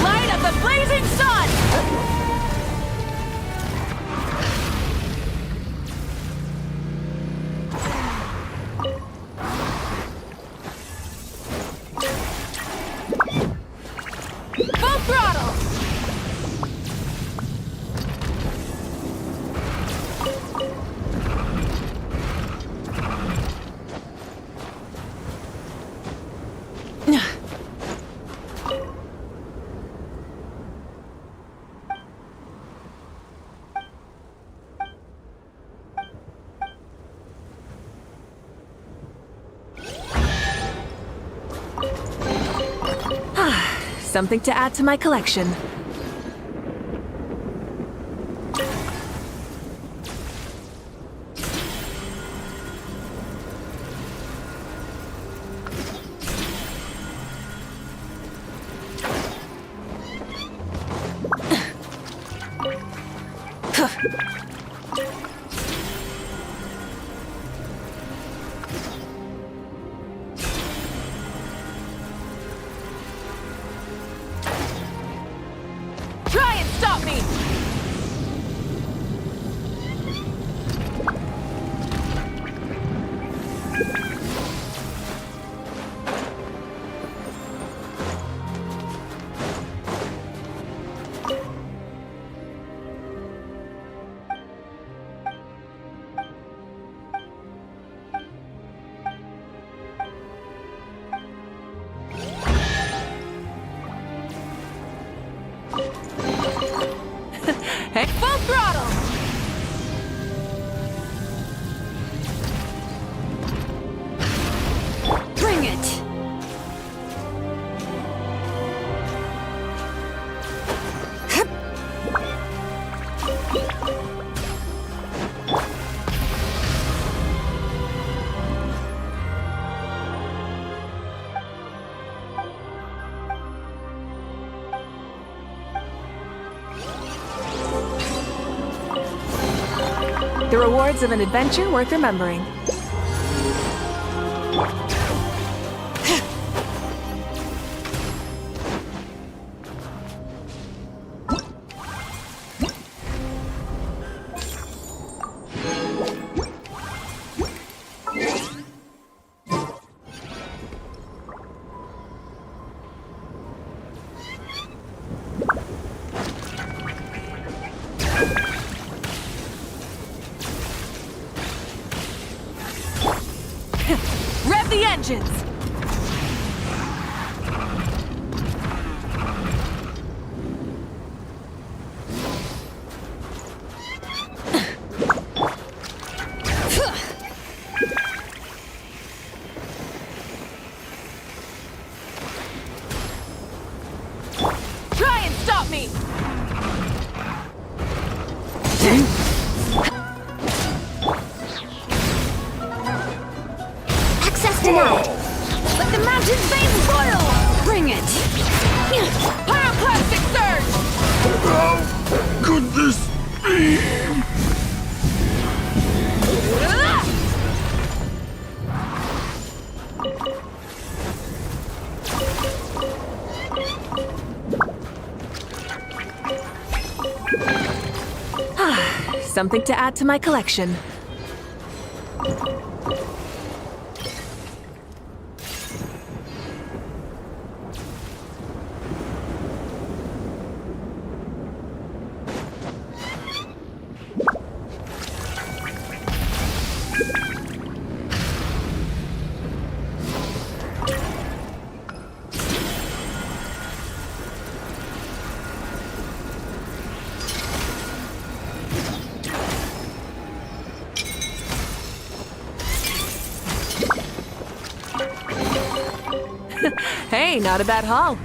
Light of the blazing sun! Full throttle!
Something to add to my collection. Try and stop me! Hey, full throttle!
Bring it!
The rewards of an adventure worth remembering. Rev the engines! Try and stop me!
Access denied.
Let the mountain's veins boil! Bring it!
Pyroclastic surge!
How could this be?
Something to add to my collection. Hey, not a bad haul.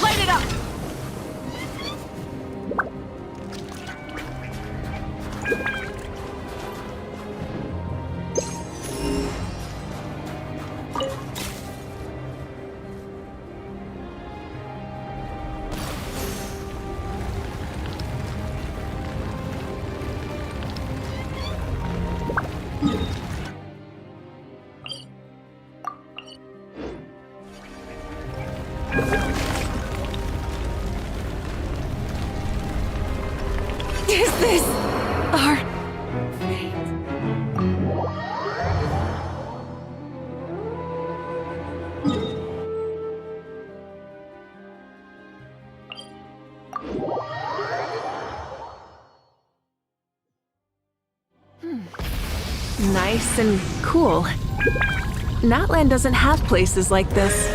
Light it up!
Is this our
Nice and cool. Natland doesn't have places like this.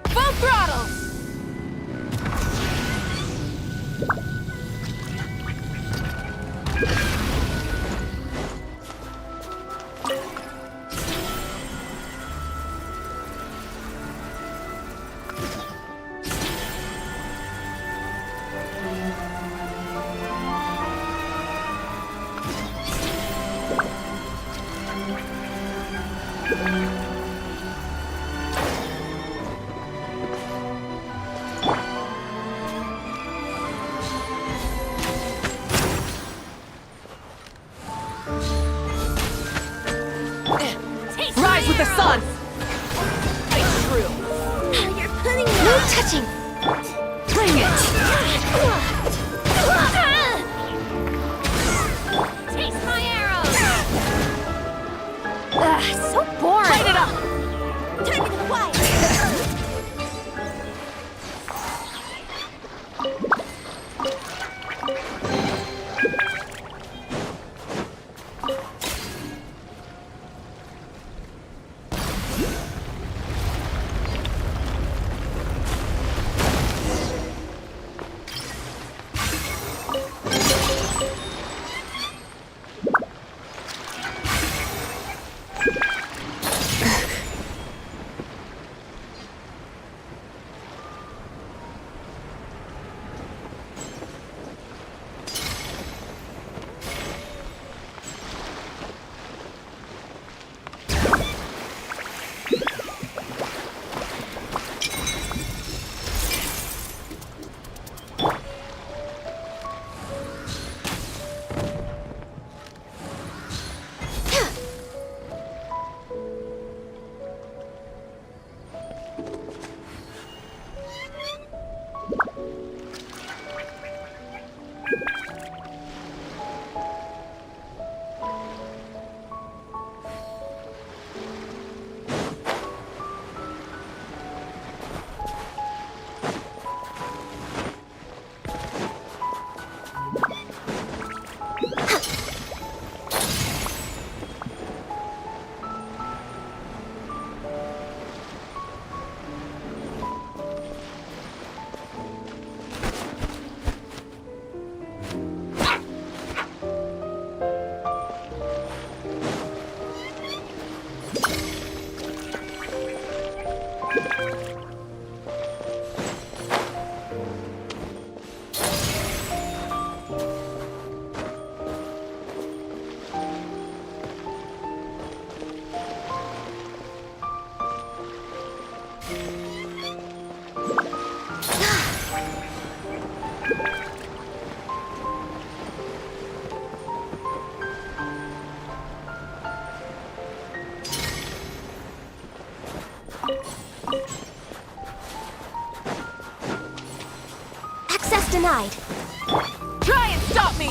Full throttle!
Touching! Bring it!
Taste my arrows! Ugh, so boring!
Light it up! Time to be quiet! Access denied.
Try and stop me!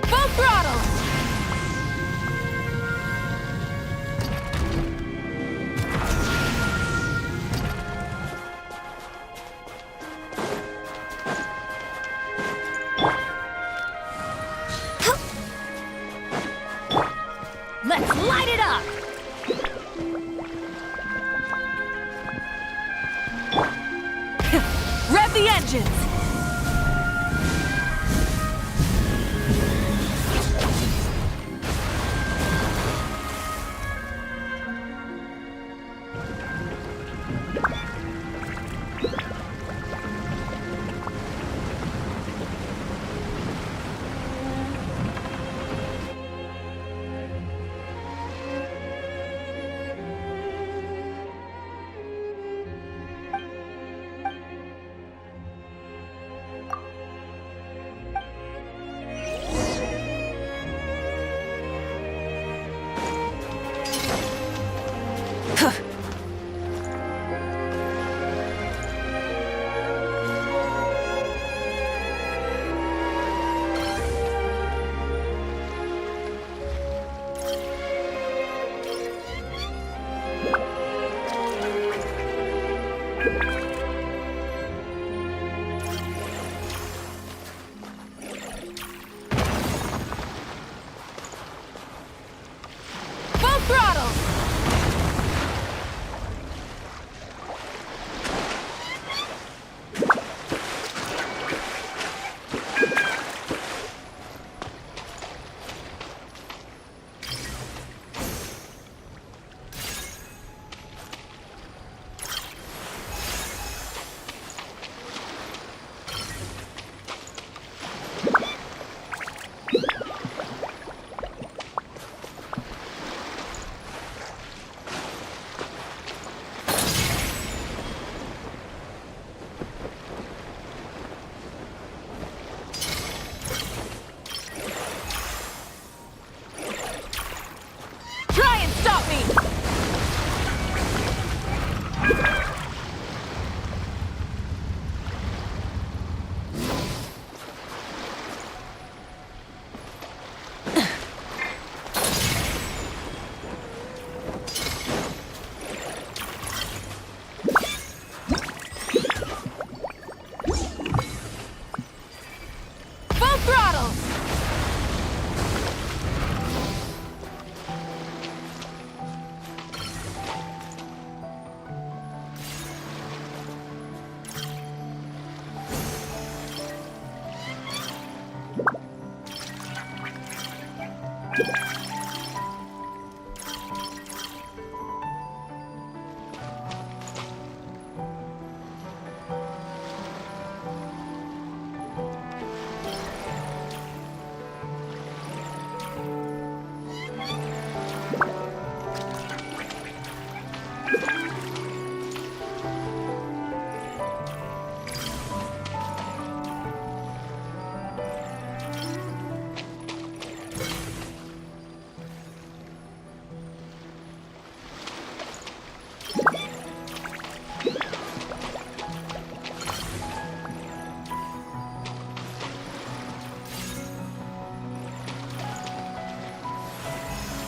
Full throttle!
Let's light it up!
Rev the engines!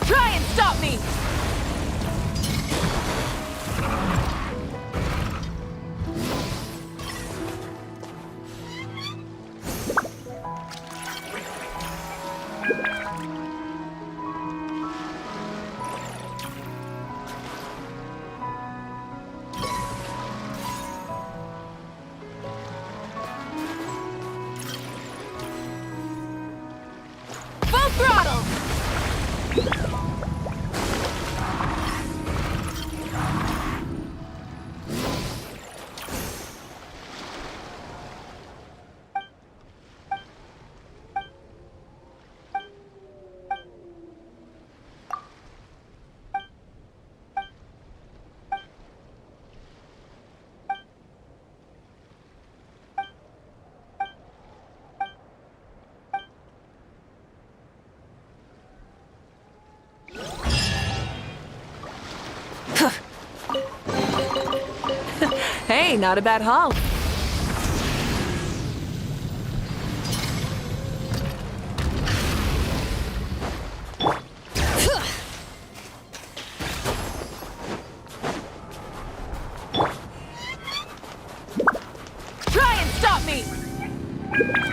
Try and stop me! Full throttle!
Hey, not a bad haul.
Try and stop me!